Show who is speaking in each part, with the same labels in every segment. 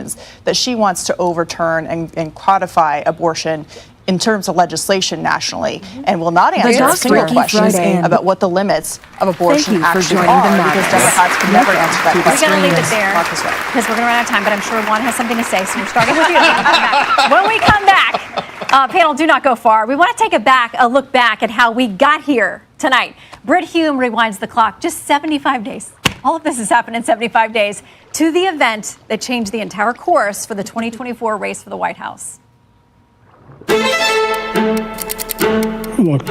Speaker 1: positions that she wants to overturn and codify abortion in terms of legislation nationally, and will not answer a single question about what the limits of abortion actually are, because Democrats can never answer that question.
Speaker 2: We're going to leave it there because we're going to run out of time, but I'm sure Juan has something to say, so we're starting with you. When we come back, panel, do not go far. We want to take a look back at how we got here tonight. Britt Hume rewinds the clock just 75 days. All of this has happened in 75 days to the event that changed the entire course for the 2024 race for the White House.
Speaker 3: Look,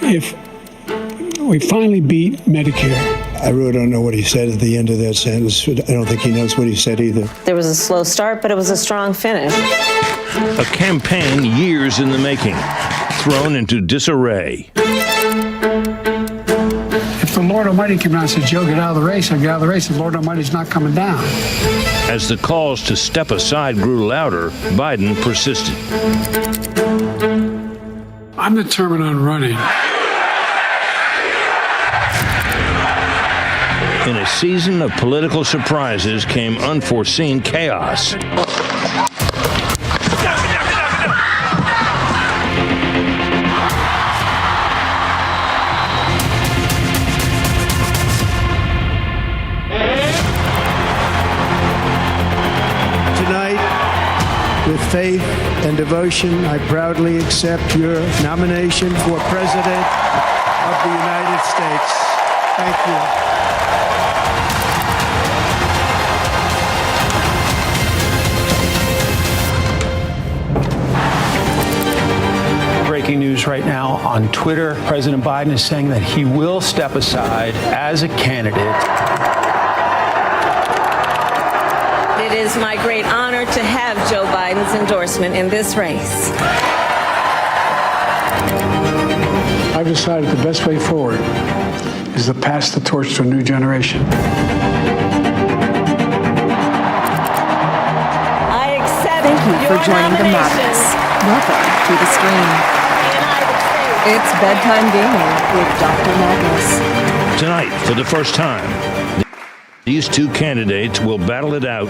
Speaker 3: if we finally beat Medicare.
Speaker 4: I really don't know what he said at the end of that sentence. I don't think he knows what he said either.
Speaker 5: There was a slow start, but it was a strong finish.
Speaker 6: A campaign years in the making, thrown into disarray.
Speaker 3: If the Lord Almighty came down and said, Joe, get out of the race, I'd get out of the race. The Lord Almighty's not coming down.
Speaker 6: As the calls to step aside grew louder, Biden persisted.
Speaker 3: I'm determined on running.
Speaker 6: In a season of political surprises came unforeseen chaos.
Speaker 4: With faith and devotion, I proudly accept your nomination for President of the United States. Thank you.
Speaker 7: Breaking news right now on Twitter. President Biden is saying that he will step aside as a candidate.
Speaker 5: It is my great honor to have Joe Biden's endorsement in this race.
Speaker 3: I've decided the best way forward is to pass the torch to a new generation.
Speaker 5: I accept
Speaker 8: Thank you for joining the
Speaker 5: nomination.
Speaker 8: Madness. Welcome to the stream. It's bedtime gaming with Dr. Madness.
Speaker 6: Tonight, for the first time, these two candidates will battle it out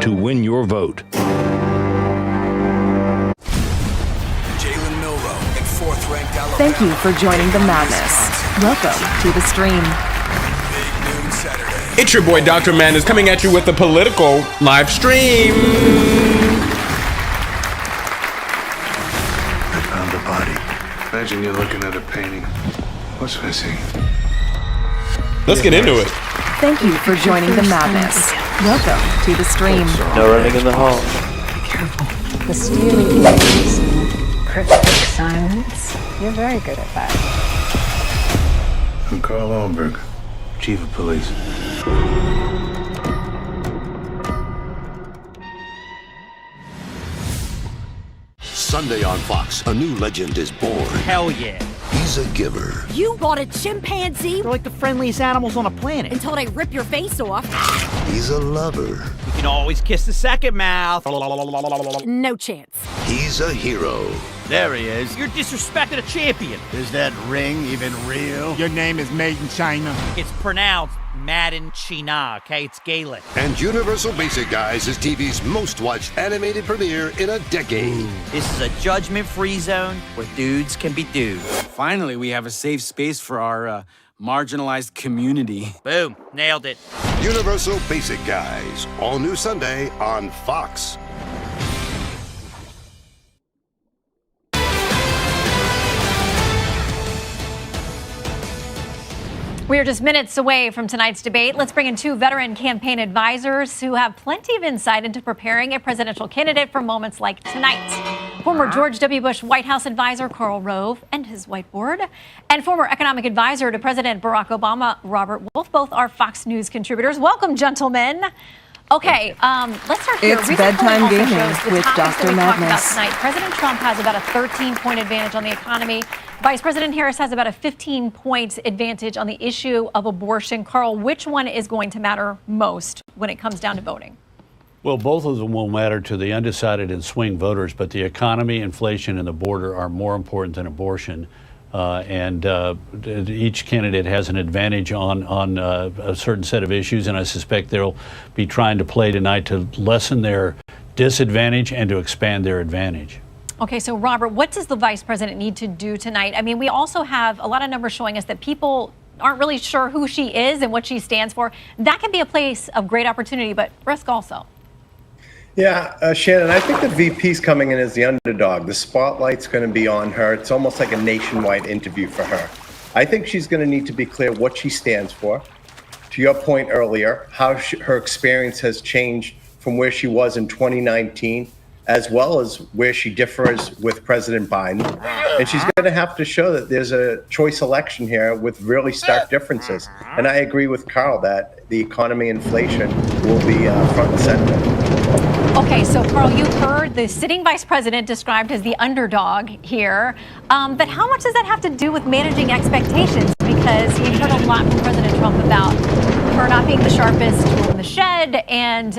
Speaker 6: to win your vote.
Speaker 8: Thank you for joining the Madness. Welcome to the stream.
Speaker 9: It's your boy Dr. Madness coming at you with a political live stream.
Speaker 10: I found a body. Imagine you're looking at a painting. What's missing?
Speaker 9: Let's get into it.
Speaker 8: Thank you for joining the Madness. Welcome to the stream.
Speaker 11: No running in the hall.
Speaker 8: Be careful. The steely gaze. Cryptic silence. You're very good at that.
Speaker 10: I'm Carl Allenberg, Chief of Police.
Speaker 12: Sunday on Fox, a new legend is born.
Speaker 13: Hell yeah.
Speaker 12: He's a giver.
Speaker 14: You bought a chimpanzee?
Speaker 13: They're like the friendliest animals on the planet.
Speaker 14: Until they rip your face off.
Speaker 12: He's a lover.
Speaker 13: You can always kiss the second mouth.
Speaker 14: No chance.
Speaker 12: He's a hero.
Speaker 13: There he is. You're disrespecting a champion.
Speaker 15: Is that ring even real? Your name is made in China.
Speaker 13: It's pronounced Madden China, okay? It's Gaelic.
Speaker 12: And Universal Basic Guys is TV's most watched animated premiere in a decade.
Speaker 13: This is a judgment-free zone where dudes can be dudes.
Speaker 16: Finally, we have a safe space for our marginalized community.
Speaker 13: Boom. Nailed it.
Speaker 12: Universal Basic Guys. All new Sunday on Fox.
Speaker 2: We are just minutes away from tonight's debate. Let's bring in two veteran campaign advisors who have plenty of insight into preparing a presidential candidate for moments like tonight. Former George W. Bush White House advisor Karl Rove and his whiteboard, and former economic advisor to President Barack Obama, Robert Wolf. Both are Fox News contributors. Welcome, gentlemen. Okay, let's start here.
Speaker 8: It's bedtime gaming with Dr. Madness.
Speaker 2: Tonight, President Trump has about a 13-point advantage on the economy. Vice President Harris has about a 15-point advantage on the issue of abortion. Carl, which one is going to matter most when it comes down to voting?
Speaker 17: Well, both of them will matter to the undecided and swing voters, but the economy, inflation, and the border are more important than abortion. and each candidate has an advantage on a certain set of issues, and I suspect they'll be trying to play tonight to lessen their disadvantage and to expand their advantage.
Speaker 2: Okay, so Robert, what does the vice president need to do tonight? I mean, we also have a lot of numbers showing us that people aren't really sure who she is and what she stands for. That can be a place of great opportunity, but risk also.
Speaker 11: Yeah, Shannon, I think the VP's coming in as the underdog. The spotlight's going to be on her. It's almost like a nationwide interview for her. I think she's going to need to be clear what she stands for. To your point earlier, how her experience has changed from where she was in 2019, as well as where she differs with President Biden. And she's going to have to show that there's a choice election here with really stark differences. And I agree with Carl that the economy, inflation will be front and center.
Speaker 2: Okay, so Carl, you heard the sitting vice president described as the underdog here. But how much does that have to do with managing expectations? Because we heard a lot from President Trump about her not being the sharpest tool in the shed and,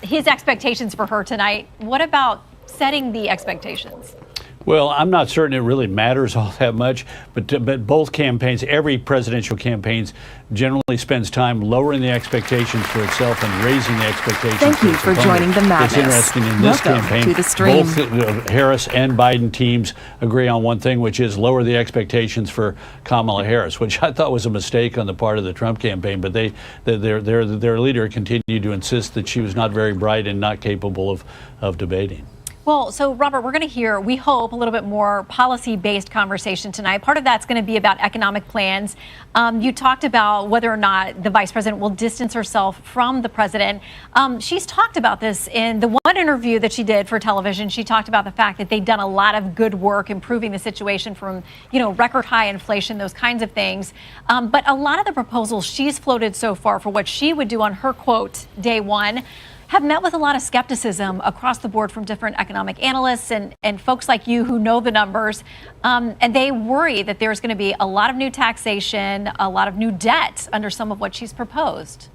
Speaker 2: his expectations for her tonight. What about setting the expectations?
Speaker 17: Well, I'm not certain it really matters all that much, but both campaigns, every presidential campaign generally spends time lowering the expectations for itself and raising the expectations.
Speaker 8: Thank you for joining the madness.
Speaker 17: It's interesting in this campaign,
Speaker 8: to the stream.
Speaker 17: both Harris and Biden teams agree on one thing, which is lower the expectations for Kamala Harris, which I thought was a mistake on the part of the Trump campaign. But their leader continued to insist that she was not very bright and not capable of debating.
Speaker 2: Well, so Robert, we're going to hear, we hope, a little bit more policy-based conversation tonight. Part of that's going to be about economic plans. You talked about whether or not the vice president will distance herself from the president. She's talked about this in the one interview that she did for television. She talked about the fact that they've done a lot of good work improving the situation from, record high inflation, those kinds of things. But a lot of the proposals she's floated so far for what she would do on her quote, day one, have met with a lot of skepticism across the board from different economic analysts and folks like you who know the numbers. And they worry that there's going to be a lot of new taxation, a lot of new debt under some of what she's proposed.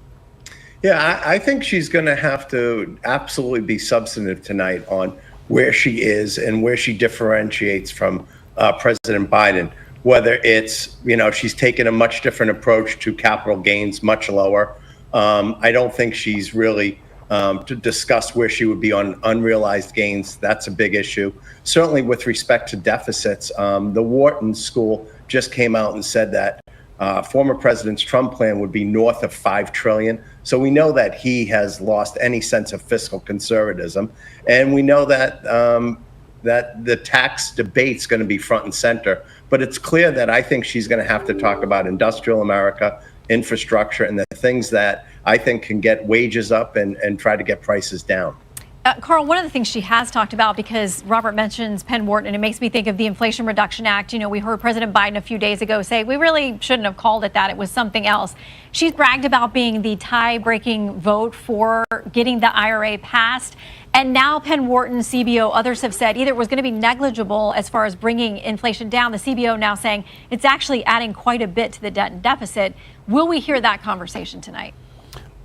Speaker 11: Yeah, I think she's going to have to absolutely be substantive tonight on where she is and where she differentiates from President Biden. Whether it's, she's taken a much different approach to capital gains, much lower. I don't think she's really to discuss where she would be on unrealized gains. That's a big issue. Certainly with respect to deficits, the Wharton School just came out and said that former President Trump's plan would be north of $5 trillion. So we know that he has lost any sense of fiscal conservatism. And we know that that the tax debate's going to be front and center. But it's clear that I think she's going to have to talk about industrial America, infrastructure, and the things that I think can get wages up and try to get prices down.
Speaker 2: Carl, one of the things she has talked about, because Robert mentions Penn Wharton, and it makes me think of the Inflation Reduction Act. We heard President Biden a few days ago say, we really shouldn't have called it that. It was something else. She's bragged about being the tie-breaking vote for getting the IRA passed. And now Penn Wharton, CBO, others have said either it was going to be negligible as far as bringing inflation down. The CBO now saying it's actually adding quite a bit to the debt and deficit. Will we hear that conversation tonight?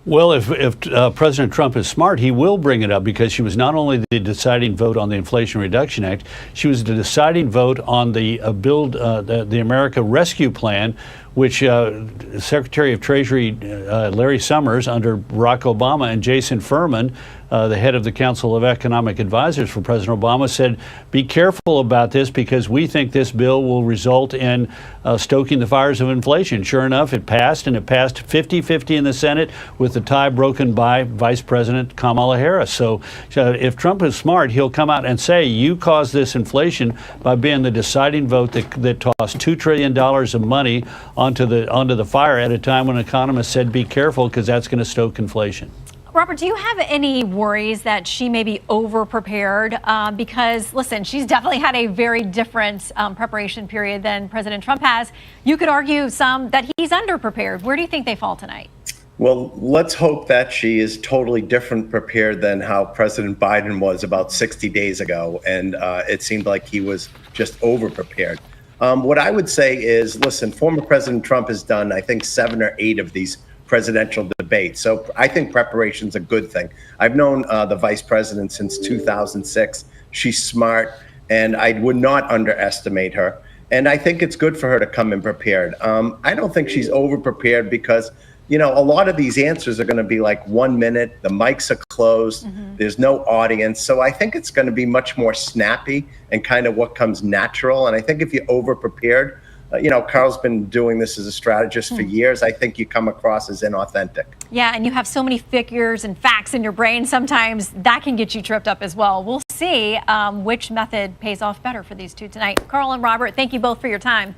Speaker 17: Well, if President Trump is smart, he will bring it up, because she was not only the deciding vote on the Inflation Reduction Act, she was the deciding vote on the the America Rescue Plan, which Secretary of Treasury Larry Summers under Barack Obama and Jason Furman, the head of the Council of Economic Advisors for President Obama, said, be careful about this because we think this bill will result in stoking the fires of inflation. Sure enough, it passed, and it passed 50-50 in the Senate with the tie broken by Vice President Kamala Harris. So if Trump is smart, he'll come out and say, you caused this inflation by being the deciding vote that tossed $2 trillion of money onto the fire at a time when economists said, be careful because that's going to stoke inflation.
Speaker 2: Robert, do you have any worries that she may be over-prepared? Because, listen, she's definitely had a very different preparation period than President Trump has. You could argue some that he's under-prepared. Where do you think they fall tonight?
Speaker 11: Well, let's hope that she is totally different prepared than how President Biden was about 60 days ago. And it seemed like he was just over-prepared. What I would say is, listen, former President Trump has done, I think, 7 or 8 of these presidential debates. So I think preparation's a good thing. I've known the vice president since 2006. She's smart, and I would not underestimate her. And I think it's good for her to come in prepared. I don't think she's over-prepared because, you know, a lot of these answers are going to be like 1 minute, the mics are closed, there's no audience. So I think it's going to be much more snappy and kind of what comes natural. And I think if you're over-prepared, you know, Carl's been doing this as a strategist for years. I think you come across as inauthentic.
Speaker 2: Yeah, and you have so many figures and facts in your brain. Sometimes that can get you tripped up as well. We'll see which method pays off better for these two tonight. Carl and Robert, thank you both for your time.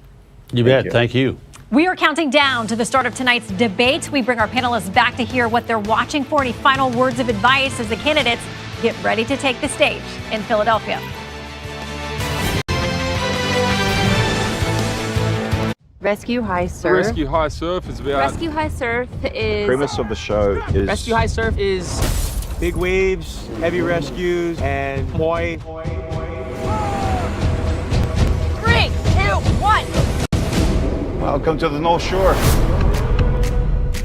Speaker 17: You bet. Thank you.
Speaker 2: We are counting down to the start of tonight's debate. We bring our panelists back to hear what they're watching for. Any final words of advice as the candidates get ready to take the stage in Philadelphia.
Speaker 18: Rescue High Surf.
Speaker 19: Rescue High Surf is about...
Speaker 18: Rescue High Surf is...
Speaker 19: premise of the show is...
Speaker 13: Rescue High Surf is big waves, heavy rescues, and Moi.
Speaker 14: 3, 2, 1.
Speaker 19: Welcome to the North Shore.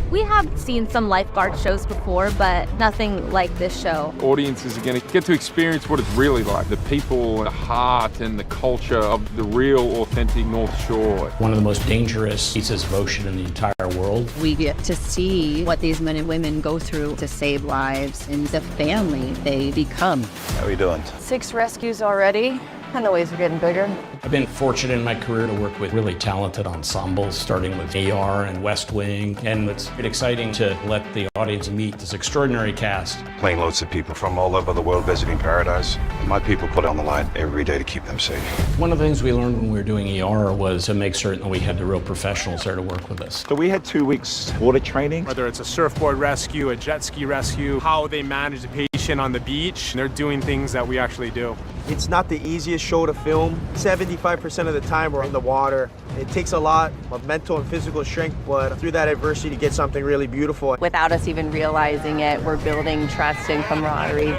Speaker 18: We have seen some lifeguard shows before, but nothing like this show.
Speaker 19: Audiences are going to get to experience what it's really like, the people, the heart, and the culture of the real, authentic North Shore.
Speaker 20: One of the most dangerous pieces of ocean in the entire world.
Speaker 21: We get to see what these men and women go through to save lives and the family they become.
Speaker 19: How are you doing?
Speaker 8: 6 rescues already, and the waves are getting bigger.
Speaker 20: I've been fortunate in my career to work with really talented ensembles, starting with AR and West Wing, and it's exciting to let the audience meet this extraordinary cast.
Speaker 19: Plane loads of people from all over the world visiting Paradise. My people put it on the line every day to keep them safe.
Speaker 20: One of the things we learned when we were doing ER was to make certain that we had the real professionals there to work with us.
Speaker 19: So we had 2 weeks water training.
Speaker 22: Whether it's a surfboard rescue, a jet ski rescue, how they manage the patient on the beach, they're doing things that we actually do.
Speaker 13: It's not the easiest show to film. 75% of the time we're in the water. It takes a lot of mental and physical strength, but through that adversity to get something really beautiful.
Speaker 8: Without us even realizing it, we're building trust and camaraderie.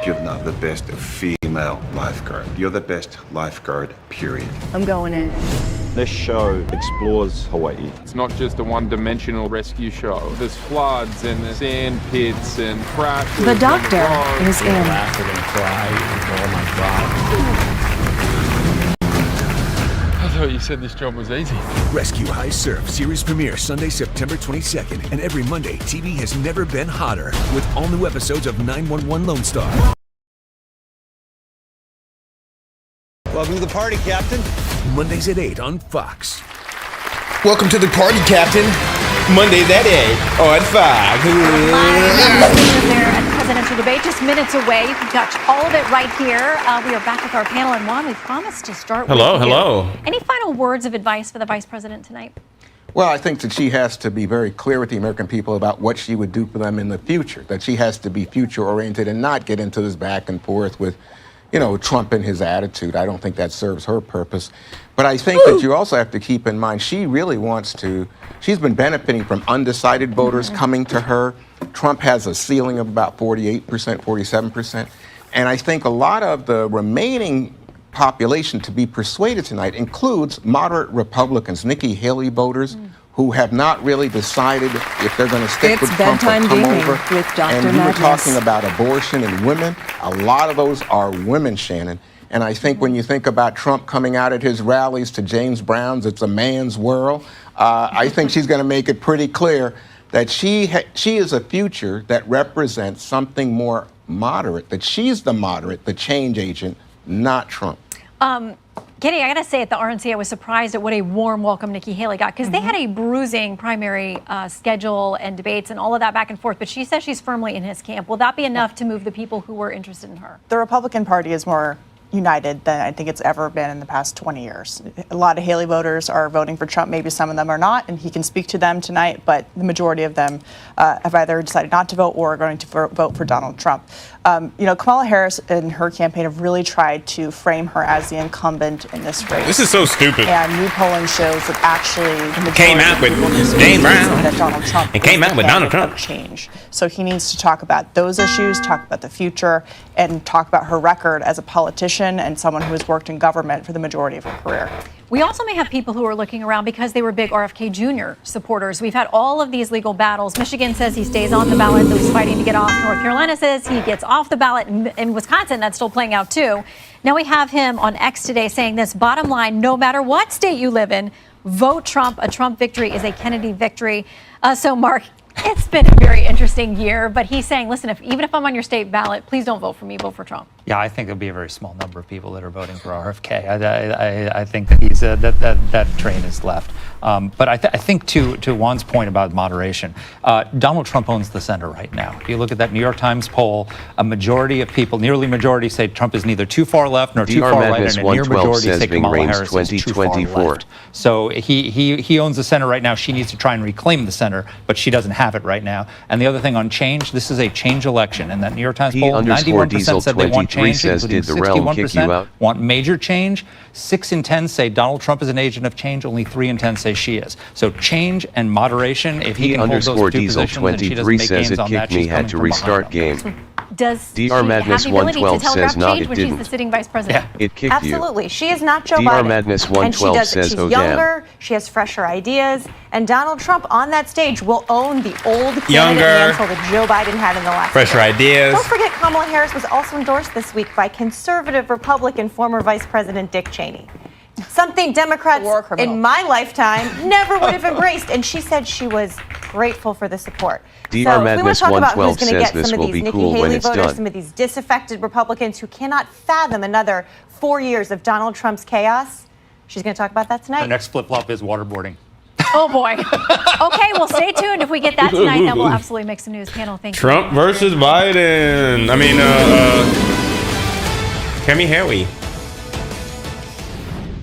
Speaker 19: You're not the best female lifeguard. You're the best lifeguard, period.
Speaker 8: I'm going in.
Speaker 19: This show explores Hawaii. It's not just a one-dimensional rescue show. There's floods and there's sand pits and crashes.
Speaker 8: The doctor is in.
Speaker 20: Laugh and cry and oh my God.
Speaker 19: I thought you said this job was easy.
Speaker 23: Rescue High Surf series premiere Sunday, September 22nd, and every Monday, TV has never been hotter with all new episodes of 911 Lone Star.
Speaker 13: Welcome to the party, Captain.
Speaker 23: Mondays at 8 on Fox.
Speaker 9: Welcome to the party, Captain. Mondays at 8 on Fox.
Speaker 2: There at the presidential debate, just minutes away. You can catch all of it right here. We are back with our panel, and Juan, we promised to start with you.
Speaker 24: Hello.
Speaker 2: Any final words of advice for the vice president tonight?
Speaker 24: Well, I think that she has to be very clear with the American people about what she would do for them in the future, that she has to be future-oriented and not get into this back and forth with, you know, Trump and his attitude. I don't think that serves her purpose. But I think that you also have to keep in mind, she really wants to, she's been benefiting from undecided voters coming to her. Trump has a ceiling of about 48%, 47%. And I think a lot of the remaining population to be persuaded tonight includes moderate Republicans, Nikki Haley voters, who have not really decided if they're going to stick with Trump or come over.
Speaker 8: With Dr.
Speaker 24: And we were
Speaker 8: Madness.
Speaker 24: talking about abortion and women. A lot of those are women, Shannon. And I think when you think about Trump coming out at his rallies to James Brown's "It's a Man's World," I think she's going to make it pretty clear that she is a future that represents something more moderate, that she's the moderate, the change agent, not Trump.
Speaker 2: Katie, I got to say at the RNC, I was surprised at what a warm welcome Nikki Haley got, because they had a bruising primary schedule and debates and all of that back and forth, but she says she's firmly in his camp. Will that be enough to move the people who were interested in her?
Speaker 1: The Republican Party is more united than I think it's ever been in the past 20 years. A lot of Haley voters are voting for Trump. Maybe some of them are not, and he can speak to them tonight, but the majority of them have either decided not to vote or are going to vote for Donald Trump. You know, Kamala Harris in her campaign have really tried to frame her as the incumbent in this race.
Speaker 9: This is so stupid.
Speaker 1: And new polling shows that actually the
Speaker 9: Came out with James Brown.
Speaker 1: that Donald Trump
Speaker 9: It came out with Donald Trump.
Speaker 1: Change. So he needs to talk about those issues, talk about the future, and talk about her record as a politician and someone who has worked in government for the majority of her career.
Speaker 2: We also may have people who are looking around because they were big RFK Jr. supporters. We've had all of these legal battles. Michigan says he stays on the ballot, though he's fighting to get off. North Carolina says he gets off the ballot. In Wisconsin, that's still playing out too. Now we have him on X today saying this: bottom line, no matter what state you live in, vote Trump. A Trump victory is a Kennedy victory. So, Mark, it's been a very interesting year, but he's saying, listen, even if I'm on your state ballot, please don't vote for me, vote for Trump.
Speaker 3: Yeah, I think it'll be a very small number of people that are voting for RFK. I think that he's that train is left. But I think to Juan's point about moderation, Donald Trump owns the center right now. If you look at that New York Times poll, a majority of people, nearly majority, say Trump is neither too far left nor too far right, and a near majority say Kamala Harris is too far left. So he owns the center right now. She needs to try and reclaim the center, but she doesn't have it right now. And the other thing on change, this is a change election. And that New York Times poll, 91% said they want change,
Speaker 4: says,
Speaker 3: including
Speaker 4: did the realm kick you
Speaker 3: 61%
Speaker 4: out?
Speaker 3: want major change. 6 in 10 say Donald Trump is an agent of change. Only 3 in 10 say she is. So change and moderation, if he can hold those two positions and she doesn't make gains on that, she's coming from behind them.
Speaker 2: Does she
Speaker 4: DRMADNESS
Speaker 2: have the ability to
Speaker 4: 112
Speaker 2: telegraph
Speaker 4: says not,
Speaker 2: change
Speaker 4: it
Speaker 2: when she's
Speaker 4: didn't.
Speaker 2: the sitting vice president?
Speaker 4: It kicked you.
Speaker 1: Absolutely. She is not Joe Biden.
Speaker 4: DRMADNESS 112
Speaker 1: and she does,
Speaker 4: says,
Speaker 1: she's
Speaker 4: oh
Speaker 1: younger, she has fresher ideas, and Donald Trump on that stage will own the old candidate
Speaker 9: Younger,
Speaker 1: mantle that Joe Biden had in the last
Speaker 9: fresher
Speaker 1: year.
Speaker 9: ideas.
Speaker 1: Don't forget Kamala Harris was also endorsed this week by conservative Republican former Vice President Dick Cheney. Something Democrats in my lifetime never would have embraced, and she said she was grateful for the support.
Speaker 4: DRMADNESS
Speaker 1: So if we want to talk about who's
Speaker 4: 112
Speaker 1: going to
Speaker 4: says
Speaker 1: get
Speaker 4: this
Speaker 1: some of
Speaker 4: will
Speaker 1: these
Speaker 4: be
Speaker 1: Nikki
Speaker 4: cool when
Speaker 1: Haley
Speaker 4: it's
Speaker 1: voters,
Speaker 4: done.
Speaker 1: some of these disaffected Republicans who cannot fathom another 4 years of Donald Trump's chaos, she's going to talk about that tonight.
Speaker 3: Her next flip-flop is waterboarding.
Speaker 2: Oh, boy. Okay, well, stay tuned. If we get that tonight, that will absolutely make some news. Panel, thank you.
Speaker 9: Trump versus Biden. I mean, Cammy Harry.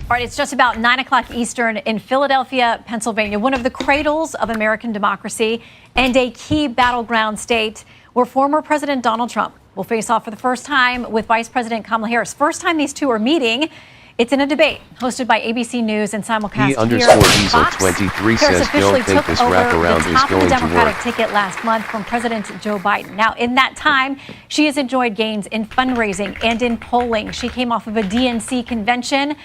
Speaker 2: All right, it's just about 9 o'clock Eastern in Philadelphia, Pennsylvania, one of the cradles of American democracy and a key battleground state where former President Donald Trump will face off for the first time with Vice President Kamala Harris. First time these two are meeting. It's in a debate hosted by ABC News and simulcast here on Fox.
Speaker 4: Diesel23
Speaker 2: Harris
Speaker 4: says,
Speaker 2: officially
Speaker 4: don't think
Speaker 2: took
Speaker 4: this
Speaker 2: over
Speaker 4: wraparound
Speaker 2: the
Speaker 4: is
Speaker 2: top of the
Speaker 4: going to
Speaker 2: Democratic
Speaker 4: work.
Speaker 2: ticket last month from President Joe Biden. Now, in that time, she has enjoyed gains in fundraising and in polling. She came off of a DNC convention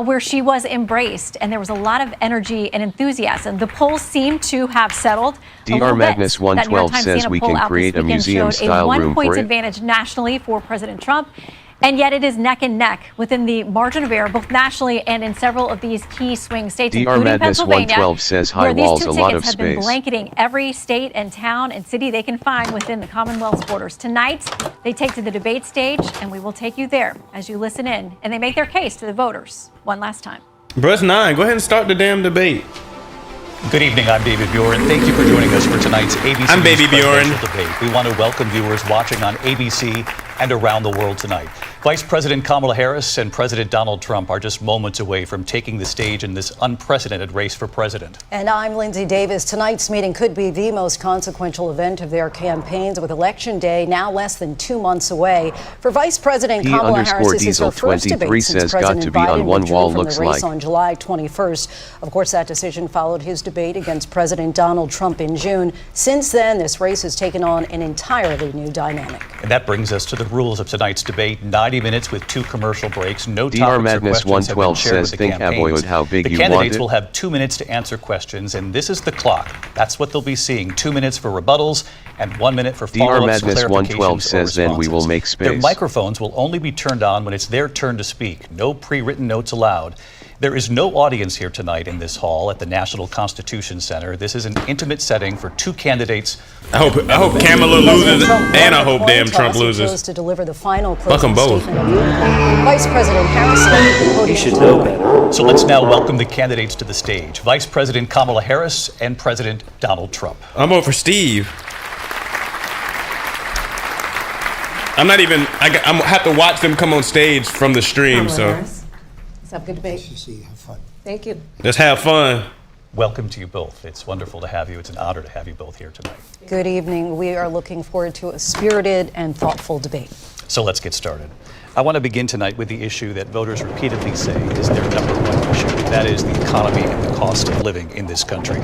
Speaker 2: where she was embraced, and there was a lot of energy and enthusiasm. The polls seem to have settled.
Speaker 4: DRMADNESS 112 says we can create a museum-style room
Speaker 2: a 1 point
Speaker 4: for it.
Speaker 2: advantage nationally for President Trump. And yet it is neck and neck within the margin of error, both nationally and in several of these key swing states, including
Speaker 4: DRMADNESS
Speaker 2: Pennsylvania,
Speaker 4: 112 says high
Speaker 2: where these
Speaker 4: walls,
Speaker 2: two
Speaker 4: a lot
Speaker 2: tickets
Speaker 4: of
Speaker 2: have been
Speaker 4: space.
Speaker 2: blanketing every state and town and city they can find within the Commonwealth's borders. Tonight, they take to the debate stage, and we will take you there as you listen in, and they make their case to the voters one last time.
Speaker 9: Brush 9, go ahead and start the damn debate.
Speaker 5: Good evening, I'm David Bjorn. Thank you for joining us for tonight's ABC
Speaker 9: I'm Baby
Speaker 5: News
Speaker 9: Bjorn.
Speaker 5: presidential debate. We want to welcome viewers watching on ABC and around the world tonight. Vice President Kamala Harris and President Donald Trump are just moments away from taking the stage in this unprecedented race for president.
Speaker 7: And I'm Lindsay Davis. Tonight's meeting could be the most consequential event of their campaigns, with Election Day now less than 2 months away. For Vice President Kamala Harris, this is her first debate since President Biden withdrew from the race on July 21st. Of course, that decision followed his debate against President Donald Trump in June. Since then, this race has taken on an entirely new dynamic.
Speaker 5: And that brings us to the rules of tonight's debate. 90 minutes with 2 commercial breaks. No topics or
Speaker 4: DRMADNESS
Speaker 5: questions have been
Speaker 4: 112
Speaker 5: shared with
Speaker 4: says,
Speaker 5: the
Speaker 4: think
Speaker 5: campaigns.
Speaker 4: Havoid how big
Speaker 5: The
Speaker 4: you want
Speaker 5: candidates
Speaker 4: it.
Speaker 5: will have 2 minutes to answer questions, and this is the clock. That's what they'll be seeing. 2 minutes for rebuttals and 1 minute for follow-ups,
Speaker 4: DRMADNESS 112
Speaker 5: clarifications,
Speaker 4: says
Speaker 5: or
Speaker 4: then we will
Speaker 5: responses.
Speaker 4: make
Speaker 5: Their
Speaker 4: space.
Speaker 5: microphones will only be turned on when it's their turn to speak. No pre-written notes allowed. There is no audience here tonight in this hall at the National Constitution Center. This is an intimate setting for 2 candidates.
Speaker 9: I hope Kamala loses, and I hope damn Trump loses.
Speaker 7: To deliver the final
Speaker 9: Fuck 'em both.
Speaker 7: Vice President Harris.
Speaker 5: You should know better. So let's now welcome the candidates to the stage. Vice President Kamala Harris and President Donald Trump.
Speaker 9: I'm voting for Steve. I'm not even. I'm have to watch them come on stage from the stream. So
Speaker 25: Let's have a good debate. Have fun. Thank you.
Speaker 9: let's have fun.
Speaker 5: Welcome to you both. It's wonderful to have you. It's an honor to have you both here tonight.
Speaker 7: Good evening. We are looking forward to a spirited and thoughtful debate.
Speaker 5: So let's get started. I want to begin tonight with the issue that voters repeatedly say is their number one issue. That is the economy and the cost of living in this country.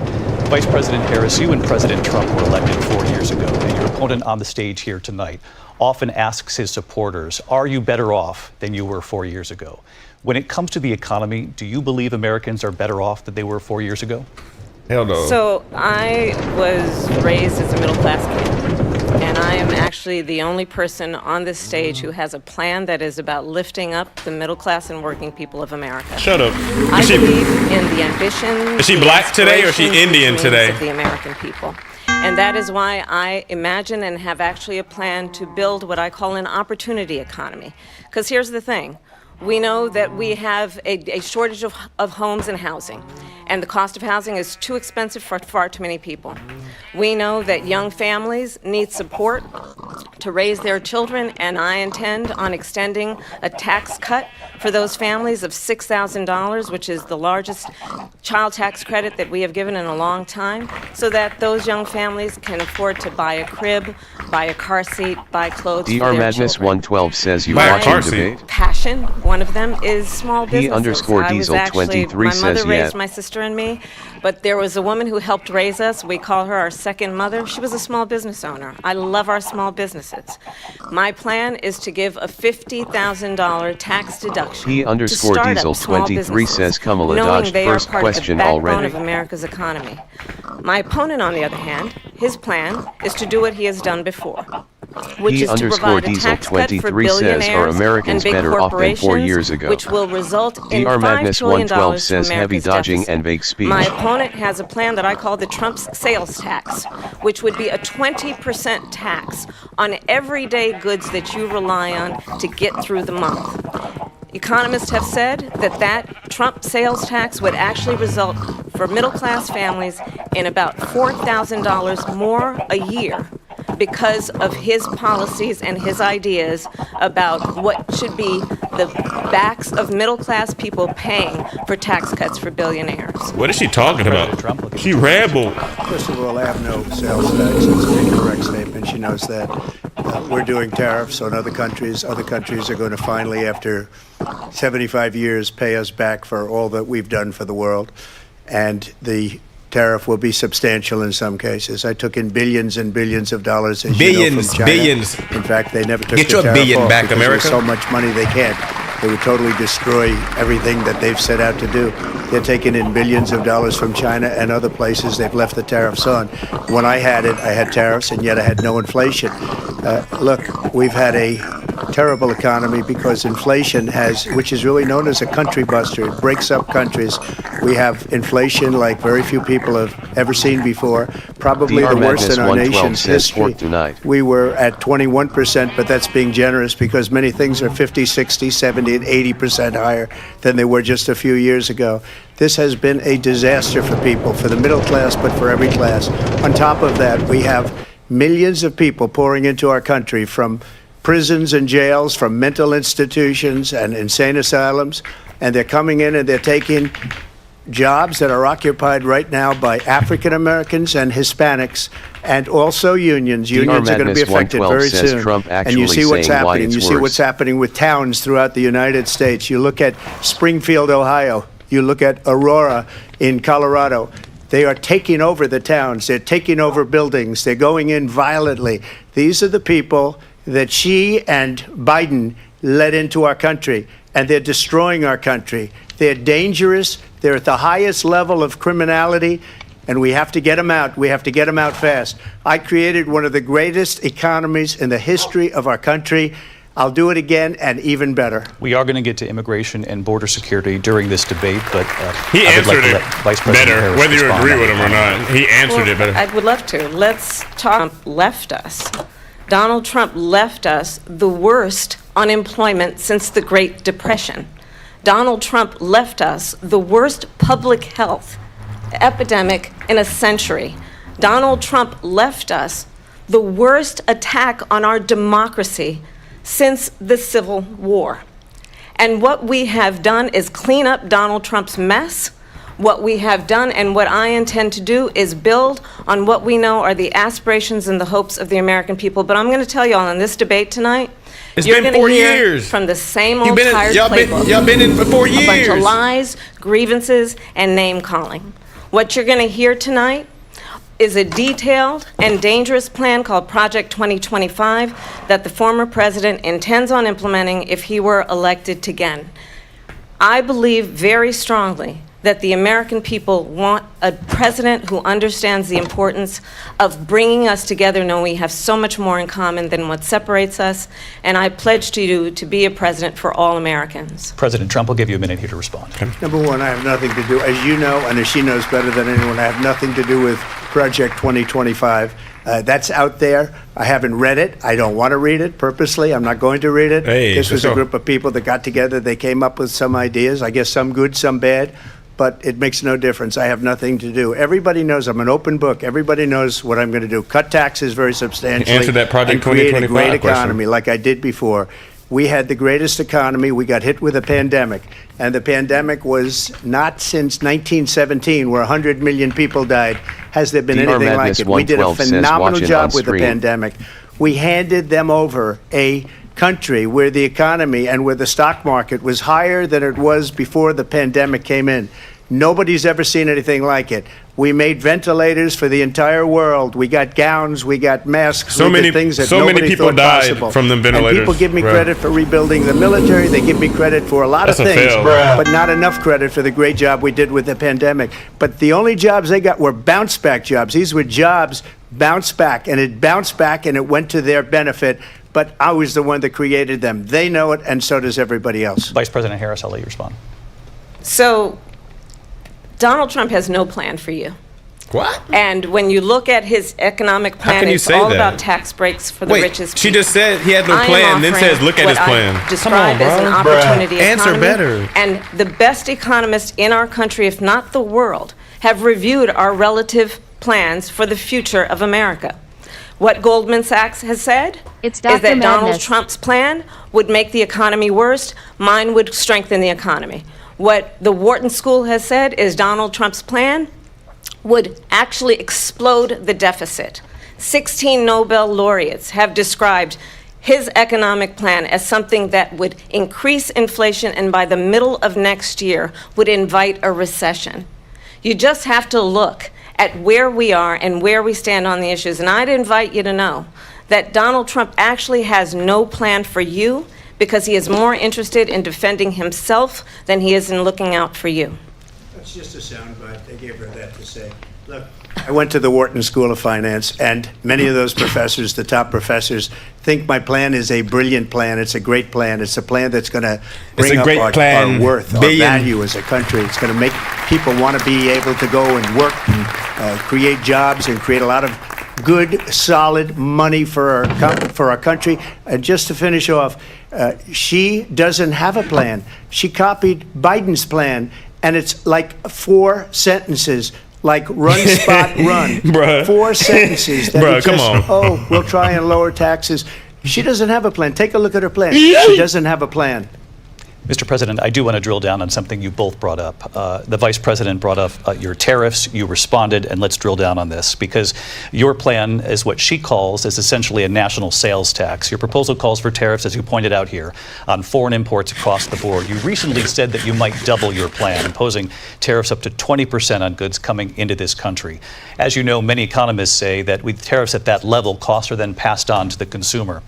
Speaker 5: Vice President Harris, you and President Trump were elected 4 years ago, and your opponent on the stage here tonight often asks his supporters, are you better off than you were 4 years ago? When it comes to the economy, do you believe Americans are better off than they were 4 years ago?
Speaker 9: Hell no.
Speaker 26: So I was raised as a middle-class kid, and I am
Speaker 6: actually the only person on this stage who has a plan that is about lifting up the middle class and working people of America.
Speaker 9: Shut up.
Speaker 6: I believe in the ambition.
Speaker 9: Is she black today or is she Indian today?
Speaker 6: Of the American people. And that is why I imagine and have actually a plan to build what I call an opportunity economy. Because here's the thing. We know that we have a shortage of homes and housing, and the cost of housing is too expensive for far too many people. We know that young families need support to raise their children, and I intend on extending a tax cut for those families of $6,000, which is the largest child tax credit that we have given in a long time, so that those young families can afford to buy a crib, buy a car seat, buy clothes for their
Speaker 4: DRMADNESS
Speaker 6: children.
Speaker 4: 112 says you
Speaker 6: My
Speaker 4: watching debate.
Speaker 6: passion, one of them is small businesses.
Speaker 4: He_Diesel23
Speaker 6: my
Speaker 4: says
Speaker 6: mother raised
Speaker 4: yet.
Speaker 6: my sister and me, but there was a woman who helped raise us. We call her our second mother. She was a small business owner. I love our small businesses. My plan is to give a $50,000 tax deduction
Speaker 4: He_Diesel23 says Kamala dodged first question already.
Speaker 6: of America's economy. My opponent, on the other hand, his plan is to do what he has done before, which is to provide a tax cut for
Speaker 4: He_Diesel23 says are Americans
Speaker 6: and big
Speaker 4: better off than 4 years ago.
Speaker 6: which will result in $5
Speaker 4: DRMADNESS
Speaker 6: trillion
Speaker 4: 112
Speaker 6: for
Speaker 4: says heavy
Speaker 6: America's
Speaker 4: dodging
Speaker 6: deficit.
Speaker 4: and vague speech.
Speaker 6: My opponent has a plan that I call the Trump's sales tax, which would be a 20% tax on everyday goods that you rely on to get through the month. Economists have said that Trump sales tax would actually result for middle-class families in about $4,000 more a year because of his policies and his ideas about what should be the backs of middle-class people paying for tax cuts for billionaires.
Speaker 9: What is she talking about? She rambled.
Speaker 10: First of all, I have no sales tax. It's an incorrect statement. She knows that. We're doing tariffs on other countries. Other countries are going to finally, after 75 years, pay us back for all that we've done for the world. And the tariff will be substantial in some cases. I took in billions and billions of dollars, as you know, from China.
Speaker 9: Billions.
Speaker 10: In fact, they never took
Speaker 9: Get
Speaker 10: the
Speaker 9: your
Speaker 10: tariff
Speaker 9: billion
Speaker 10: off
Speaker 9: back,
Speaker 10: because
Speaker 9: America.
Speaker 10: there's so much money they can't. They would totally destroy everything that they've set out to do. They're taking in billions of dollars from China and other places. They've left the tariffs on. When I had it, I had tariffs, and yet I had no inflation. Look, we've had a terrible economy because inflation which is really known as a country buster. It breaks up countries. We have inflation like very few people have ever seen before, probably the worst in our nation's history. We were at 21%, but that's being generous because many things are 50, 60, 70, and 80% higher than they were just a few years ago. This has been a disaster for people, for the middle class, but for every class. On top of that, we have millions of people pouring into our country from prisons and jails, from mental institutions and insane asylums, and they're coming in and they're taking jobs that are occupied right now by African Americans and Hispanics, and also unions. Unions are going to be affected very soon. And you see what's happening. You see what's happening with towns throughout the United States. You look at Springfield, Ohio. You look at Aurora in Colorado. They are taking over the towns. They're taking over buildings. They're going in violently. These are the people that Xi and Biden led into our country, and they're destroying our country. They're dangerous. They're at the highest level of criminality, and we have to get them out. We have to get them out fast. I created one of the greatest economies in the history of our country. I'll do it again and even better.
Speaker 5: We are going to get to immigration and border security during this debate, but
Speaker 9: he answered it
Speaker 5: Vice President
Speaker 9: better,
Speaker 5: Harris
Speaker 9: whether you
Speaker 5: respond.
Speaker 9: agree with him or not. He answered it better.
Speaker 6: I would love to. Let's talk. Trump left us. Donald Trump left us the worst unemployment since the Great Depression. Donald Trump left us the worst public health epidemic in a century. Donald Trump left us the worst attack on our democracy since the Civil War. And what we have done is clean up Donald Trump's mess. What we have done and what I intend to do is build on what we know are the aspirations and the hopes of the American people. But I'm going to tell you all in this debate tonight, you're
Speaker 9: been
Speaker 6: going
Speaker 9: 4
Speaker 6: to hear
Speaker 9: years.
Speaker 6: from the same old tired
Speaker 9: y'all
Speaker 6: playbook.
Speaker 9: been in for 4
Speaker 6: A bunch
Speaker 9: years.
Speaker 6: of lies, grievances, and name calling. What you're going to hear tonight is a detailed and dangerous plan called Project 2025 that the former president intends on implementing if he were elected again. I believe very strongly that the American people want a president who understands the importance of bringing us together, knowing we have so much more in common than what separates us. And I pledge to you to be a president for all Americans.
Speaker 5: President Trump will give you a minute here to respond.
Speaker 10: Number one, I have nothing to do, as you know, and as she knows better than anyone, I have nothing to do with Project 2025. That's out there. I haven't read it. I don't want to read it purposely. I'm not going to read it. This was a group of people that got together. They came up with some ideas, I guess some good, some bad, but it makes no difference. I have nothing to do. Everybody knows I'm an open book. Everybody knows what I'm going to do. Cut taxes very substantially.
Speaker 9: Answer that Project
Speaker 10: and create a
Speaker 9: 2025
Speaker 10: great economy
Speaker 9: question.
Speaker 10: like I did before. We had the greatest economy. We got hit with a pandemic, and the pandemic was not since 1917, where 100 million people died. Has there been anything like it? We did a phenomenal job with the pandemic. We handed them over a country where the economy and where the stock market was higher than it was before the pandemic came in. Nobody's ever seen anything like it. We made ventilators for the entire world. We got gowns, we got masks, we did things that nobody
Speaker 9: people
Speaker 10: thought
Speaker 9: died
Speaker 10: possible.
Speaker 9: from them ventilators.
Speaker 10: And people give me
Speaker 9: Bruh.
Speaker 10: credit for rebuilding the military. They give me credit for a lot
Speaker 9: That's
Speaker 10: of
Speaker 9: a
Speaker 10: things,
Speaker 9: fail. Bruh.
Speaker 10: but not enough credit for the great job we did with the pandemic. But the only jobs they got were bounce back jobs. These were jobs bounce back, and it bounced back and it went to their benefit. But I was the one that created them. They know it, and so does everybody else.
Speaker 5: Vice President Harris, I'll let you respond.
Speaker 6: So Donald Trump has no plan for you.
Speaker 9: What?
Speaker 6: And when you look at his economic plan,
Speaker 9: can you
Speaker 6: it's
Speaker 9: say
Speaker 6: all
Speaker 9: that?
Speaker 6: about tax breaks for the
Speaker 9: Wait,
Speaker 6: richest
Speaker 9: she
Speaker 6: people.
Speaker 9: just said he had no
Speaker 6: I am
Speaker 9: plan, then
Speaker 6: offering
Speaker 9: says, look at his
Speaker 6: what
Speaker 9: plan.
Speaker 6: I describe
Speaker 9: Come on,
Speaker 6: as an
Speaker 9: bro.
Speaker 6: opportunity
Speaker 9: Bruh. Answer
Speaker 6: economy.
Speaker 9: better.
Speaker 6: And the best economists in our country, if not the world, have reviewed our relative plans for the future of America. What Goldman Sachs has said is that Donald Trump's plan would make the economy worse. Mine would strengthen the economy. What the Wharton School has said is Donald Trump's plan would actually explode the deficit. 16 Nobel laureates have described his economic plan as something that would increase inflation and by the middle of next year would invite a recession. You just have to look at where we are and where we stand on the issues. And I'd invite you to know that Donald Trump actually has no plan for you because he is more interested in defending himself than he is in looking out for you.
Speaker 10: That's just a soundbite. They gave her that to say. Look, I went to the Wharton School of Finance, and many of those professors, the top professors, think my plan is a brilliant plan. It's a great plan. It's a plan that's going to bring up our worth, our value as a country. It's going to make people want to be able to go and work and create jobs and create a lot of good, solid money for our country. And just to finish off, she doesn't have a plan. She copied Biden's plan, and it's like 4 sentences. Like run, spot, run.
Speaker 9: Bruh.
Speaker 10: 4 sentences. That
Speaker 9: Bruh, come on.
Speaker 10: Oh, we'll try and lower taxes. She doesn't have a plan. Take a look at her plan. She doesn't have a plan.
Speaker 5: Mr. President, I do want to drill down on something you both brought up. The Vice President brought up your tariffs. You responded, and let's drill down on this because your plan is what she calls is essentially a national sales tax. Your proposal calls for tariffs, as you pointed out here, on foreign imports across the board. You recently said that you might double your plan, imposing tariffs up to 20% on goods coming into this country. As you know, many economists say that with tariffs at that level, costs are then passed on to the consumer.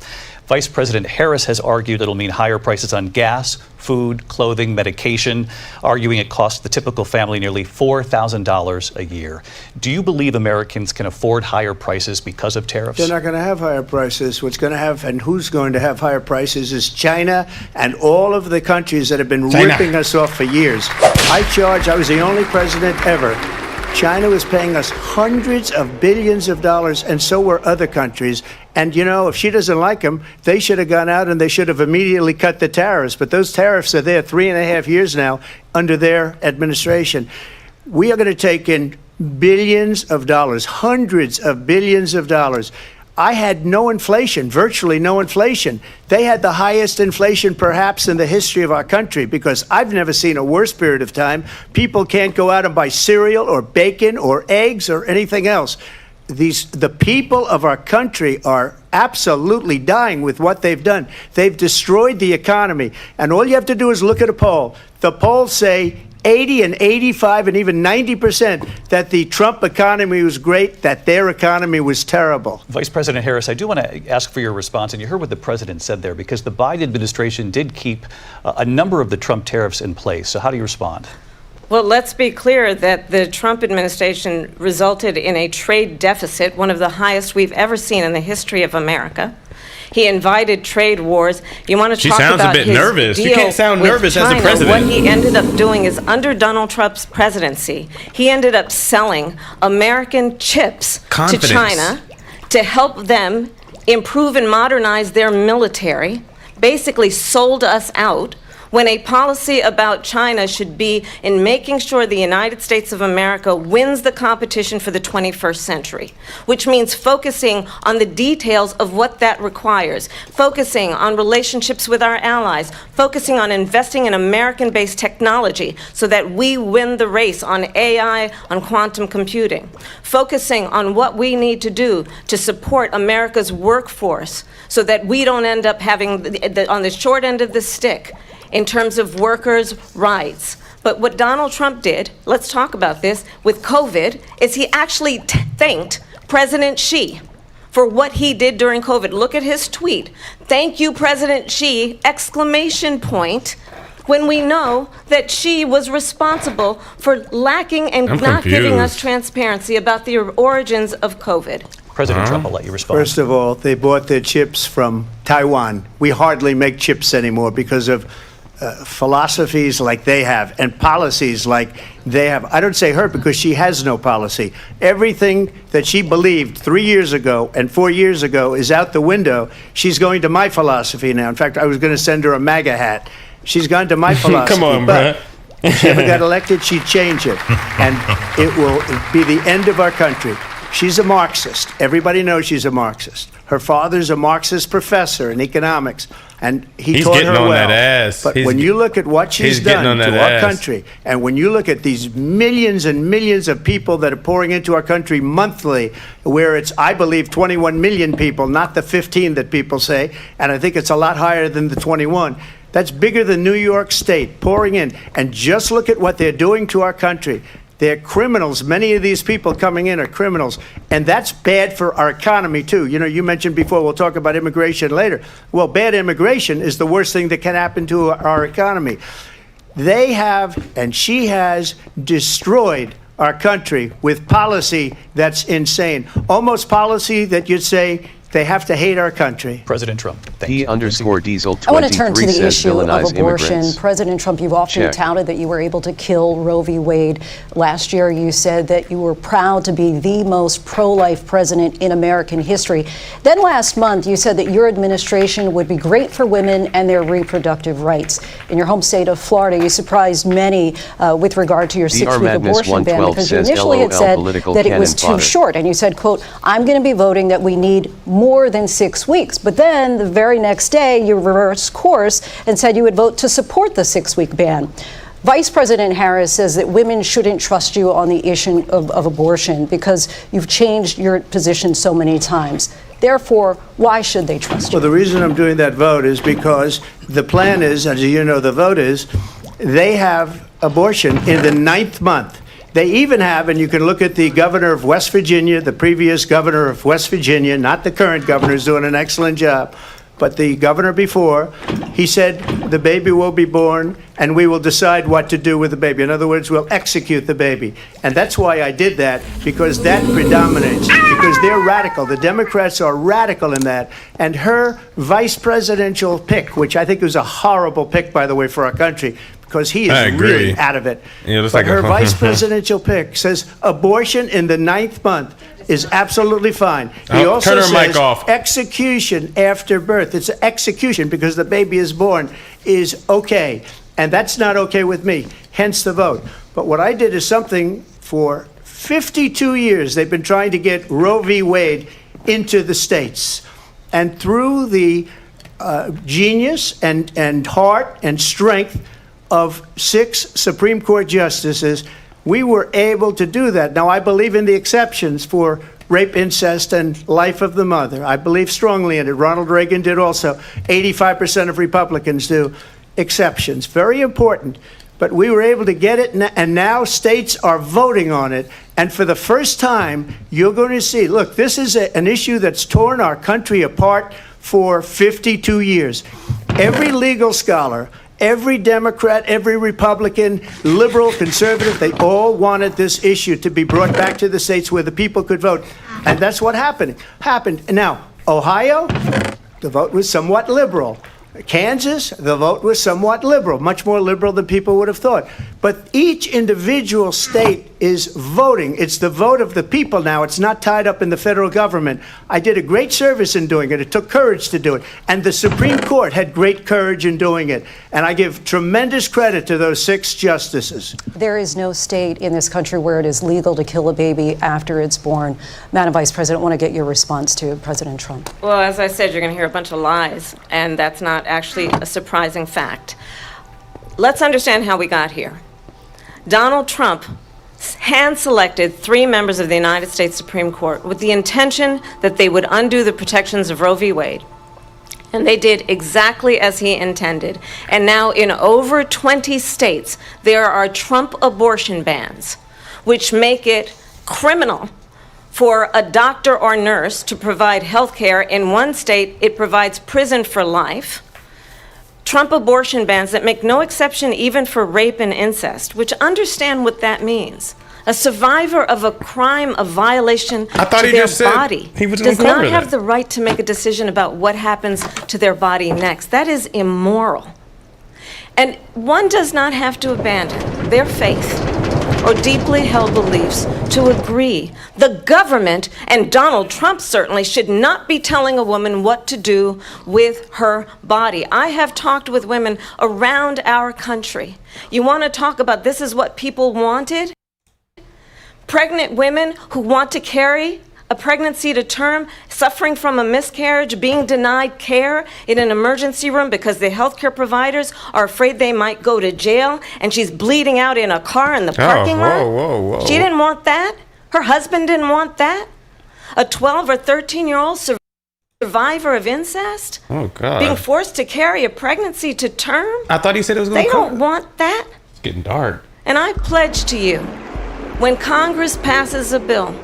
Speaker 5: Vice President Harris has argued it'll mean higher prices on gas, food, clothing, medication, arguing it costs the typical family nearly $4,000 a year. Do you believe Americans can afford higher prices because of tariffs?
Speaker 10: They're not going to have higher prices. What's going to have and who's going to have higher prices is China and all of the countries that have been ripping us off for years. I was the only president ever. China was paying us hundreds of billions of dollars, and so were other countries. And, you know, if she doesn't like them, they should have gone out and they should have immediately cut the tariffs. But those tariffs are there 3.5 years now under their administration. We are going to take in billions of dollars, hundreds of billions of dollars. I had no inflation, virtually no inflation. They had the highest inflation perhaps in the history of our country because I've never seen a worse period of time. People can't go out and buy cereal or bacon or eggs or anything else. The people of our country are absolutely dying with what they've done. They've destroyed the economy. And all you have to do is look at a poll. The polls say 80 and 85 and even 90% that the Trump economy was great, that their economy was terrible.
Speaker 5: Vice President Harris, I do want to ask for your response, and you heard what the president said there, because the Biden administration did keep a number of the Trump tariffs in place. So how do you respond?
Speaker 6: Well, let's be clear that the Trump administration resulted in a trade deficit, one of the highest we've ever seen in the history of America. He invited trade wars. You want to talk about his
Speaker 9: She sounds a bit nervous. You
Speaker 6: deal
Speaker 9: can't sound
Speaker 6: with
Speaker 9: nervous
Speaker 6: China.
Speaker 9: as the president.
Speaker 6: What he ended up doing is, under Donald Trump's presidency, he ended up selling American chips to China to help them improve and modernize their military, basically sold us out, when a policy about China should be in making sure the United States of America wins the competition for the 21st century, which means focusing on the details of what that requires, focusing on relationships with our allies, focusing on investing in American-based technology so that we win the race on AI, on quantum computing, focusing on what we need to do to support America's workforce so that we don't end up having on the short end of the stick in terms of workers' rights. But what Donald Trump did, let's talk about this, with COVID, is he actually thanked President Xi for what he did during COVID. Look at his tweet. "Thank you, President Xi," exclamation point, when we know that Xi was responsible for lacking and not giving us transparency about the origins of COVID.
Speaker 5: President Trump, I'll let you respond.
Speaker 10: First of all, they bought their chips from Taiwan. We hardly make chips anymore because of philosophies like they have and policies like they have. I don't say her because she has no policy. Everything that she believed 3 years ago and 4 years ago is out the window. She's going to my philosophy now. In fact, I was going to send her a MAGA hat. She's gone to my philosophy.
Speaker 9: Come on,
Speaker 10: but if she ever got elected, she'd change it. And it will be the end of our country. She's a Marxist. Everybody knows she's a Marxist. Her father's a Marxist professor in economics, and he's taught her well.
Speaker 9: That ass.
Speaker 10: But when you look at what she's done to our country, and when you look at these millions and millions of people that are pouring into our country monthly, where it's, I believe, 21 million people, not the 15 that people say, and I think it's a lot higher than the 21. That's bigger than New York State pouring in. And just look at what they're doing to our country. They're criminals. Many of these people coming in are criminals. And that's bad for our economy, too. You know, you mentioned before, we'll talk about immigration later. Well, bad immigration is the worst thing that can happen to our economy. They have, and she has, destroyed our country with policy that's insane. Almost policy that you'd say they have to hate our country.
Speaker 5: President Trump. Thank
Speaker 4: D_Diesel23
Speaker 7: I want to turn to the
Speaker 4: says
Speaker 7: issue of
Speaker 4: villainize
Speaker 7: abortion.
Speaker 4: immigrants.
Speaker 7: President Trump, you've often touted that you were able to kill Roe v. Wade. Last year, you said that you were proud to be the most pro-life president in American history. Then last month, you said that your administration would be great for women and their reproductive rights. In your home state of Florida, you surprised many with regard to your 6-week abortion ban, because you initially had said that it was too short. And you said, quote, "I'm going to be voting that we need more than 6 weeks." But then the very next day, you reversed course and said you would vote to support the 6-week ban. Vice President Harris says that women shouldn't trust you on the issue of abortion because you've changed your position so many times. Therefore, why should they trust you?
Speaker 10: Well, the reason I'm doing that vote is because the plan is, as you know, the vote is, they have abortion in the 9th month. They even have, and you can look at the governor of West Virginia, the previous governor of West Virginia, not the current governor, is doing an excellent job, but the governor before, he said the baby will be born and we will decide what to do with the baby. In other words, we'll execute the baby. And that's why I did that, because that predominates, because they're radical. The Democrats are radical in that. And her vice presidential pick, which I think was a horrible pick, by the way, for our country, because he is really out of it.
Speaker 9: Yeah,
Speaker 10: but her vice presidential pick says abortion in the 9th month is absolutely fine. He also
Speaker 9: turn her
Speaker 10: says
Speaker 9: mic off.
Speaker 10: Execution after birth, it's an execution because the baby is born, is okay. And that's not okay with me, hence the vote. But what I did is something for 52 years. They've been trying to get Roe v. Wade into the states. And through the genius and heart and strength of 6 Supreme Court justices, we were able to do that. Now, I believe in the exceptions for rape, incest, and life of the mother. I believe strongly in it. Ronald Reagan did also. 85% of Republicans do. Exceptions. Very important. But we were able to get it, and now states are voting on it. And for the first time, you're going to see, look, this is an issue that's torn our country apart for 52 years. Every legal scholar, Every Democrat, every Republican, liberal, conservative, they all wanted this issue to be brought back to the states where the people could vote. And that's what happened. Now, Ohio, the vote was somewhat liberal. Kansas, the vote was somewhat liberal, much more liberal than people would have thought. But each individual state is voting. It's the vote of the people now. It's not tied up in the federal government. I did a great service in doing it. It took courage to do it. And the Supreme Court had great courage in doing it. And I give tremendous credit to those 6 justices.
Speaker 7: There is no state in this country where it is legal to kill a baby after it's born. Madam Vice President, I want to get your response to President Trump.
Speaker 6: Well, as I said, you're going to hear a bunch of lies, and that's not actually a surprising fact. Let's understand how we got here. Donald Trump hand-selected 3 members of the United States Supreme Court with the intention that they would undo the protections of Roe v. Wade. And they did exactly as he intended. And now in over 20 states, there are Trump abortion bans, which make it criminal for a doctor or nurse to provide health care. In one state, it provides prison for life. Trump abortion bans that make no exception even for rape and incest, which understand what that means. A survivor of a crime, a violation to their body, does not have the right to make a decision about what happens to their body next. That is immoral. And one does not have to abandon their faith or deeply held beliefs to agree. The government, and Donald Trump certainly, should not be telling a woman what to do with her body. I have talked with women around our country. You want to talk about this is what people wanted? Pregnant women who want to carry a pregnancy to term, suffering from a miscarriage, being denied care in an emergency room because the healthcare providers are afraid they might go to jail, and she's bleeding out in a car in the parking lot. She didn't want that. Her husband didn't want that. A 12 or 13-year-old survivor of incest, being forced to carry a pregnancy to term.
Speaker 9: I thought he said it was going to
Speaker 6: They don't want that.
Speaker 9: It's getting dark.
Speaker 6: And I pledge to you, when Congress passes a bill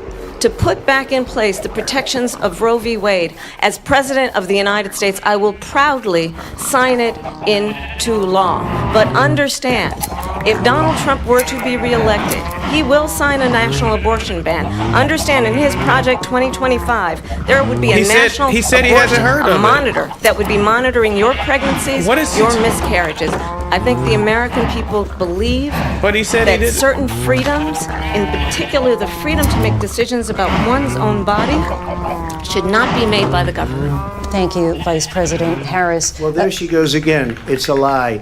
Speaker 6: to put back in place the protections of Roe v. Wade, as President of the United States, I will proudly sign it into law. But understand, if Donald Trump were to be reelected, he will sign a national abortion ban. Understand, in his Project 2025, there would be a national abortion monitor that would be monitoring your pregnancies, your miscarriages. I think the American people believe that certain freedoms, in particular the freedom to make decisions about one's own body, should not be made by the government.
Speaker 7: Thank you, Vice President Harris.
Speaker 10: Well, there she goes again. It's a lie.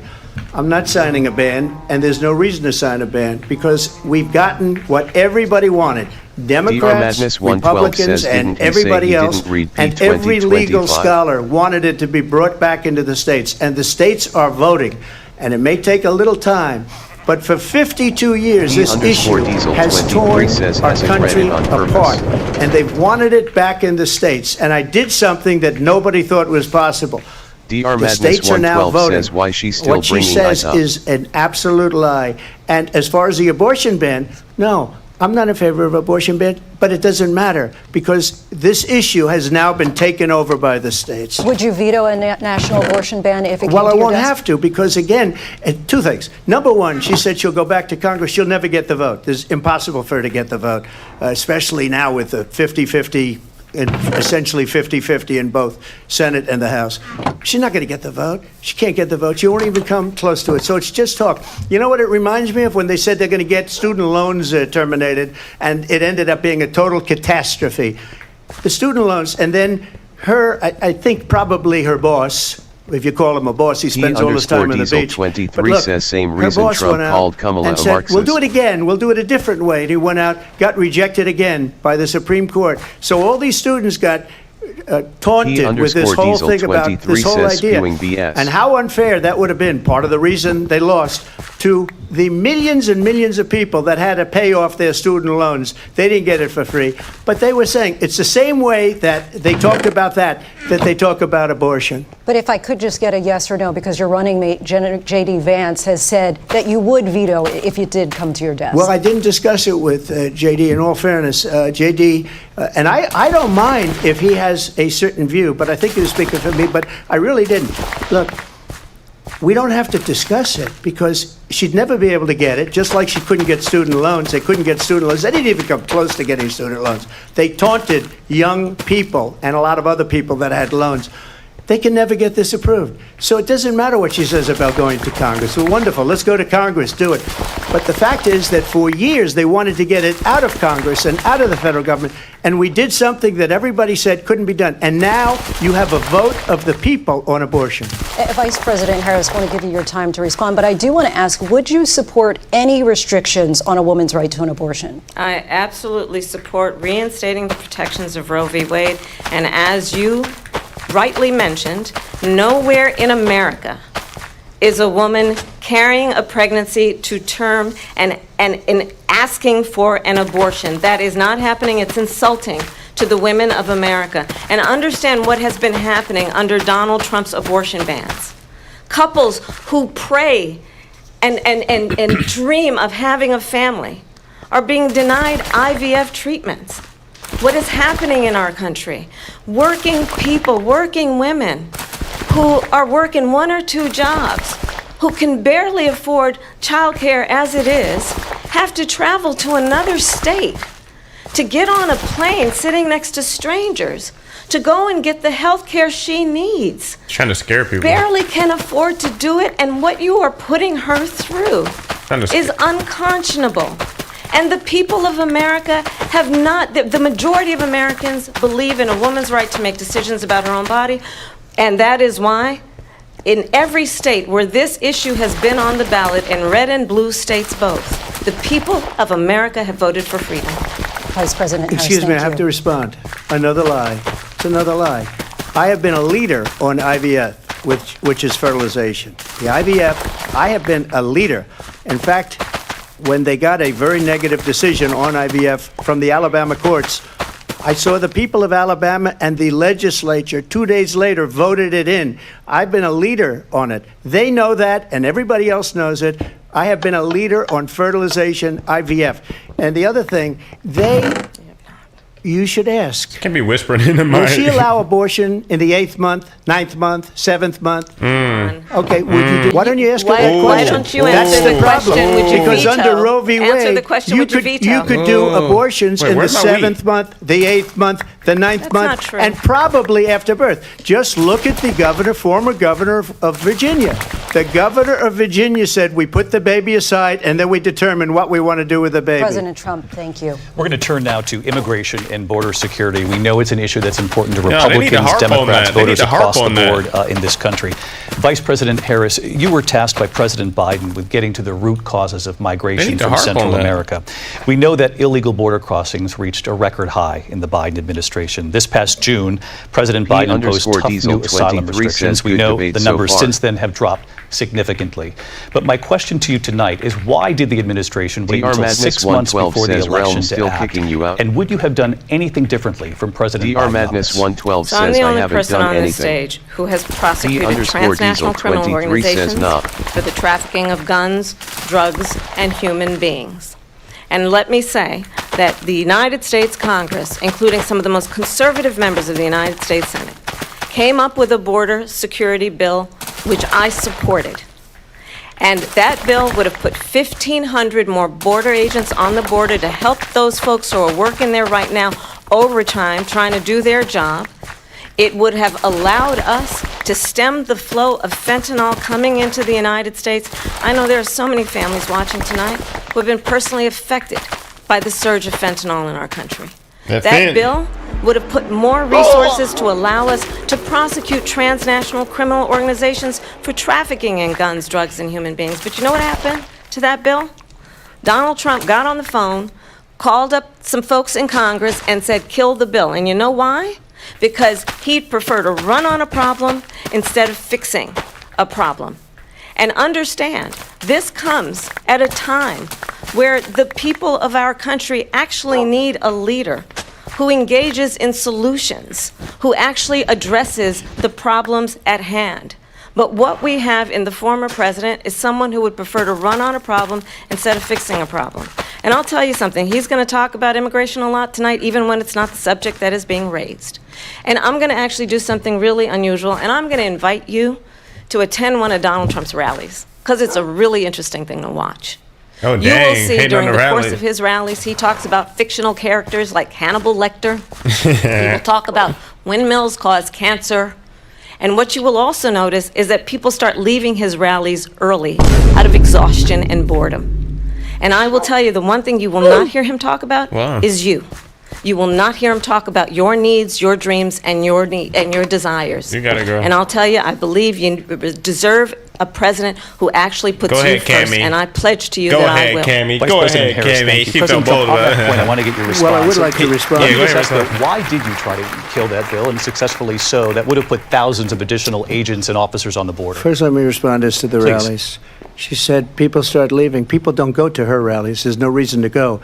Speaker 10: I'm not signing a ban, and there's no reason to sign a ban, because we've gotten what everybody wanted. Democrats, Republicans, and everybody else, and every legal scholar wanted it to be brought back into the states, and the states are voting. And it may take a little time, but for 52 years, this issue has torn our country apart, and they've wanted it back in the states. And I did something that nobody thought was possible. The states are now voting. What she says is an absolute lie. And as far as the abortion ban, no, I'm not in favor of abortion ban, but it doesn't matter, because this issue has now been taken over by the states.
Speaker 7: Would you veto a national abortion ban if it came to
Speaker 10: Well, I
Speaker 7: your
Speaker 10: won't
Speaker 7: desk?
Speaker 10: have to, because again, 2 things. Number one, she said she'll go back to Congress. She'll never get the vote. It's impossible for her to get the vote, especially now with the 50-50, essentially 50-50 in both Senate and the House. She's not going to get the vote. She can't get the vote. She won't even come close to it. So it's just talk. You know what it reminds me of? When they said they're going to get student loans terminated, and it ended up being a total catastrophe. The student loans, and then her, I think probably her boss, if you call him a boss, he spends all his time on the beach.
Speaker 4: 23 says same reason Trump called Kamala
Speaker 10: and
Speaker 4: a
Speaker 10: said,
Speaker 4: Marxist.
Speaker 10: we'll do it again. We'll do it a different way. And he went out, got rejected again by the Supreme Court. So all these students got taunted with this whole thing about this whole idea. And how unfair that would have been. Part of the reason they lost to the millions and millions of people that had to pay off their student loans. They didn't get it for free. But they were saying it's the same way that they talked about that they talk about abortion.
Speaker 7: But if I could just get a yes or no, because your running mate, J.D. Vance, has said that you would veto if it did come to your desk.
Speaker 10: Well, I didn't discuss it with J.D. In all fairness, J.D., and I don't mind if he has a certain view, but I think he was speaking for me, but I really didn't. Look, we don't have to discuss it because she'd never be able to get it, just like she couldn't get student loans. They couldn't get student loans. They didn't even come close to getting student loans. They taunted young people and a lot of other people that had loans. They can never get this approved. So it doesn't matter what she says about going to Congress. Well, wonderful. Let's go to Congress, do it. But the fact is that for years they wanted to get it out of Congress and out of the federal government. And we did something that everybody said couldn't be done. And now you have a vote of the people on abortion.
Speaker 7: Vice President Harris, I want to give you your time to respond. But I do want to ask, would you support any restrictions on a woman's right to an abortion?
Speaker 6: I absolutely support reinstating the protections of Roe v. Wade. And as you rightly mentioned, nowhere in America is a woman carrying a pregnancy to term and asking for an abortion. That is not happening. It's insulting to the women of America. And understand what has been happening under Donald Trump's abortion bans. Couples who pray and dream of having a family are being denied IVF treatments. What is happening in our country? Working people, working women who are working 1 or 2 jobs, who can barely afford childcare as it is, have to travel to another state to get on a plane sitting next to strangers to go and get the health care she needs.
Speaker 9: Trying to scare people.
Speaker 6: Barely can afford to do it, and what you are putting her through is unconscionable. And the people of America have not, the majority of Americans believe in a woman's right to make decisions about her own body. And that is why in every state where this issue has been on the ballot, in red and blue states both, the people of America have voted for freedom.
Speaker 7: Vice President Harris,
Speaker 10: excuse me, I have to respond. Another lie. It's another lie. I have been a leader on IVF, which is fertilization. The IVF, I have been a leader. In fact, when they got a very negative decision on IVF from the Alabama courts, I saw the people of Alabama and the legislature 2 days later voted it in. I've been a leader on it. They know that, and everybody else knows it. I have been a leader on fertilization, IVF. And the other thing, you should ask.
Speaker 9: Can't be whispering in the mic.
Speaker 10: Will she allow abortion in the 8th month, 9th month, 7th month? Okay, would you do? Why don't you ask her that question?
Speaker 6: Why don't you answer the question? Would you
Speaker 10: because
Speaker 6: veto?
Speaker 10: under Roe v.
Speaker 6: Answer
Speaker 10: Wade,
Speaker 6: the question,
Speaker 10: you
Speaker 6: would you
Speaker 10: could
Speaker 6: veto?
Speaker 10: do abortions
Speaker 9: Wait,
Speaker 10: in the
Speaker 9: where's my
Speaker 10: 7th month, the 8th month, the 9th
Speaker 6: That's
Speaker 10: month,
Speaker 6: not true.
Speaker 10: and probably after birth. Just look at the governor, former governor of Virginia. The governor of Virginia said we put the baby aside and then we determine what we want to do with the baby.
Speaker 7: President Trump, thank you.
Speaker 5: We're going to turn now to immigration and border security. We know it's an issue that's important to
Speaker 9: they need to
Speaker 5: Republicans,
Speaker 9: harp on
Speaker 5: Democrats,
Speaker 9: that. They need
Speaker 5: voters
Speaker 9: to harp
Speaker 5: across the
Speaker 9: on that.
Speaker 5: board in this country. Vice President Harris, you were tasked by President Biden with getting to the root causes of
Speaker 9: They
Speaker 5: migration
Speaker 9: need to
Speaker 5: from
Speaker 9: harp on
Speaker 5: Central
Speaker 9: that.
Speaker 5: America. We know that illegal border crossings reached a record high in the Biden administration. This past June, President Biden imposed tough new asylum restrictions. We know the numbers since then have dropped significantly. But my question to you tonight is, why did the administration wait until 6 months before the election to act? And would you have done anything differently from President Biden's
Speaker 4: DRMADNESS 112
Speaker 6: So I'm
Speaker 4: says
Speaker 6: the
Speaker 4: I
Speaker 6: only
Speaker 4: haven't
Speaker 6: person
Speaker 4: done
Speaker 6: on this
Speaker 4: anything.
Speaker 6: stage who has prosecuted
Speaker 4: D_Diesel
Speaker 6: transnational criminal
Speaker 4: 23 says
Speaker 6: organizations
Speaker 4: no.
Speaker 6: for the trafficking of guns, drugs, and human beings. And let me say that the United States Congress, including some of the most conservative members of the United States Senate, came up with a border security bill which I supported. And that bill would have put 1,500 more border agents on the border to help those folks who are working there right now overtime, trying to do their job. It would have allowed us to stem the flow of fentanyl coming into the United States. I know there are so many families watching tonight who have been personally affected by the surge of fentanyl in our country. That bill would have put more resources to allow us to prosecute transnational criminal organizations for trafficking in guns, drugs, and human beings. But you know what happened to that bill? Donald Trump got on the phone, called up some folks in Congress, and said, kill the bill. And you know why? Because he'd prefer to run on a problem instead of fixing a problem. And understand, this comes at a time where the people of our country actually need a leader who engages in solutions, who actually addresses the problems at hand. But what we have in the former president is someone who would prefer to run on a problem instead of fixing a problem. And I'll tell you something, he's going to talk about immigration a lot tonight, even when it's not the subject that is being raised. And I'm going to actually do something really unusual, and I'm going to invite you to attend one of Donald Trump's rallies, because it's a really interesting thing to watch.
Speaker 9: Oh,
Speaker 6: You
Speaker 9: dang.
Speaker 6: will see
Speaker 9: Hating
Speaker 6: during
Speaker 9: on
Speaker 6: the
Speaker 9: the
Speaker 6: course
Speaker 9: rally.
Speaker 6: of his rallies, he talks about fictional characters like Hannibal Lecter. He will talk about windmills cause cancer. And what you will also notice is that people start leaving his rallies early out of exhaustion and boredom. And I will tell you, the one thing you will not hear him talk about
Speaker 9: Wow.
Speaker 6: is you. You will not hear him talk about your needs, your dreams, and your desires.
Speaker 9: You gotta go.
Speaker 6: And I'll tell you, I believe you deserve a president who actually puts
Speaker 9: Go
Speaker 6: you
Speaker 9: ahead,
Speaker 6: first,
Speaker 9: Cammie.
Speaker 6: and I pledge to you
Speaker 9: Go
Speaker 6: that
Speaker 9: ahead,
Speaker 6: I will.
Speaker 9: Cammie.
Speaker 5: Vice
Speaker 9: Go
Speaker 5: President
Speaker 9: ahead,
Speaker 5: Harris,
Speaker 9: Cammie.
Speaker 5: thank you.
Speaker 9: Keep
Speaker 5: President
Speaker 9: them bold.
Speaker 5: Trump, on that point, I want to get your response.
Speaker 10: Well, I would like to respond.
Speaker 5: Can you
Speaker 9: go
Speaker 5: just
Speaker 9: ahead,
Speaker 5: ask, why did you try to kill that bill, and successfully so, that would have put thousands of additional agents and officers on the border?
Speaker 10: First, let me respond as to the
Speaker 5: Please.
Speaker 10: rallies. She said people start leaving. People don't go to her rallies. There's no reason to go.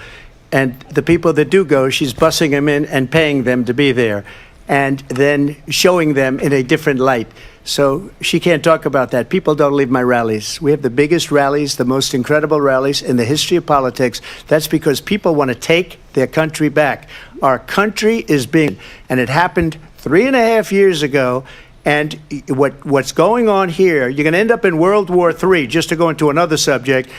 Speaker 10: And the people that do go, she's bussing them in and paying them to be there, and then showing them in a different light. So she can't talk about that. People don't leave my rallies. We have the biggest rallies, the most incredible rallies in the history of politics. That's because people want to take their country back. Our country is being, and it happened 3.5 years ago. And what's going on here, you're going to end up in World War III, just to go into another subject.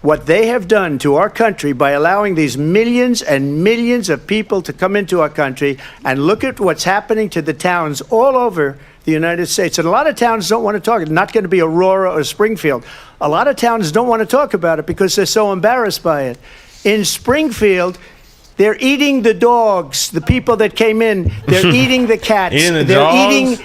Speaker 10: What they have done to our country by allowing these millions and millions of people to come into our country, and look at what's happening to the towns all over the United States. And a lot of towns don't want to talk. It's not going to be Aurora or Springfield. A lot of towns don't want to talk about it because they're so embarrassed by it. In Springfield, they're eating the dogs, the people that came in. They're eating the cats.
Speaker 9: Eating the dogs?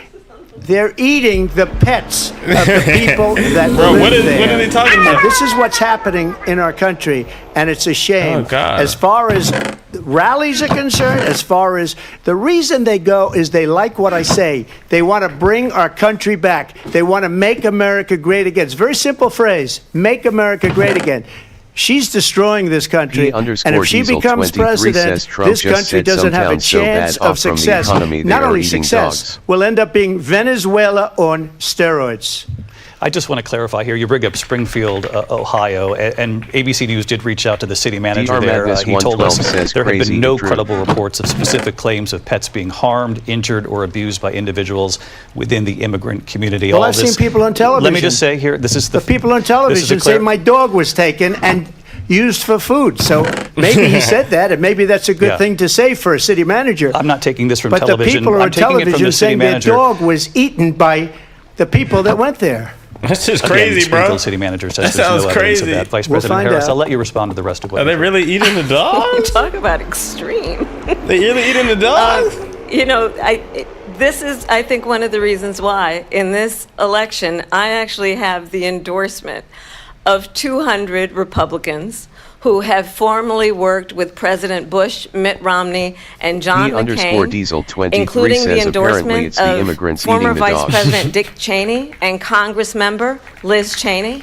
Speaker 10: They're eating the pets of the people that
Speaker 9: Bro,
Speaker 10: live
Speaker 9: what
Speaker 10: there.
Speaker 9: are they talking about?
Speaker 10: And this is what's happening in our country, and it's a shame.
Speaker 9: Oh, God.
Speaker 10: As far as rallies are concerned, as far as the reason they go is they like what I say. They want to bring our country back. They want to make America great again. It's a very simple phrase, make America great again. She's destroying this country, and if she becomes president, this country doesn't have a chance of success. Not only success, we'll end up being Venezuela on steroids.
Speaker 5: I just want to clarify here. You bring up Springfield, Ohio, and ABC News did reach out to the city manager there. He told us there have been no credible reports of specific claims of pets being harmed, injured, or abused by individuals within the immigrant community.
Speaker 10: Well, I've seen people on television.
Speaker 5: Let me just say here, this is
Speaker 10: the people on television say my dog was taken and used for food. So maybe he said that, and maybe that's a good thing to say for a city manager.
Speaker 5: I'm not taking this from
Speaker 10: but
Speaker 5: television.
Speaker 10: But the people
Speaker 5: I'm
Speaker 10: on
Speaker 5: taking it from
Speaker 10: television
Speaker 5: the city
Speaker 10: saying their
Speaker 5: manager.
Speaker 10: dog was eaten by the people that went there.
Speaker 9: That's just
Speaker 5: Again,
Speaker 9: crazy,
Speaker 5: the Springfield
Speaker 9: bro.
Speaker 5: city manager says
Speaker 9: That
Speaker 5: there's
Speaker 9: sounds
Speaker 5: no evidence of
Speaker 9: crazy.
Speaker 5: that. Vice
Speaker 10: We'll
Speaker 5: President
Speaker 10: find
Speaker 5: Harris,
Speaker 10: out.
Speaker 5: I'll let you respond to the rest of what
Speaker 9: Are they really eating the dogs?
Speaker 6: Talk about extreme.
Speaker 9: They really eating the dogs?
Speaker 6: You know, this is, I think, one of the reasons why in this election I actually have the endorsement of 200 Republicans who have formerly worked with President Bush, Mitt Romney, and John McCain,
Speaker 4: Diesel23
Speaker 6: including the
Speaker 4: says apparently it's
Speaker 6: endorsement
Speaker 4: the
Speaker 6: of
Speaker 4: immigrants
Speaker 6: former
Speaker 4: eating the
Speaker 6: Vice
Speaker 4: dogs.
Speaker 6: President Dick Cheney and Congress member Liz Cheney.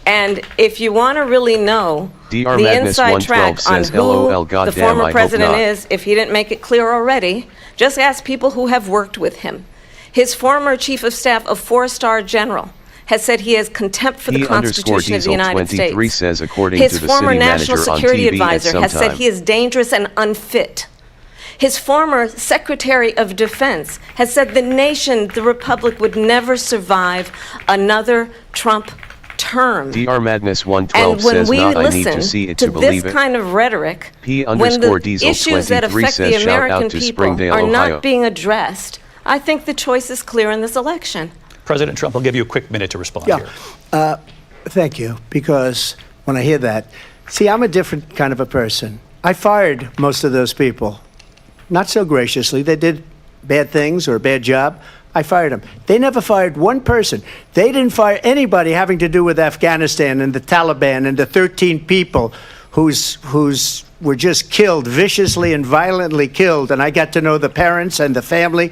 Speaker 6: And if you want to really know the
Speaker 4: DRMADNESS
Speaker 6: inside track
Speaker 4: 112
Speaker 6: on
Speaker 4: says,
Speaker 6: who
Speaker 4: LOL,
Speaker 6: the
Speaker 4: goddamn,
Speaker 6: former
Speaker 4: I hope
Speaker 6: president
Speaker 4: not.
Speaker 6: is, if he didn't make it clear already, just ask people who have worked with him. His former chief of staff, a 4-star general, has said he has contempt for the Constitution of the United States.
Speaker 4: Says, according
Speaker 6: His
Speaker 4: to the
Speaker 6: former
Speaker 4: city
Speaker 6: national
Speaker 4: manager on
Speaker 6: security
Speaker 4: TV
Speaker 6: advisor has said he is dangerous and unfit. His former Secretary of Defense has said the nation, the republic, would never survive another Trump term.
Speaker 4: DRMADNESS 112
Speaker 6: And when
Speaker 4: says
Speaker 6: we
Speaker 4: not I need to
Speaker 6: listen
Speaker 4: see it
Speaker 6: to
Speaker 4: to believe
Speaker 6: this
Speaker 4: it.
Speaker 6: kind of rhetoric, when the
Speaker 4: P_Diesel
Speaker 6: issues that
Speaker 4: 23
Speaker 6: affect the
Speaker 4: says, shout out
Speaker 6: American
Speaker 4: to
Speaker 6: people
Speaker 4: Springdale,
Speaker 6: are
Speaker 4: Ohio.
Speaker 6: not being addressed, I think the choice is clear in this election.
Speaker 5: President Trump, I'll give you a quick minute to respond
Speaker 10: Yeah.
Speaker 5: here.
Speaker 10: Thank you, because when I hear that, see, I'm a different kind of a person. I fired most of those people, not so graciously. They did bad things or a bad job. I fired them. They never fired one person. They didn't fire anybody having to do with Afghanistan and the Taliban and the 13 people who's were just killed, viciously and violently killed. And I got to know the parents and the family.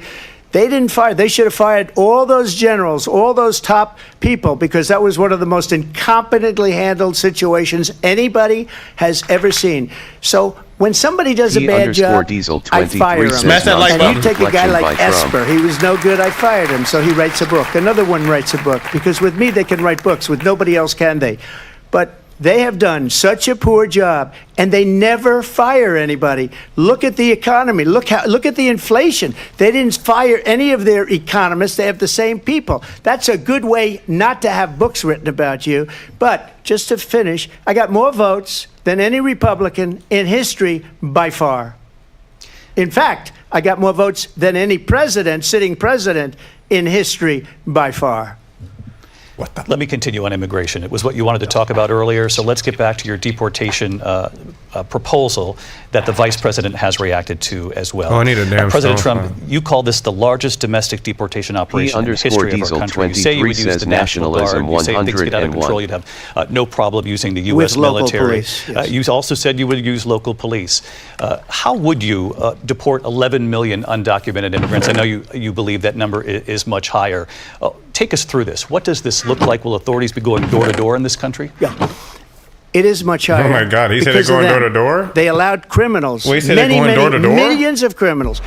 Speaker 10: They didn't fire. They should have fired all those generals, all those top people, because that was one of the most incompetently handled situations anybody has ever seen. So when somebody does a bad job, I fire him.
Speaker 9: Smash that like
Speaker 10: And
Speaker 9: button.
Speaker 10: you take a guy like
Speaker 4: Reflection by
Speaker 10: Esper. He was no good. I fired him. So he writes a book. Another one writes a book. Because with me, they can write books. With nobody else, can they? But They have done such a poor job, and they never fire anybody. Look at the economy. Look at the inflation. They didn't fire any of their economists. They have the same people. That's a good way not to have books written about you. But just to finish, I got more votes than any Republican in history by far. In fact, I got more votes than any sitting president in history by far.
Speaker 5: Let me continue on immigration. It was what you wanted to talk about earlier, so let's get back to your deportation proposal that the vice president has reacted to as well.
Speaker 9: Oh, I need a damn
Speaker 5: President
Speaker 9: strong
Speaker 5: Trump, you call this the largest domestic deportation operation in the history of our country. You say you would use the National Guard. You say if things get out of control, you'd have no problem using the U.S. military.
Speaker 10: Police, yes.
Speaker 5: You also said you would use local police. How would you deport 11 million undocumented immigrants? I know you believe that number is much higher. Take us through this. What does this look like? Will authorities be going door to door in this country?
Speaker 10: Yeah. It is much higher.
Speaker 9: Oh my God, he said they're going door to door?
Speaker 10: They allowed criminals.
Speaker 9: Well, he said they're going door to door?
Speaker 10: Millions of criminals.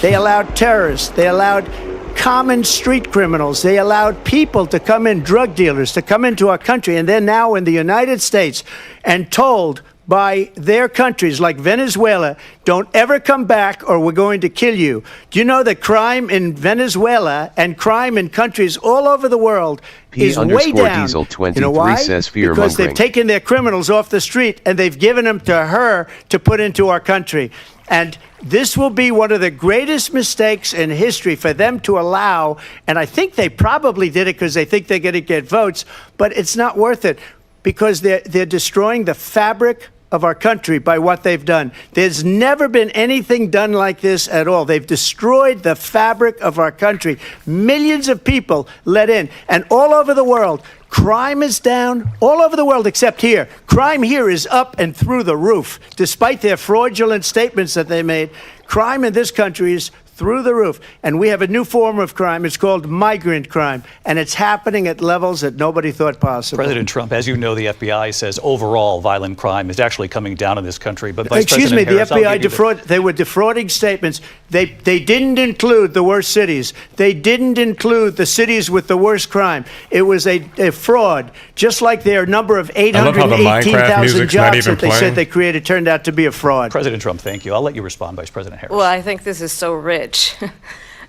Speaker 10: They allowed terrorists. They allowed common street criminals. They allowed people to come in, drug dealers, to come into our country. And they're now in the United States and told by their countries like Venezuela, don't ever come back or we're going to kill you. Do you know that crime in Venezuela and crime in countries all over the world is way down?
Speaker 4: Diesel23
Speaker 10: you know why?
Speaker 4: says
Speaker 10: Because they've taken their criminals off the street and they've given them to her to put into our country. And this will be one of the greatest mistakes in history for them to allow, and I think they probably did it because they think they're going to get votes, but it's not worth it because they're destroying the fabric of our country by what they've done. There's never been anything done like this at all. They've destroyed the fabric of our country. Millions of people let in, and all over the world, crime is down all over the world except here. Crime here is up and through the roof. Despite their fraudulent statements that they made, crime in this country is through the roof. And we have a new form of crime. It's called migrant crime. And it's happening at levels that nobody thought possible.
Speaker 5: President Trump, as you know, the FBI says overall violent crime is actually coming down in this country. But Vice President Harris,
Speaker 10: the FBI they were defrauding statements. They didn't include the worst cities. They didn't include the cities with the worst crime. It was a fraud. Just like their number of 818,000 jobs that they said they created turned out to be a fraud.
Speaker 5: President Trump, thank you. I'll let you respond, Vice President Harris.
Speaker 6: Well, I think this is so rich.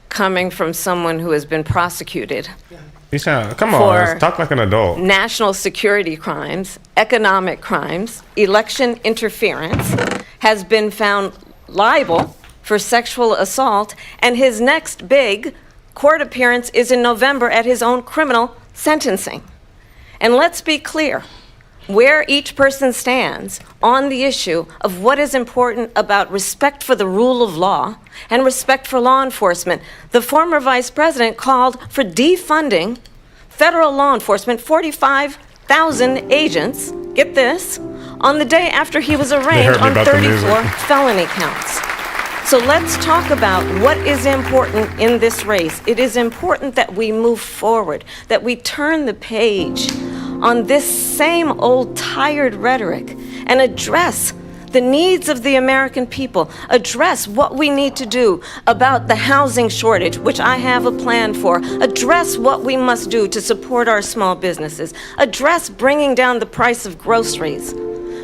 Speaker 6: Coming from someone who has been prosecuted
Speaker 9: come on, talk like an adult.
Speaker 6: National security crimes, economic crimes, election interference, has been found liable for sexual assault, and his next big court appearance is in November at his own criminal sentencing. And let's be clear where each person stands on the issue of what is important about respect for the rule of law and respect for law enforcement. The former vice president called for defunding federal law enforcement, 45,000 agents, get this, on the day after he was arraigned on 34 felony counts. So let's talk about what is important in this race. It is important that we move forward, that we turn the page on this same old tired rhetoric and address the needs of the American people, address what we need to do about the housing shortage, which I have a plan for, address what we must do to support our small businesses, address bringing down the price of groceries.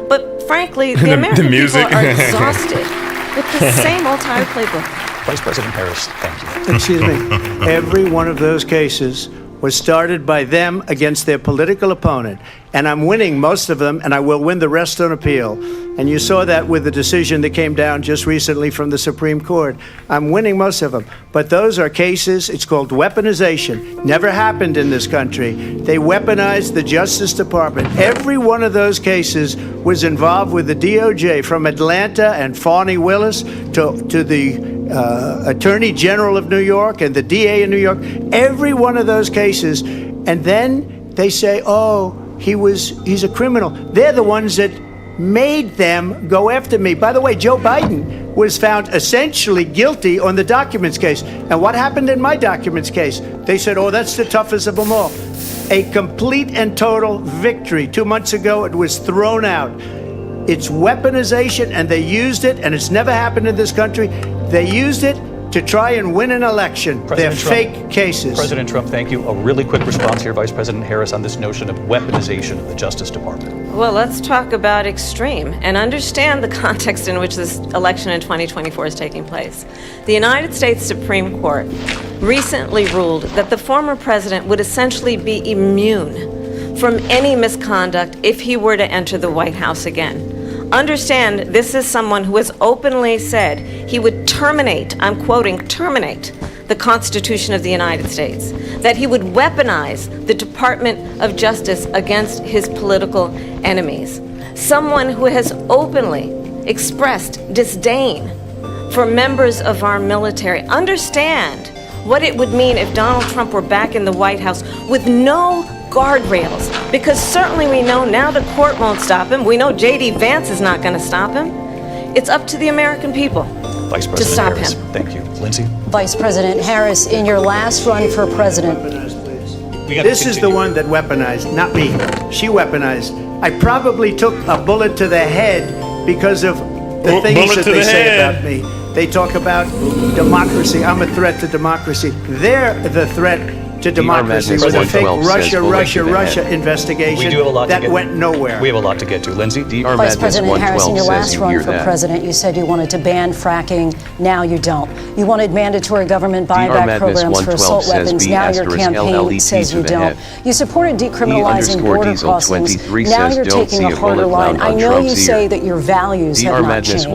Speaker 6: But frankly, the American people are exhausted with the same old tired playbook.
Speaker 5: Vice President Harris, thank you.
Speaker 10: Excuse me. Every one of those cases was started by them against their political opponent. And I'm winning most of them, and I will win the rest on appeal. And you saw that with the decision that came down just recently from the Supreme Court. I'm winning most of them. But those are cases, it's called weaponization. Never happened in this country. They weaponized the Justice Department. Every one of those cases was involved with the DOJ, from Atlanta and Fani Willis to the Attorney General of New York and the DA in New York. Every one of those cases. And then they say, oh, he's a criminal. They're the ones that made them go after me. By the way, Joe Biden was found essentially guilty on the documents case. And what happened in my documents case? They said, oh, that's the toughest of them all. A complete and total victory. 2 months ago, it was thrown out. It's weaponization, and they used it, and it's never happened in this country. They used it to try and win an election. They're fake cases.
Speaker 5: President Trump, thank you. A really quick response here, Vice President Harris, on this notion of weaponization of the Justice Department.
Speaker 6: Well, let's talk about extreme and understand the context in which this election in 2024 is taking place. The United States Supreme Court recently ruled that the former president would essentially be immune from any misconduct if he were to enter the White House again. Understand, this is someone who has openly said he would terminate, I'm quoting, terminate the Constitution of the United States, that he would weaponize the Department of Justice against his political enemies. Someone who has openly expressed disdain for members of our military. Understand what it would mean if Donald Trump were back in the White House with no guardrails, because certainly we know now the court won't stop him. We know J.D. Vance is not going to stop him. It's up to the American people
Speaker 5: Vice President
Speaker 6: to stop
Speaker 5: Harris,
Speaker 6: him.
Speaker 5: Thank you. Lindsay?
Speaker 7: Vice President Harris, in your last run for president.
Speaker 10: This is the one that weaponized, not me. She weaponized. I probably took a bullet to the head because of the things that they say about me. They talk about democracy. I'm a threat to democracy. They're the threat to democracy with a fake Russia investigation that went nowhere.
Speaker 5: We have a lot to get to. Lindsay?
Speaker 7: Vice President Harris, in your last run for president, you said you wanted to ban fracking. Now you don't. You wanted mandatory government buyback programs for assault weapons. Now your campaign says you don't. You supported decriminalizing border crossings. Now you're taking a harder line. I know you say that your values have not changed.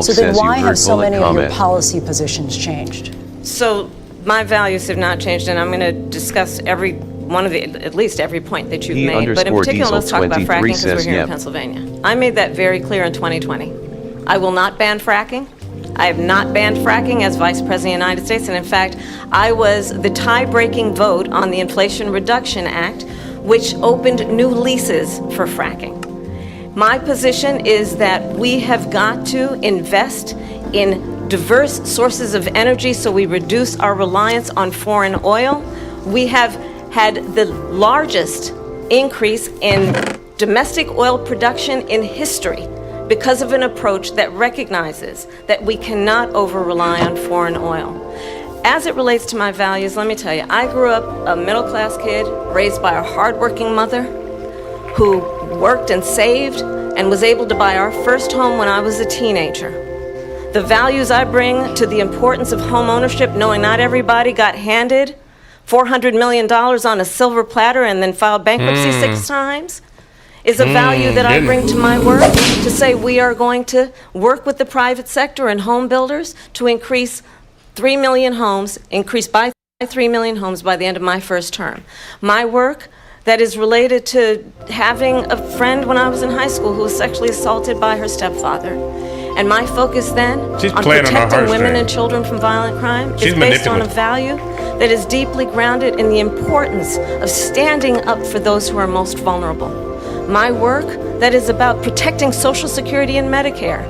Speaker 7: So then why have so many of your policy positions changed?
Speaker 6: So my values have not changed, and I'm going to discuss every one of the, at least every point that you've made. But in particular, let's talk about fracking because we're here in Pennsylvania. I made that very clear in 2020. I will not ban fracking. I have not banned fracking as Vice President of the United States, and in fact, I was the tie-breaking vote on the Inflation Reduction Act, which opened new leases for fracking. My position is that we have got to invest in diverse sources of energy so we reduce our reliance on foreign oil. We have had the largest increase in domestic oil production in history because of an approach that recognizes that we cannot over-rely on foreign oil. As it relates to my values, let me tell you, I grew up a middle-class kid raised by a hardworking mother who worked and saved and was able to buy our first home when I was a teenager. The values I bring to the importance of home ownership, knowing not everybody got handed $400 million on a silver platter and then filed bankruptcy 6 times, is a value that I bring to my work, to say we are going to work with the private sector and home builders to increase 3 million homes, increase by 3 million homes by the end of my first term. My work that is related to having a friend when I was in high school who was sexually assaulted by her stepfather. And my focus then on protecting women and children from violent crime is based on a value that is deeply grounded in the importance of standing up for those who are most vulnerable. My work that is about protecting Social Security and Medicare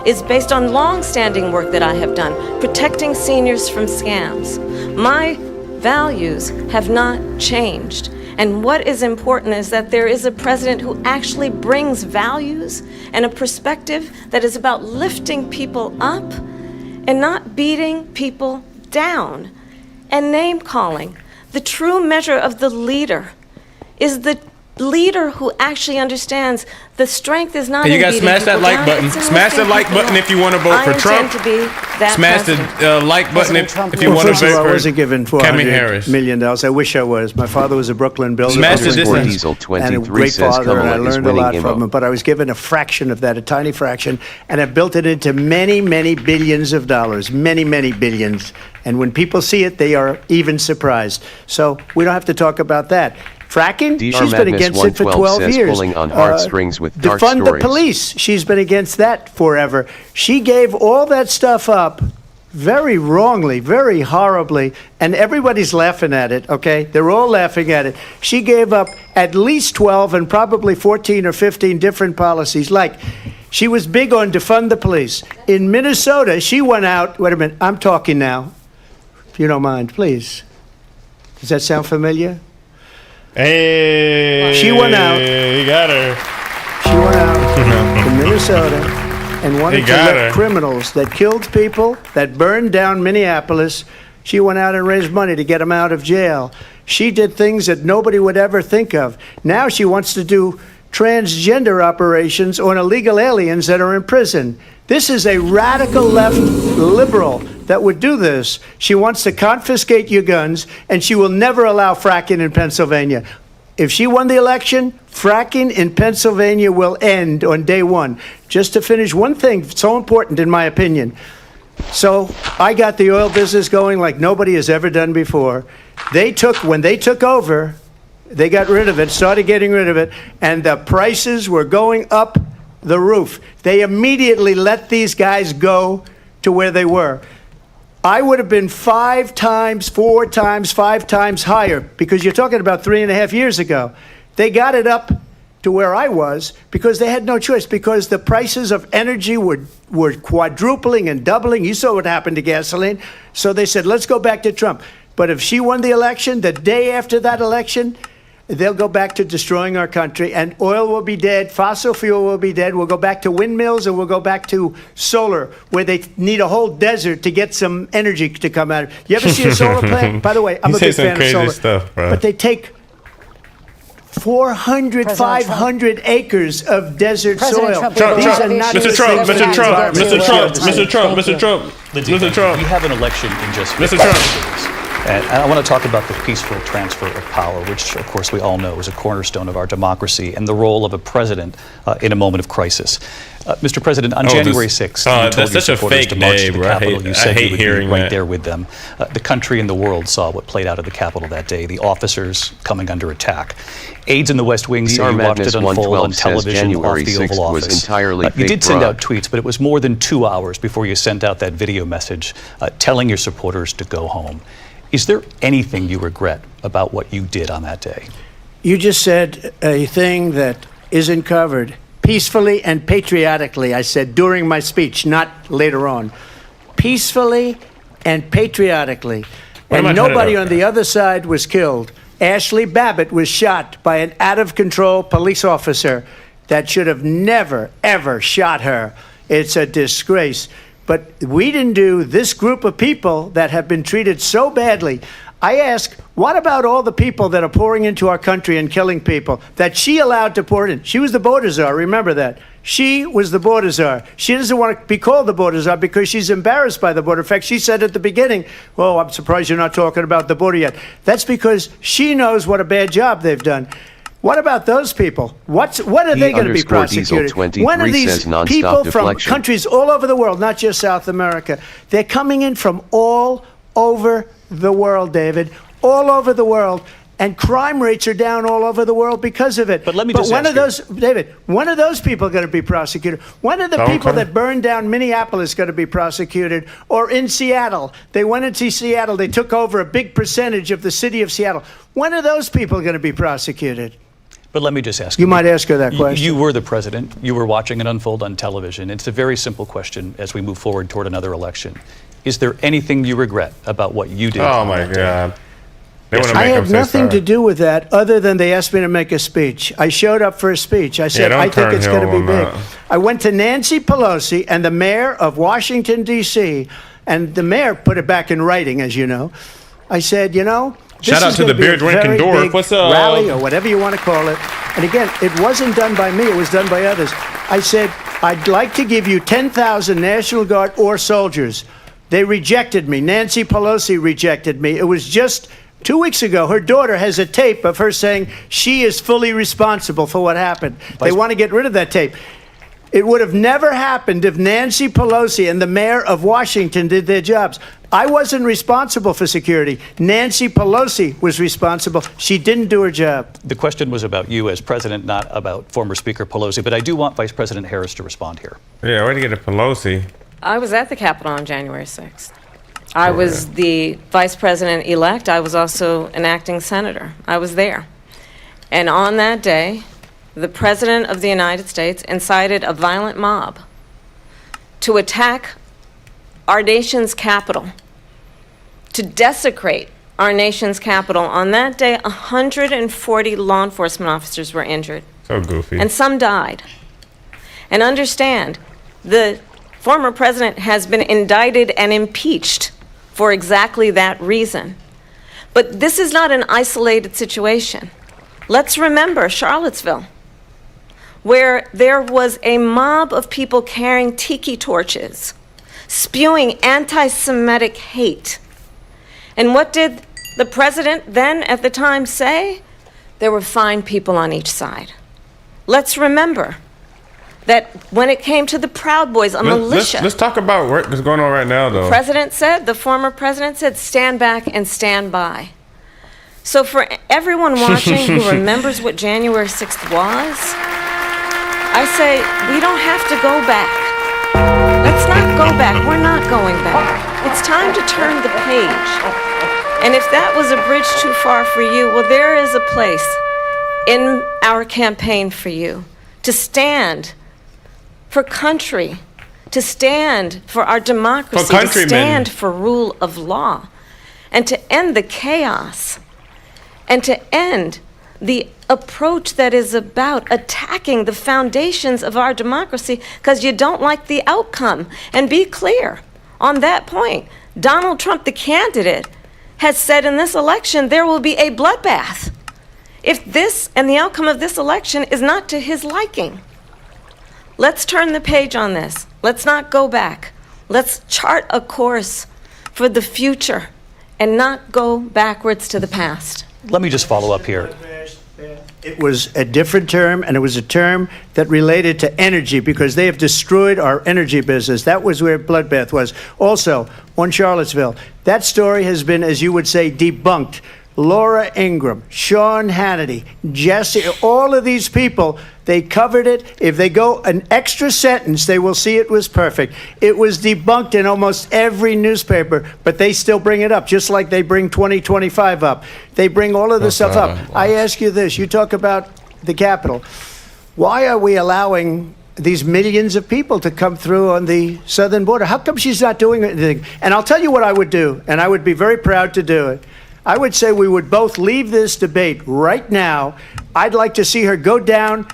Speaker 6: is based on long-standing work that I have done, protecting seniors from scams. My values have not changed. And what is important is that there is a president who actually brings values and a perspective that is about lifting people up and not beating people down and name-calling. The true measure of the leader is the leader who actually understands the strength is not in beating people down.
Speaker 9: You gotta smash that like button. Smash that like button if you want to vote for Trump. Smash the like button if you want to vote for
Speaker 10: I wasn't given
Speaker 9: $400
Speaker 10: million. I wish I was. My father was a Brooklyn builder.
Speaker 9: Smash the
Speaker 4: Diesel 23
Speaker 10: and a great
Speaker 4: says
Speaker 10: father, and I
Speaker 4: Kamala is
Speaker 10: learned a
Speaker 4: winning
Speaker 10: lot from
Speaker 4: IMO.
Speaker 10: him. But I was given a fraction of that, a tiny fraction, and I built it into many, many billions of dollars. Many, many billions. And when people see it, they are even surprised. So we don't have to talk about that. Fracking? She's been against it for 12 years.
Speaker 4: Pulling on heartstrings with dark
Speaker 10: defund the
Speaker 4: stories.
Speaker 10: police. She's been against that forever. She gave all that stuff up very wrongly, very horribly, and everybody's laughing at it, okay? They're all laughing at it. She gave up at least 12 and probably 14 or 15 different policies. Like, she was big on defund the police. In Minnesota, she went out, wait a minute, I'm talking now, if you don't mind, please. Does that sound familiar?
Speaker 9: Hey,
Speaker 10: she went out.
Speaker 9: You got her.
Speaker 10: She went out to Minnesota and wanted to let criminals that killed people, that burned down Minneapolis. She went out and raised money to get them out of jail. She did things that nobody would ever think of. Now she wants to do transgender operations on illegal aliens that are in prison. This is a radical left liberal that would do this. She wants to confiscate your guns, and she will never allow fracking in Pennsylvania. If she won the election, fracking in Pennsylvania will end on day one. Just to finish, one thing so important in my opinion. So I got the oil business going like nobody has ever done before. When they took over, they got rid of it, started getting rid of it, and the prices were going up the roof. They immediately let these guys go to where they were. I would have been 5 times, 4 times, 5 times higher, because you're talking about 3.5 years ago. They got it up to where I was because they had no choice, because the prices of energy were quadrupling and doubling. You saw what happened to gasoline. So they said, let's go back to Trump. But if she won the election, the day after that election, they'll go back to destroying our country, and oil will be dead, fossil fuel will be dead, we'll go back to windmills, and we'll go back to solar, where they need a whole desert to get some energy to come out of it. You ever see a solar plant? By the way, I'm a big fan of solar.
Speaker 9: Stuff, bro.
Speaker 10: But they take 400, 500 acres of desert soil.
Speaker 9: Mr. Trump.
Speaker 5: We have an election in just
Speaker 9: Mr. Trump.
Speaker 5: days. And I want to talk about the peaceful transfer of power, which, of course, we all know is a cornerstone of our democracy, and the role of a president in a moment of crisis. Mr. President, on January 6th, you told your supporters to march to the Capitol. You said you would be right there with them. The country and the world saw what played out at the Capitol that day, the officers coming under attack. Aides in the West Wing say you watched it unfold on television off the Oval Office. You did send out tweets, but it was more than 2 hours before you sent out that video message telling your supporters to go home. Is there anything you regret about what you did on that day?
Speaker 10: You just said a thing that isn't covered. Peacefully and patriotically, I said during my speech, not later on. Peacefully and patriotically. And nobody on the other side was killed. Ashley Babbitt was shot by an out-of-control police officer that should have never, ever shot her. It's a disgrace. But we didn't do this group of people that have been treated so badly. I ask, what about all the people that are pouring into our country and killing people that she allowed to pour in? She was the border czar, remember that. She was the border czar. She doesn't want to be called the border czar because she's embarrassed by the border. In fact, she said at the beginning, well, I'm surprised you're not talking about the border yet. That's because she knows what a bad job they've done. What about those people? What are they going to be prosecuted? When are these people from countries all over the world, not just South America? They're coming in from all over the world, David, all over the world, and crime rates are down all over the world because of it.
Speaker 5: But let me just ask you,
Speaker 10: David, when are those people going to be prosecuted? When are the people that burned down Minneapolis going to be prosecuted? Or in Seattle? They went into Seattle. They took over a big percentage of the city of Seattle. When are those people going to be prosecuted?
Speaker 5: But let me just ask you.
Speaker 10: You might ask her that question.
Speaker 5: You were the president. You were watching it unfold on television. It's a very simple question as we move forward toward another election. Is there anything you regret about what you did?
Speaker 9: Oh, my God.
Speaker 10: I had nothing to do with that other than they asked me to make a speech. I showed up for a speech. I said, I think it's going to be big. I went to Nancy Pelosi and the mayor of Washington, D.C., and the mayor put it back in writing, as you know. I said, you know,
Speaker 9: shout out to the beer drinking Dorf. What's up?
Speaker 10: Rally or whatever you want to call it. And again, it wasn't done by me. It was done by others. I said, I'd like to give you 10,000 National Guard or soldiers. They rejected me. Nancy Pelosi rejected me. It was just 2 weeks ago. Her daughter has a tape of her saying she is fully responsible for what happened. They want to get rid of that tape. It would have never happened if Nancy Pelosi and the mayor of Washington did their jobs. I wasn't responsible for security. Nancy Pelosi was responsible. She didn't do her job.
Speaker 5: The question was about you as president, not about former Speaker Pelosi, but I do want Vice President Harris to respond here.
Speaker 9: Yeah, where'd you get a Pelosi?
Speaker 6: I was at the Capitol on January 6th. I was the vice president-elect. I was also an acting senator. I was there. And on that day, the President of the United States incited a violent mob to attack our nation's capital, to desecrate our nation's capital. On that day, 140 law enforcement officers were injured.
Speaker 9: So goofy.
Speaker 6: And some died. And understand, The former president has been indicted and impeached for exactly that reason. But this is not an isolated situation. Let's remember Charlottesville, where there was a mob of people carrying tiki torches, spewing anti-Semitic hate. And what did the president then at the time say? There were fine people on each side. Let's remember that when it came to the Proud Boys, a militia.
Speaker 9: Let's talk about what's going on right now, though.
Speaker 6: The former president said, stand back and stand by. So for everyone watching who remembers what January 6th was, I say we don't have to go back. Let's not go back. We're not going back. It's time to turn the page. And if that was a bridge too far for you, well, there is a place in our campaign for you to stand for country, to stand for our democracy, to stand for rule of law, and to end the chaos, and to end the approach that is about attacking the foundations of our democracy because you don't like the outcome. And be clear on that point. Donald Trump, the candidate, has said in this election there will be a bloodbath if this and the outcome of this election is not to his liking. Let's turn the page on this. Let's not go back. Let's chart a course for the future and not go backwards to the past.
Speaker 5: Let me just follow up here.
Speaker 10: It was a different term, and it was a term that related to energy because they have destroyed our energy business. That was where bloodbath was. Also, on Charlottesville, that story has been, as you would say, debunked. Laura Ingraham, Sean Hannity, Jesse, all of these people, they covered it. If they go an extra sentence, they will see it was perfect. It was debunked in almost every newspaper, but they still bring it up, just like they bring 2025 up. They bring all of this stuff up. I ask you this, you talk about the Capitol. Why are we allowing these millions of people to come through on the southern border? How come she's not doing anything? And I'll tell you what I would do, and I would be very proud to do it. I would say we would both leave this debate right now. I'd like to see her go down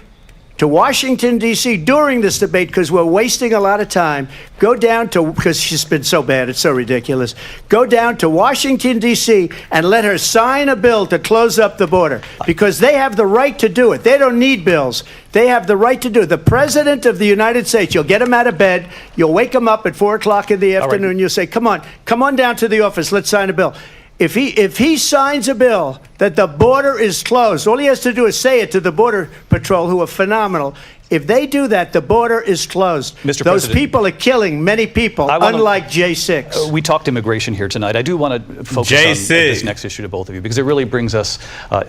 Speaker 10: to Washington, D.C. during this debate because we're wasting a lot of time. Go down to, because she's been so bad, it's so ridiculous. Go down to Washington, D.C. and let her sign a bill to close up the border because they have the right to do it. They don't need bills. They have the right to do it. The President of the United States, you'll get him out of bed, you'll wake him up at 4 o'clock in the afternoon, you'll say, come on down to the office, let's sign a bill. If he signs a bill that the border is closed, all he has to do is say it to the Border Patrol, who are phenomenal. If they do that, the border is closed.
Speaker 5: Mr.
Speaker 10: Those
Speaker 5: President,
Speaker 10: people are killing many people, unlike J6.
Speaker 5: We talked immigration here tonight. I do want to focus on this next issue to both of you because it really brings us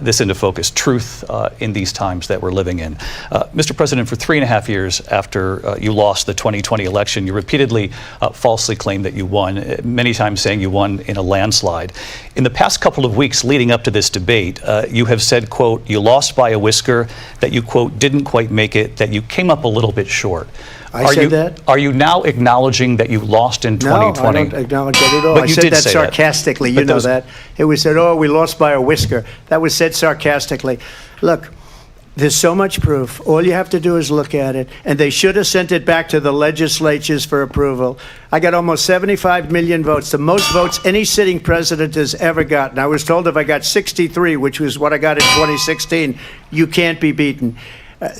Speaker 5: this into focus, truth in these times that we're living in. Mr. President, for 3.5 years after you lost the 2020 election, you repeatedly falsely claimed that you won, many times saying you won in a landslide. In the past couple of weeks leading up to this debate, you have said, quote, you lost by a whisker, that you, quote, didn't quite make it, that you came up a little bit short.
Speaker 10: I said that?
Speaker 5: Are you now acknowledging that you lost in 2020?
Speaker 10: No, I don't acknowledge that at all.
Speaker 5: But
Speaker 10: I
Speaker 5: you
Speaker 10: said
Speaker 5: did
Speaker 10: that
Speaker 5: say
Speaker 10: sarcastically.
Speaker 5: That.
Speaker 10: You know that. It was said, oh, we lost by a whisker. That was said sarcastically. Look, there's so much proof. All you have to do is look at it. And they should have sent it back to the legislatures for approval. I got almost 75 million votes, the most votes any sitting president has ever gotten. I was told if I got 63, which was what I got in 2016, you can't be beaten.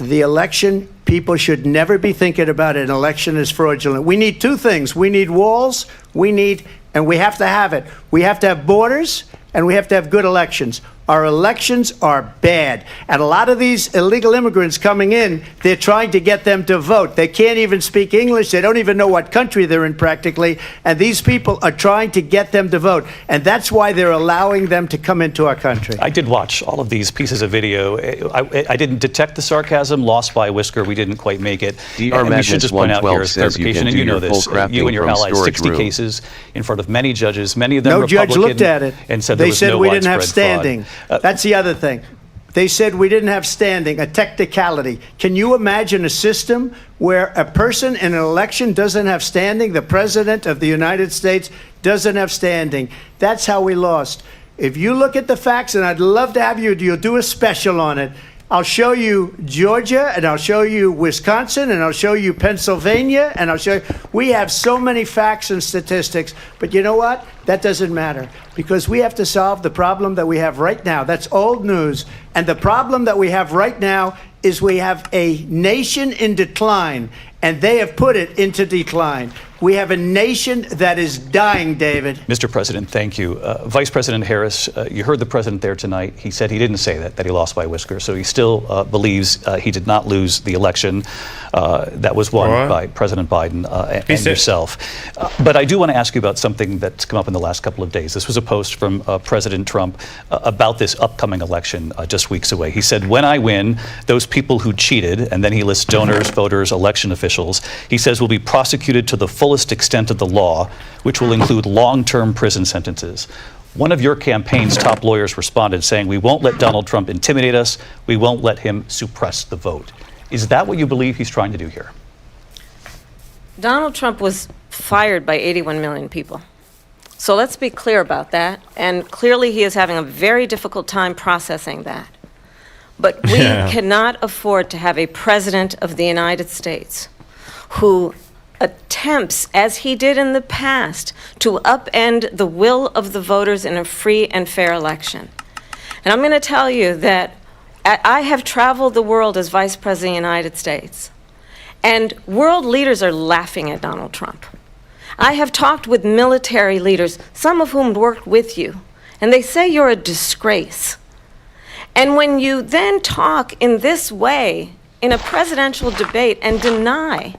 Speaker 10: The election, people should never be thinking about it. An election is fraudulent. We need two things. We need walls, and we have to have it. We have to have borders, and we have to have good elections. Our elections are bad. And a lot of these illegal immigrants coming in, they're trying to get them to vote. They can't even speak English. They don't even know what country they're in practically. And these people are trying to get them to vote. And that's why they're allowing them to come into our country.
Speaker 5: I did watch all of these pieces of video. I didn't detect the sarcasm, lost by a whisker. We didn't quite make it. And we should just point out here as clarification, and you know this, you and your allies, 60 cases in front of many judges, many of them Republican.
Speaker 10: No judge looked at it.
Speaker 5: And said there was no
Speaker 10: we didn't have standing.
Speaker 5: Fraud.
Speaker 10: That's the other thing. They said we didn't have standing, a technicality. Can you imagine a system where a person in an election doesn't have standing? The President of the United States doesn't have standing. That's how we lost. If you look at the facts, and I'd love to have you'll do a special on it. I'll show you Georgia, and I'll show you Wisconsin, and I'll show you Pennsylvania, and I'll show you. We have so many facts and statistics, but you know what? That doesn't matter, because we have to solve the problem that we have right now. That's old news. And the problem that we have right now is we have a nation in decline, and they have put it into decline. We have a nation that is dying, David.
Speaker 5: Mr. President, thank you. Vice President Harris, you heard the president there tonight. He said he didn't say that he lost by a whisker. So he still believes he did not lose the election that was won by President Biden and yourself. But I do want to ask you about something that's come up in the last couple of days. This was a post from President Trump about this upcoming election just weeks away. He said, when I win, those people who cheated, and then he lists donors, voters, election officials, he says will be prosecuted to the fullest extent of the law, which will include long-term prison sentences. One of your campaign's top lawyers responded saying, we won't let Donald Trump intimidate us. We won't let him suppress the vote. Is that what you believe he's trying to do here?
Speaker 6: Donald Trump was fired by 81 million people. So let's be clear about that. And clearly he is having a very difficult time processing that. But we cannot afford to have a president of the United States who attempts, as he did in the past, to upend the will of the voters in a free and fair election. And I'm going to tell you that I have traveled the world as Vice President of the United States, and world leaders are laughing at Donald Trump. I have talked with military leaders, some of whom worked with you, and they say you're a disgrace. And when you then talk in this way in a presidential debate and deny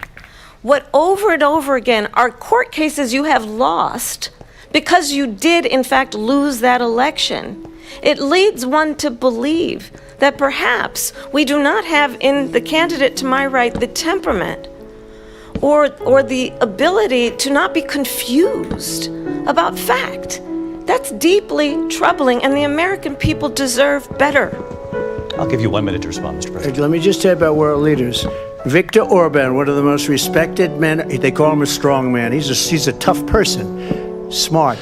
Speaker 6: what over and over again are court cases you have lost because you did in fact lose that election, it leads one to believe that perhaps we do not have in the candidate to my right the temperament or the ability to not be confused about fact. That's deeply troubling, and the American people deserve better.
Speaker 5: I'll give you 1 minute to respond, Mr. President.
Speaker 10: Let me just say about world leaders. Viktor Orban, one of the most respected men, they call him a strong man. He's a tough person, smart.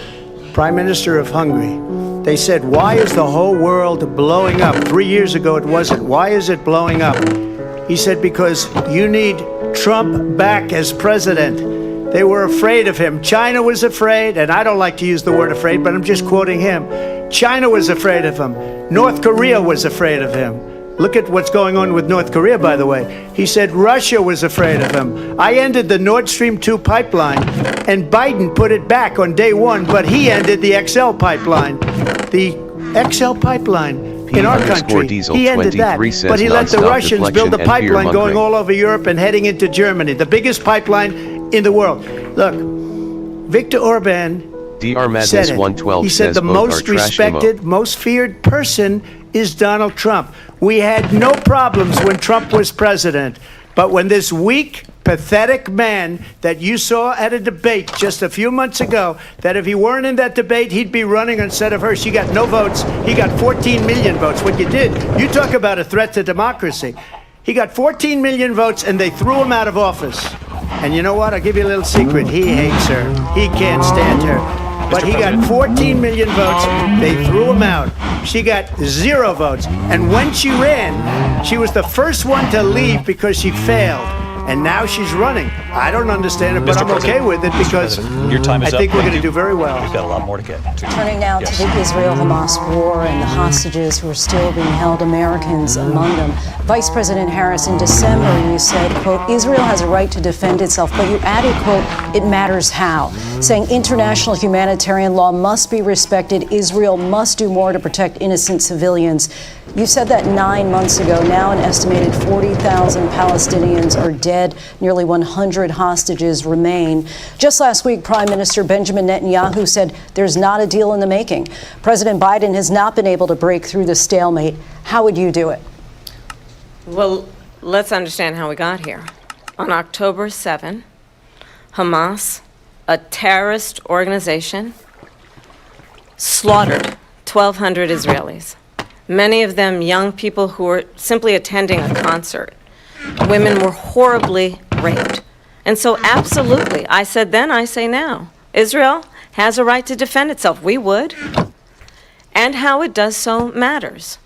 Speaker 10: Prime Minister of Hungary. They said, why is the whole world blowing up? 3 years ago it wasn't. Why is it blowing up? He said, because you need Trump back as president. They were afraid of him. China was afraid, and I don't like to use the word afraid, but I'm just quoting him. China was afraid of him. North Korea was afraid of him. Look at what's going on with North Korea, by the way. He said Russia was afraid of him. I ended the Nord Stream 2 pipeline, and Biden put it back on day one, but he ended the XL pipeline. The XL pipeline in our country, he ended that. But he let the Russians build a pipeline going all over Europe and heading into Germany, the biggest pipeline in the world. Look, Viktor Orban said it. He said the most respected, most feared person is Donald Trump. We had no problems when Trump was president, but when this weak, pathetic man that you saw at a debate just a few months ago, that if he weren't in that debate, he'd be running instead of her. She got no votes. He got 14 million votes. What you did, you talk about a threat to democracy. He got 14 million votes, and they threw him out of office. And you know what? I'll give you a little secret. He hates her. He can't stand her. But he got 14 million votes. They threw him out. She got 0 votes. And when she ran, she was the first one to leave because she failed. And now she's running. I don't understand it, but I'm okay with it because
Speaker 5: your time is
Speaker 10: I think we're going to do very well.
Speaker 5: We've got a lot more to get to.
Speaker 7: Turning now to the Israel-Hamas war and the hostages who are still being held, Americans among them. Vice President Harris, in December, you said, quote, Israel has a right to defend itself, but you added, quote, it matters how, saying international humanitarian law must be respected. Israel must do more to protect innocent civilians. You said that 9 months ago. Now an estimated 40,000 Palestinians are dead. Nearly 100 hostages remain. Just last week, Prime Minister Benjamin Netanyahu said there's not a deal in the making. President Biden has not been able to break through the stalemate. How would you do it?
Speaker 6: Well, let's understand how we got here. On October 7, Hamas, a terrorist organization, slaughtered 1,200 Israelis. Many of them young people who were simply attending a concert. Women were horribly raped. And so absolutely, I said then, I say now, Israel has a right to defend itself. We would. And how it does so matters.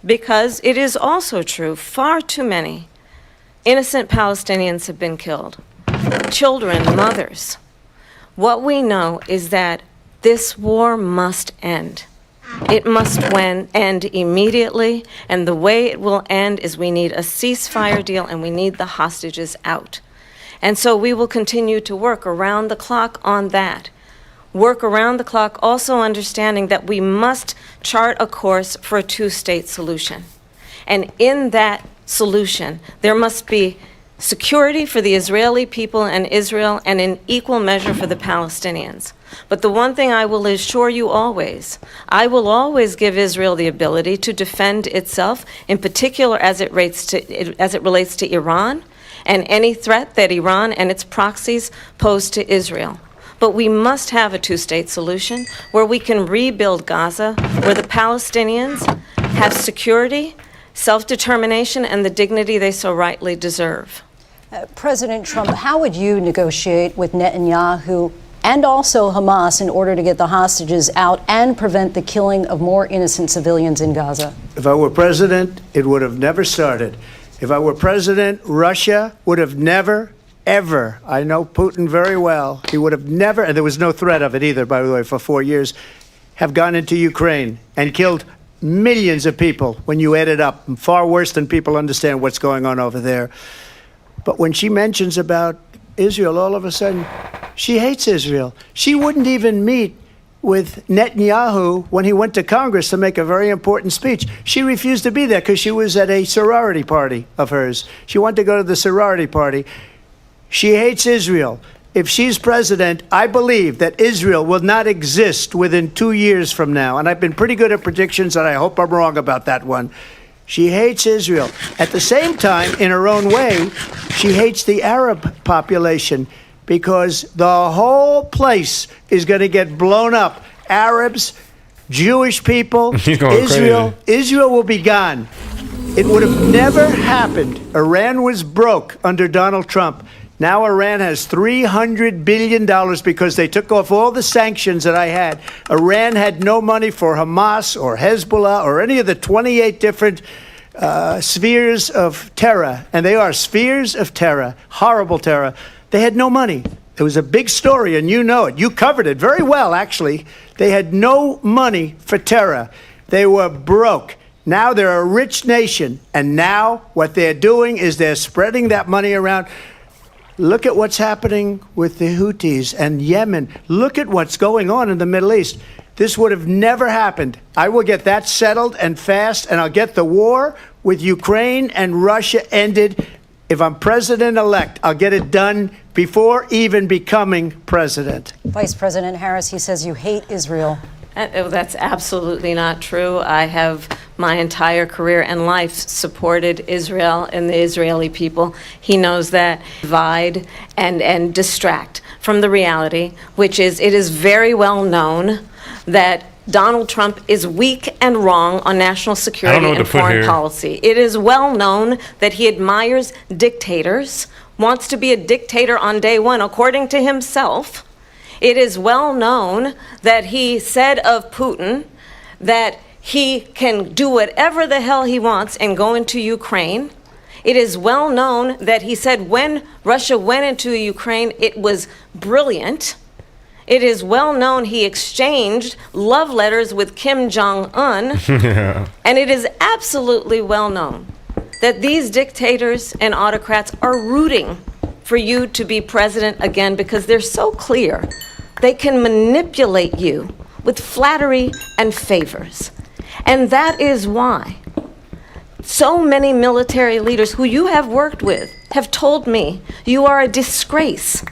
Speaker 6: because it is also true, far too many innocent Palestinians have been killed. Children, mothers. What we know is that this war must end. It must end immediately, and the way it will end is we need a ceasefire deal and we need the hostages out. And so we will continue to work around the clock on that. Work around the clock, also understanding that we must chart a course for a two-state solution. And in that solution, there must be security for the Israeli people and Israel, and in equal measure for the Palestinians. But the one thing I will assure you always, I will always give Israel the ability to defend itself, in particular as it relates to Iran, and any threat that Iran and its proxies pose to Israel. But we must have a two-state solution where we can rebuild Gaza, where the Palestinians have security, self-determination, and the dignity they so rightly deserve.
Speaker 7: President Trump, how would you negotiate with Netanyahu and also Hamas in order to get the hostages out and prevent the killing of more innocent civilians in Gaza?
Speaker 10: If I were president, it would have never started. If I were president, Russia would have never, ever, I know Putin very well, he would have never, and there was no threat of it either, by the way, for 4 years, have gone into Ukraine and killed millions of people when you add it up, far worse than people understand what's going on over there. But when she mentions about Israel, all of a sudden, she hates Israel. She wouldn't even meet with Netanyahu when he went to Congress to make a very important speech. She refused to be there because she was at a sorority party of hers. She wanted to go to the sorority party. She hates Israel. If she's president, I believe that Israel will not exist within 2 years from now. And I've been pretty good at predictions, and I hope I'm wrong about that one. She hates Israel. At the same time, in her own way, she hates the Arab population because the whole place is going to get blown up. Arabs, Jewish people, Israel. Israel will be gone. It would have never happened. Iran was broke under Donald Trump. Now Iran has $300 billion because they took off all the sanctions that I had. Iran had no money for Hamas or Hezbollah or any of the 28 different spheres of terror. And they are spheres of terror, horrible terror. They had no money. It was a big story, and you know it. You covered it very well, actually. They had no money for terror. They were broke. Now they're a rich nation. And now what they're doing is they're spreading that money around. Look at what's happening with the Houthis and Yemen. Look at what's going on in the Middle East. This would have never happened. I will get that settled and fast, and I'll get the war with Ukraine and Russia ended. If I'm president-elect, I'll get it done before even becoming president.
Speaker 7: Vice President Harris, he says you hate Israel.
Speaker 6: That's absolutely not true. I have my entire career and life supported Israel and the Israeli people. He knows that. Divide and distract from the reality, which is it is very well known that Donald Trump is weak and wrong on national security and foreign policy. It is well known that he admires dictators, wants to be a dictator on day one, according to himself. It is well known that he said of Putin that he can do whatever the hell he wants and go into Ukraine. It is well known that he said when Russia went into Ukraine, it was brilliant. It is well known he exchanged love letters with Kim Jong-un. And it is absolutely well known that these dictators and autocrats are rooting for you to be president again because they're so clear. They can manipulate you with flattery and favors. And that is why so many military leaders who you have worked with have told me you are a disgrace.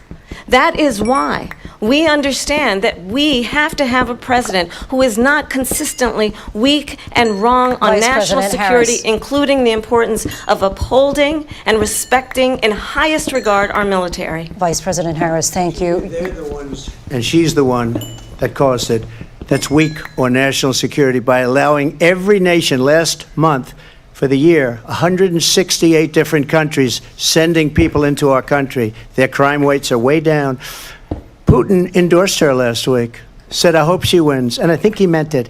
Speaker 6: That is why we understand that we have to have a president who is not consistently weak and wrong on national security, including the importance of upholding and respecting in highest regard our military.
Speaker 7: Vice President Harris, thank you.
Speaker 10: They're the ones, and she's the one that caused it, that's weak on national security by allowing every nation last month for the year, 168 different countries sending people into our country. Their crime rates are way down. Putin endorsed her last week, said, I hope she wins. And I think he meant it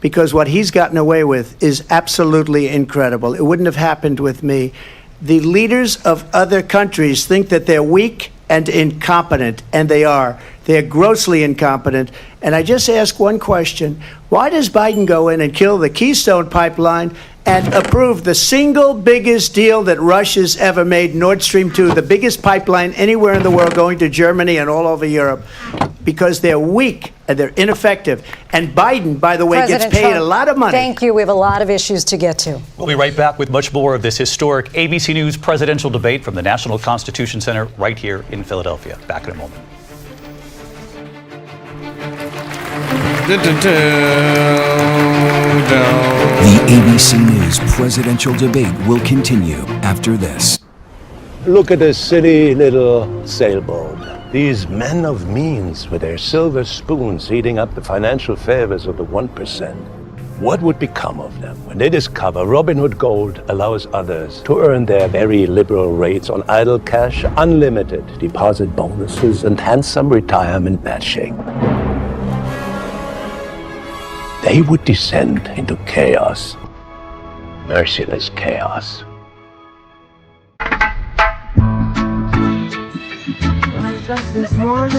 Speaker 10: because what he's gotten away with is absolutely incredible. It wouldn't have happened with me. The leaders of other countries think that they're weak and incompetent, and they are. They're grossly incompetent. And I just ask one question. Why does Biden go in and kill the Keystone Pipeline and approve the single biggest deal that Russia's ever made, Nord Stream 2, the biggest pipeline anywhere in the world going to Germany and all over Europe? Because they're weak and they're ineffective. And Biden, by the way,
Speaker 7: President
Speaker 10: gets paid
Speaker 7: Trump,
Speaker 10: a lot of money.
Speaker 7: Thank you. We have a lot of issues to get to.
Speaker 5: We'll be right back with much more of this historic ABC News presidential debate from the National Constitution Center right here in Philadelphia. Back in a moment.
Speaker 23: The ABC News presidential debate will continue after this.
Speaker 11: Look at this silly little sailboat. These men of means with their silver spoons eating up the financial favors of the 1%. What would become of them when they discover Robinhood Gold allows others to earn their very liberal rates on idle cash, unlimited deposit bonuses, and handsome retirement matching? They would descend into chaos, merciless chaos.
Speaker 12: Just this morning.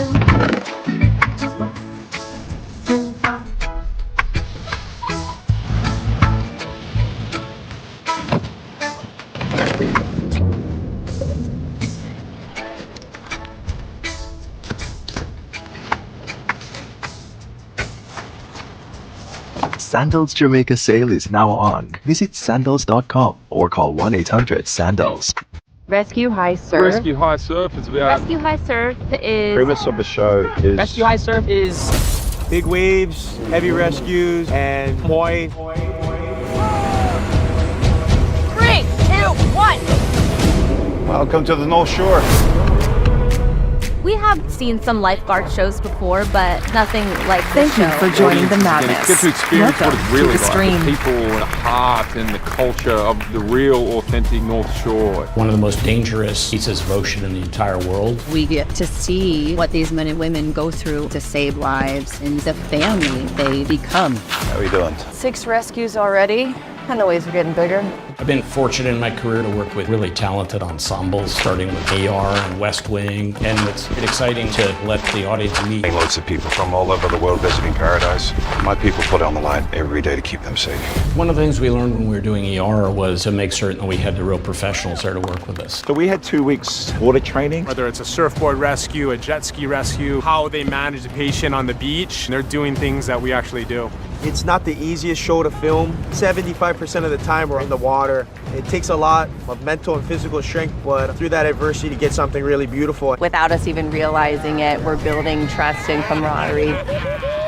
Speaker 15: Sandals Jamaica sale is now on. Visit sandals.com or call 1-800-SANDALS.
Speaker 16: Rescue High Surf.
Speaker 19: Rescue High Surf is about...
Speaker 16: Rescue High Surf is...
Speaker 17: Premise of the show is...
Speaker 16: Rescue High Surf is...
Speaker 13: Big waves, heavy rescues, and Moi.
Speaker 14: 3, 2, 1.
Speaker 17: Welcome to the North Shore.
Speaker 18: We have seen some lifeguard shows before, but nothing like this
Speaker 8: Thank you for joining the madness.
Speaker 19: Get to experience what it's really
Speaker 8: to the
Speaker 19: like.
Speaker 8: stream.
Speaker 19: The people and the heart and the culture of the real, authentic North Shore.
Speaker 20: One of the most dangerous pieces of ocean in the entire world.
Speaker 21: We get to see what these men and women go through to save lives and the family they become.
Speaker 17: How are you doing?
Speaker 8: 6 rescues already, and the waves are getting bigger.
Speaker 20: I've been fortunate in my career to work with really talented ensembles, starting with AR and West Wing, and it's exciting to let the audience meet.
Speaker 17: Loads of people from all over the world visiting Paradise. My people put it on the line every day to keep them safe.
Speaker 20: One of the things we learned when we were doing ER was to make certain that we had the real professionals there to work with us.
Speaker 17: So we had 2 weeks water training.
Speaker 22: Whether it's a surfboard rescue, a jet ski rescue, how they manage the patient on the beach, they're doing things that we actually do.
Speaker 13: It's not the easiest show to film. 75% of the time we're in the water. It takes a lot of mental and physical strength, but through that adversity to get something really beautiful.
Speaker 8: Without us even realizing it, we're building trust and camaraderie.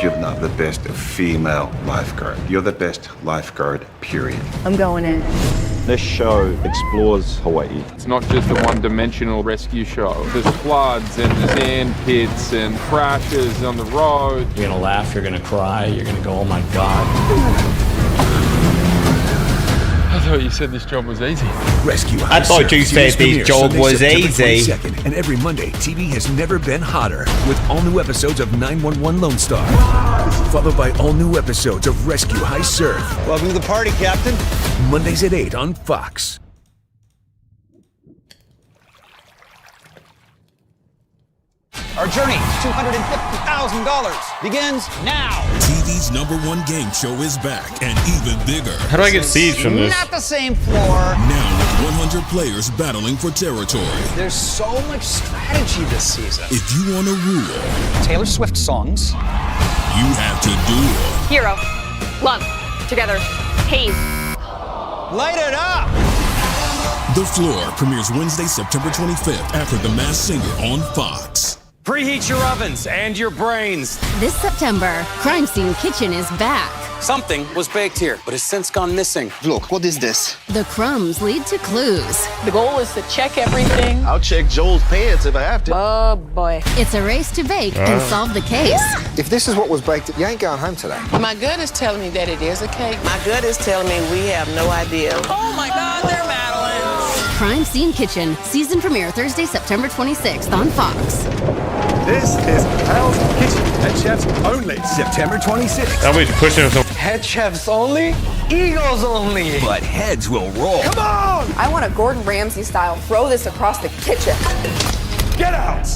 Speaker 17: You're not the best female lifeguard. You're the best lifeguard, period.
Speaker 8: I'm going in.
Speaker 17: This show explores Hawaii.
Speaker 19: It's not just a one-dimensional rescue show. There's floods and sand pits and crashes on the road.
Speaker 20: You're gonna laugh, you're gonna cry, you're gonna go, oh my God.
Speaker 19: I thought you said this job was easy.
Speaker 23: Rescue
Speaker 26: I thought you said this job was easy.
Speaker 23: And every Monday, TV has never been hotter with all new episodes of 911 Lone Star. Followed by all new episodes of Rescue High Surf.
Speaker 26: Welcome to the party, Captain.
Speaker 23: Mondays at 8 on Fox.
Speaker 26: Our journey to $250,000 begins now.
Speaker 23: TV's #1 game show is back and even bigger.
Speaker 9: How do I get seeds from this?
Speaker 26: Not the same floor.
Speaker 23: Now with 100 players battling for territory.
Speaker 26: There's so much strategy this season.
Speaker 23: If you want to rule
Speaker 26: Taylor Swift songs,
Speaker 23: you have to duel.
Speaker 27: Hero, love, together, haze.
Speaker 26: Light it up!
Speaker 23: The Floor premieres Wednesday, September 25th after The Masked Singer on Fox.
Speaker 26: Preheat your ovens and your brains.
Speaker 14: This September, Crime Scene Kitchen is back.
Speaker 26: Something was baked here, but has since gone missing.
Speaker 17: Look, what is this?
Speaker 14: The crumbs lead to clues.
Speaker 8: The goal is to check everything.
Speaker 17: I'll check Joel's pants if I have to.
Speaker 8: Oh boy.
Speaker 14: It's a race to bake and solve the case.
Speaker 17: If this is what was baked, you ain't going home today.
Speaker 28: My gut is telling me that it is a cake. My gut is telling me we have no idea.
Speaker 27: Oh my God, they're Madeleines.
Speaker 14: Crime Scene Kitchen, season premiere Thursday, September 26th on Fox.
Speaker 23: This is Hell's Kitchen at Chef's only September 26th.
Speaker 9: Somebody's pushing him.
Speaker 1: Head chefs only? Eagles only!
Speaker 2: But heads will roll.
Speaker 1: Come on!
Speaker 28: I want a Gordon Ramsay style. Throw this across the kitchen.
Speaker 1: Get out!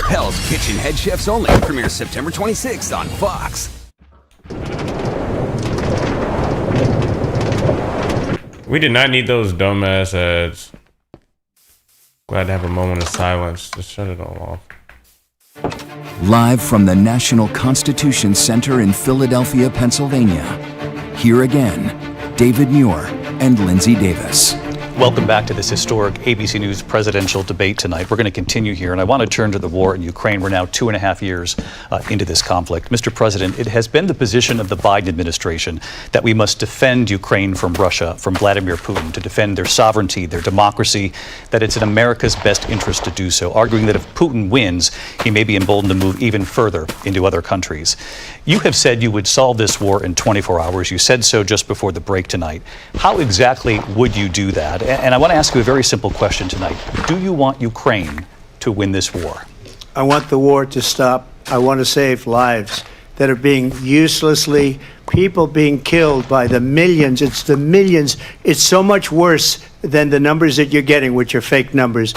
Speaker 2: Hell's Kitchen Head Chefs Only premieres September 26th on Fox.
Speaker 9: We did not need those dumbass ads. Glad to have a moment of silence. Just shut it all off.
Speaker 3: Live from the National Constitution Center in Philadelphia, Pennsylvania. Here again, David Muir and Lindsay Davis.
Speaker 5: Welcome back to this historic ABC News presidential debate tonight. We're going to continue here, and I want to turn to the war in Ukraine. We're now 2.5 years into this conflict. Mr. President, it has been the position of the Biden administration that we must defend Ukraine from Russia, from Vladimir Putin, to defend their sovereignty, their democracy, that it's in America's best interest to do so, arguing that if Putin wins, he may be emboldened to move even further into other countries. You have said you would solve this war in 24 hours. You said so just before the break tonight. How exactly would you do that? And I want to ask you a very simple question tonight. Do you want Ukraine to win this war?
Speaker 4: I want the war to stop. I want to save lives that are being uselessly, people being killed by the millions. It's the millions. It's so much worse than the numbers that you're getting, which are fake numbers.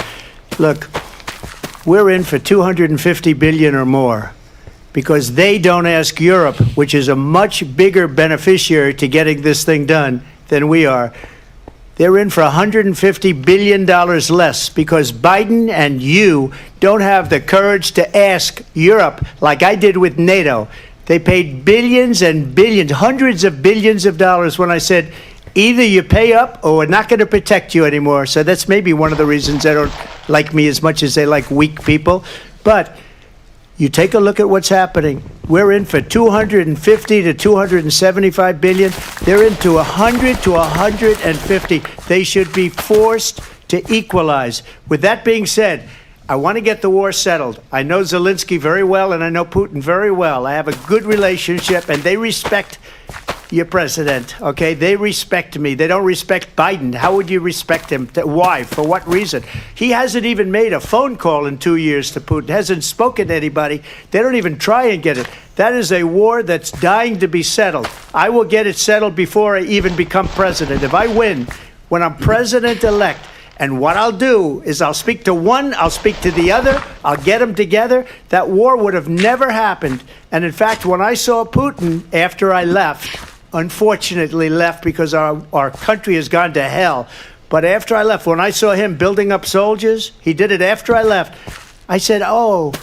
Speaker 4: Look, we're in for 250 billion or more because they don't ask Europe, which is a much bigger beneficiary to getting this thing done than we are. They're in for $150 billion less because Biden and you don't have the courage to ask Europe like I did with NATO. They paid billions and billions, hundreds of billions of dollars when I said, either you pay up or we're not going to protect you anymore. So that's maybe one of the reasons they don't like me as much as they like weak people. But you take a look at what's happening. We're in for 250 to 275 billion. They're into 100 to 150. They should be forced to equalize. With that being said, I want to get the war settled. I know Zelensky very well, and I know Putin very well. I have a good relationship, and they respect your president, okay? They respect me. They don't respect Biden. How would you respect him? Why? For what reason? He hasn't even made a phone call in 2 years to Putin, hasn't spoken to anybody. They don't even try and get it. That is a war that's dying to be settled. I will get it settled before I even become president. If I win, when I'm president-elect, and what I'll do is I'll speak to one, I'll speak to the other, I'll get them together. That war would have never happened. And in fact, when I saw Putin after I left, unfortunately left because our country has gone to hell. But after I left, when I saw him building up soldiers, he did it after I left, I said, oh,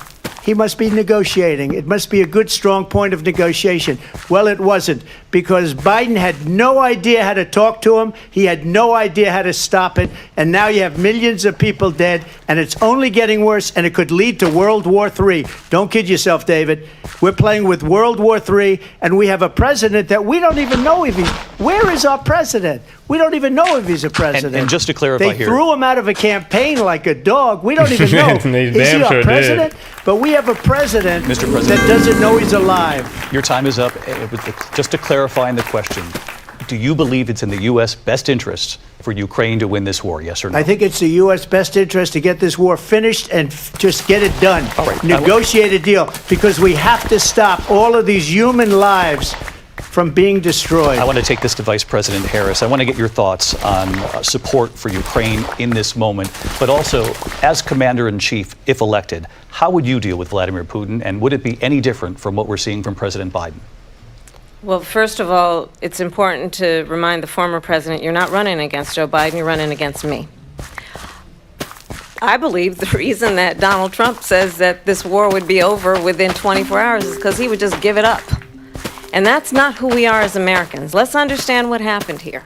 Speaker 4: he must be negotiating. It must be a good, strong point of negotiation. Well, it wasn't, because Biden had no idea how to talk to him. He had no idea how to stop it. And now you have millions of people dead, and it's only getting worse, and it could lead to World War III. Don't kid yourself, David. We're playing with World War III, and we have a president that we don't even know if he's... Where is our president? We don't even know if he's a president.
Speaker 5: And just to clarify
Speaker 4: they threw him out of a campaign like a dog. We don't even know. Is he our president? But we have a president,
Speaker 5: Mr. President,
Speaker 4: that doesn't know he's alive.
Speaker 5: Your time is up. Just to clarify in the question, do you believe it's in the U.S. best interest for Ukraine to win this war, yes or no?
Speaker 4: I think it's the U.S. best interest to get this war finished and just get it done.
Speaker 5: All right.
Speaker 4: Negotiate a deal, because we have to stop all of these human lives from being destroyed.
Speaker 5: I want to take this to Vice President Harris. I want to get your thoughts on support for Ukraine in this moment, but also as Commander-in-Chief, if elected, how would you deal with Vladimir Putin, and would it be any different from what we're seeing from President Biden?
Speaker 6: Well, first of all, it's important to remind the former president you're not running against Joe Biden, you're running against me. I believe the reason that Donald Trump says that this war would be over within 24 hours is because he would just give it up. And that's not who we are as Americans. Let's understand what happened here.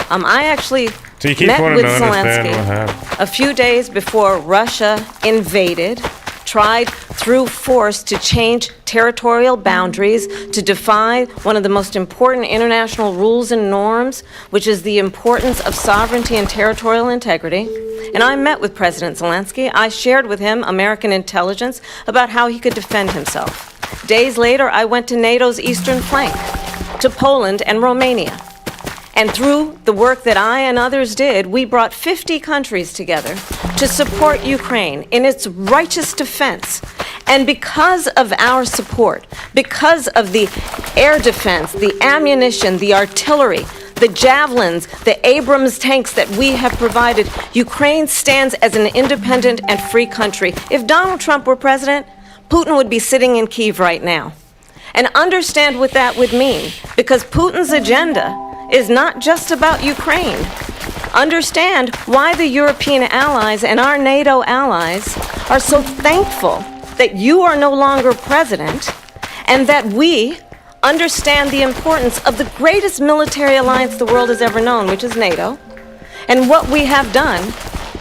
Speaker 6: I actually met with Zelensky a few days before Russia invaded, tried through force to change territorial boundaries, to defy one of the most important international rules and norms, which is the importance of sovereignty and territorial integrity. And I met with President Zelensky. I shared with him American intelligence about how he could defend himself. Days later, I went to NATO's eastern flank, to Poland and Romania. And through the work that I and others did, we brought 50 countries together to support Ukraine in its righteous defense. And because of our support, because of the air defense, the ammunition, the artillery, the javelins, the Abrams tanks that we have provided, Ukraine stands as an independent and free country. If Donald Trump were president, Putin would be sitting in Kyiv right now. And understand what that would mean, because Putin's agenda is not just about Ukraine. Understand why the European allies and our NATO allies are so thankful that you are no longer president, and that we understand the importance of the greatest military alliance the world has ever known, which is NATO, and what we have done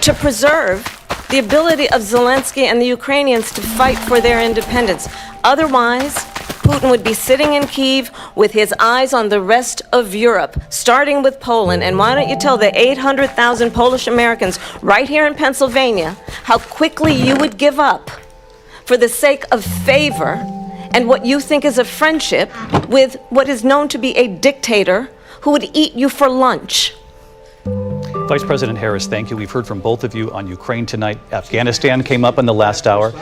Speaker 6: to preserve the ability of Zelensky and the Ukrainians to fight for their independence. Otherwise, Putin would be sitting in Kyiv with his eyes on the rest of Europe, starting with Poland. And why don't you tell the 800,000 Polish Americans right here in Pennsylvania how quickly you would give up for the sake of favor and what you think is a friendship with what is known to be a dictator who would eat you for lunch.
Speaker 5: Vice President Harris, thank you. We've heard from both of you on Ukraine tonight. Afghanistan came up in the last hour.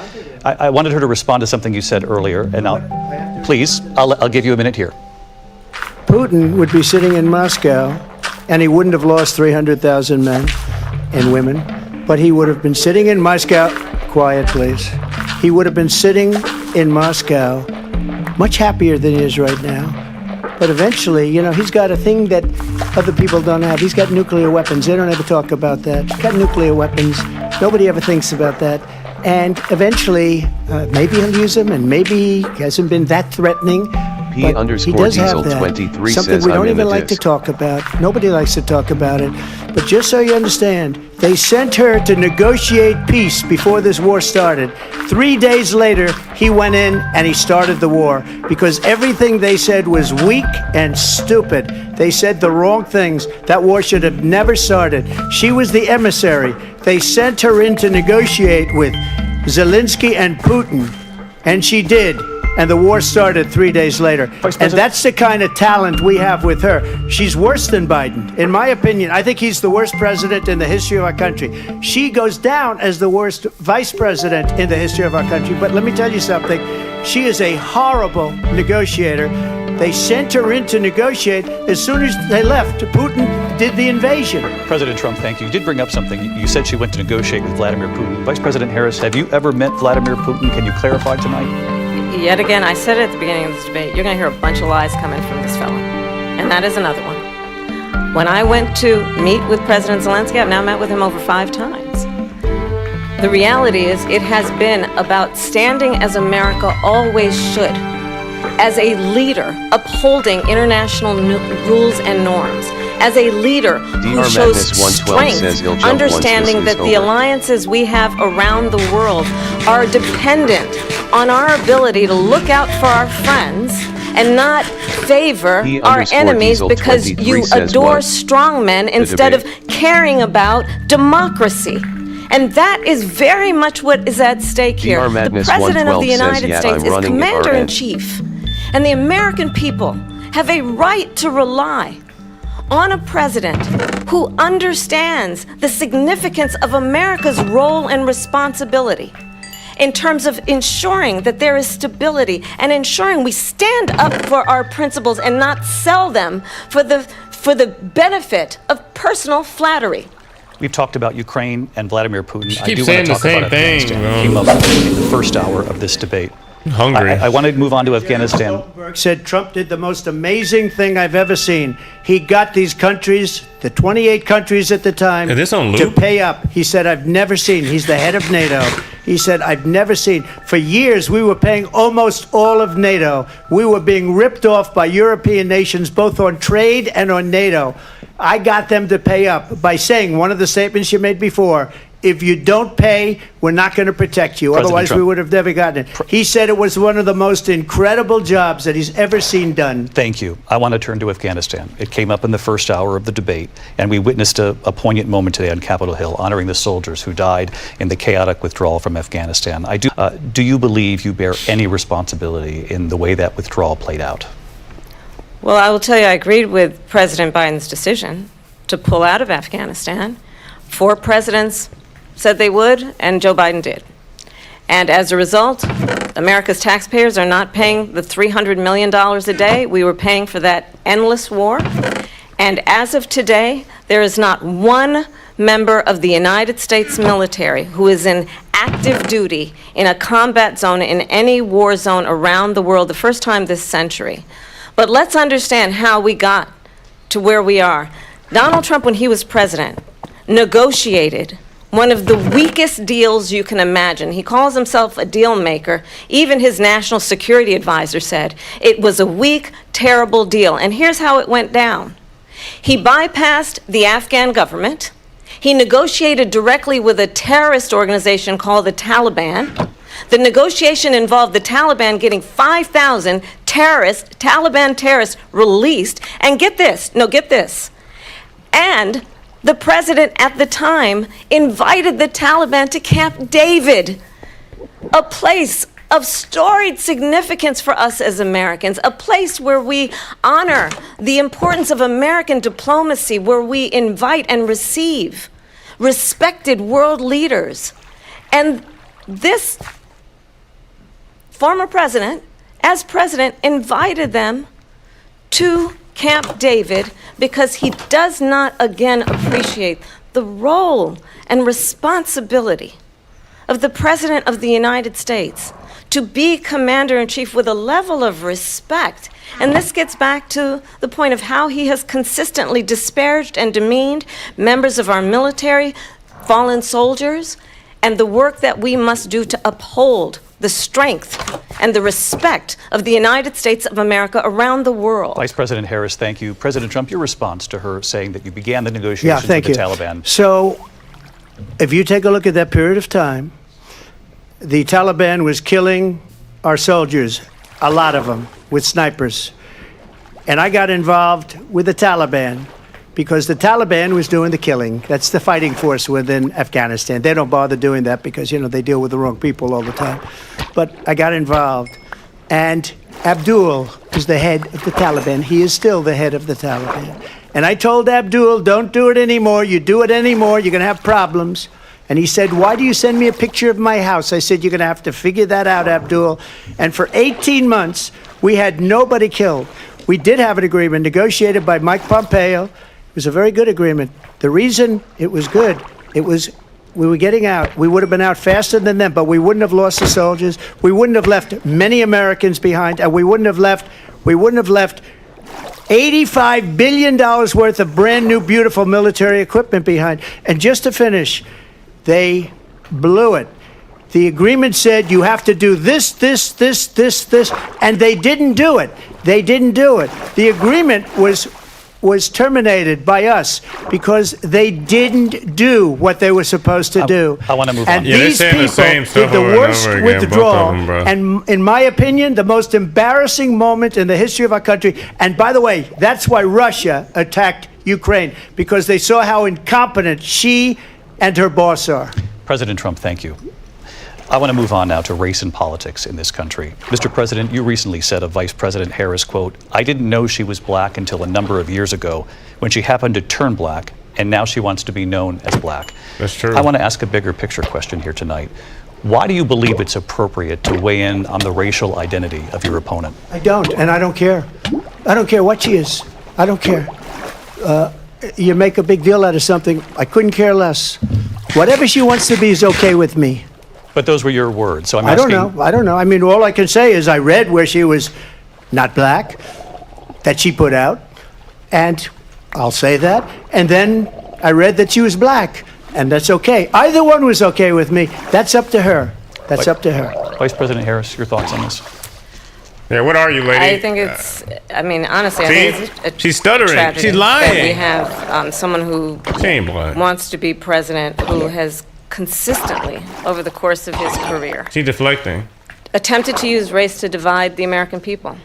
Speaker 5: I wanted her to respond to something you said earlier, and I'll give you a minute here.
Speaker 4: Putin would be sitting in Moscow, and he wouldn't have lost 300,000 men and women, but he would have been sitting in Moscow, quiet please, he would have been sitting in Moscow much happier than he is right now. But eventually, you know, he's got a thing that other people don't have. He's got nuclear weapons. They don't ever talk about that. He's got nuclear weapons. Nobody ever thinks about that. And eventually, maybe he'll use them, and maybe he hasn't been that threatening. But he does have that. Something we don't even like to talk about. Nobody likes to talk about it. But just so you understand, they sent her to negotiate peace before this war started. 3 days later, he went in and he started the war because everything they said was weak and stupid. They said the wrong things. That war should have never started. She was the emissary. They sent her in to negotiate with Zelensky and Putin, and she did. And the war started 3 days later. And that's the kind of talent we have with her. She's worse than Biden. In my opinion, I think he's the worst president in the history of our country. She goes down as the worst vice president in the history of our country. But let me tell you something. She is a horrible negotiator. They sent her in to negotiate. As soon as they left, Putin did the invasion.
Speaker 5: President Trump, thank you. You did bring up something. You said she went to negotiate with Vladimir Putin. Vice President Harris, have you ever met Vladimir Putin? Can you clarify tonight?
Speaker 6: Yet again, I said it at the beginning of this debate, you're going to hear a bunch of lies coming from this fellow. And that is another one. When I went to meet with President Zelensky, I've now met with him over 5 times. The reality is it has been about standing as America always should, as a leader upholding international rules and norms, as a leader who shows strength, understanding that the alliances we have around the world are dependent on our ability to look out for our friends and not favor our enemies because you adore strongmen instead of caring about democracy. And that is very much what is at stake here. The President of the United States is Commander-in-Chief, and the American people have a right to rely on a president who understands the significance of America's role and responsibility in terms of ensuring that there is stability and ensuring we stand up for our principles and not sell them for the benefit of personal flattery.
Speaker 5: We've talked about Ukraine and Vladimir Putin.
Speaker 9: She keeps saying the same thing.
Speaker 5: Came up in the first hour of this debate.
Speaker 9: Hungry.
Speaker 5: I wanted to move on to Afghanistan.
Speaker 4: Said Trump did the most amazing thing I've ever seen. He got these countries, the 28 countries at the time, to pay up. He said, I've never seen. He's the head of NATO. He said, I've never seen. For years, we were paying almost all of NATO. We were being ripped off by European nations, both on trade and on NATO. I got them to pay up by saying one of the statements you made before, if you don't pay, we're not going to protect you. Otherwise, Trump, we would have never gotten it. He said it was one of the most incredible jobs that he's ever seen done.
Speaker 5: Thank you. I want to turn to Afghanistan. It came up in the first hour of the debate, and we witnessed a poignant moment today on Capitol Hill, honoring the soldiers who died in the chaotic withdrawal from Afghanistan. Do you believe you bear any responsibility in the way that withdrawal played out?
Speaker 6: Well, I will tell you, I agreed with President Biden's decision to pull out of Afghanistan. 4 presidents said they would, and Joe Biden did. And as a result, America's taxpayers are not paying the $300 million a day we were paying for that endless war. And as of today, there is not one member of the United States military who is in active duty in a combat zone in any war zone around the world, the first time this century. But let's understand how we got to where we are. Donald Trump, when he was president, negotiated one of the weakest deals you can imagine. He calls himself a deal maker. Even his national security advisor said it was a weak, terrible deal. And here's how it went down. He bypassed the Afghan government. He negotiated directly with a terrorist organization called the Taliban. The negotiation involved the Taliban getting 5,000 Taliban terrorists released. And get this, and the president at the time invited the Taliban to Camp David, a place of storied significance for us as Americans, a place where we honor the importance of American diplomacy, where we invite and receive respected world leaders. And this former president, as president, invited them to Camp David because he does not again appreciate the role and responsibility of the President of the United States to be commander-in-chief with a level of respect. And this gets back to the point of how he has consistently disparaged and demeaned members of our military, fallen soldiers, and the work that we must do to uphold the strength and the respect of the United States of America around the world.
Speaker 5: Vice President Harris, thank you. President Trump, your response to her saying that you began the negotiations with the Taliban.
Speaker 4: So, if you take a look at that period of time, the Taliban was killing our soldiers, a lot of them, with snipers. And I got involved with the Taliban because the Taliban was doing the killing. That's the fighting force within Afghanistan. They don't bother doing that because, they deal with the wrong people all the time. But I got involved. And Abdul is the head of the Taliban. He is still the head of the Taliban. And I told Abdul, don't do it anymore. You do it anymore, you're going to have problems. And he said, why do you send me a picture of my house? I said, you're going to have to figure that out, Abdul. And for 18 months, we had nobody killed. We did have an agreement negotiated by Mike Pompeo. It was a very good agreement. The reason it was good, we were getting out. We would have been out faster than them, but we wouldn't have lost the soldiers. We wouldn't have left many Americans behind, and we wouldn't have left $85 billion worth of brand new, beautiful military equipment behind. And just to finish, they blew it. The agreement said you have to do this, and they didn't do it. The agreement was terminated by us because they didn't do what they were supposed to do.
Speaker 5: I want to move
Speaker 4: and
Speaker 5: on.
Speaker 4: these people did the worst withdrawal, and in my opinion, the most embarrassing moment in the history of our country. And by the way, that's why Russia attacked Ukraine, because they saw how incompetent she and her boss are.
Speaker 5: President Trump, thank you. I want to move on now to race and politics in this country. Mr. President, you recently said of Vice President Harris, quote, I didn't know she was black until a number of years ago when she happened to turn black, and now she wants to be known as black.
Speaker 9: That's true.
Speaker 5: I want to ask a bigger picture question here tonight. Why do you believe it's appropriate to weigh in on the racial identity of your opponent?
Speaker 4: I don't, and I don't care. I don't care what she is. I don't care. You make a big deal out of something, I couldn't care less. Whatever she wants to be is okay with me.
Speaker 5: But those were your words, so I'm
Speaker 4: I
Speaker 5: asking...
Speaker 4: don't know. I mean, all I can say is I read where she was not black, that she put out, and I'll say that. And then I read that she was black, and that's okay. Either one was okay with me. That's up to her. That's up to her.
Speaker 5: Vice President Harris, your thoughts on this?
Speaker 9: Yeah, what are you, lady?
Speaker 6: I think it's, honestly, I think it's
Speaker 9: she's stuttering.
Speaker 6: tragedy
Speaker 9: She's lying.
Speaker 6: that we have someone who wants to be president who has consistently, over the course of his career,
Speaker 9: She's deflecting.
Speaker 6: attempted to use race to divide the American people.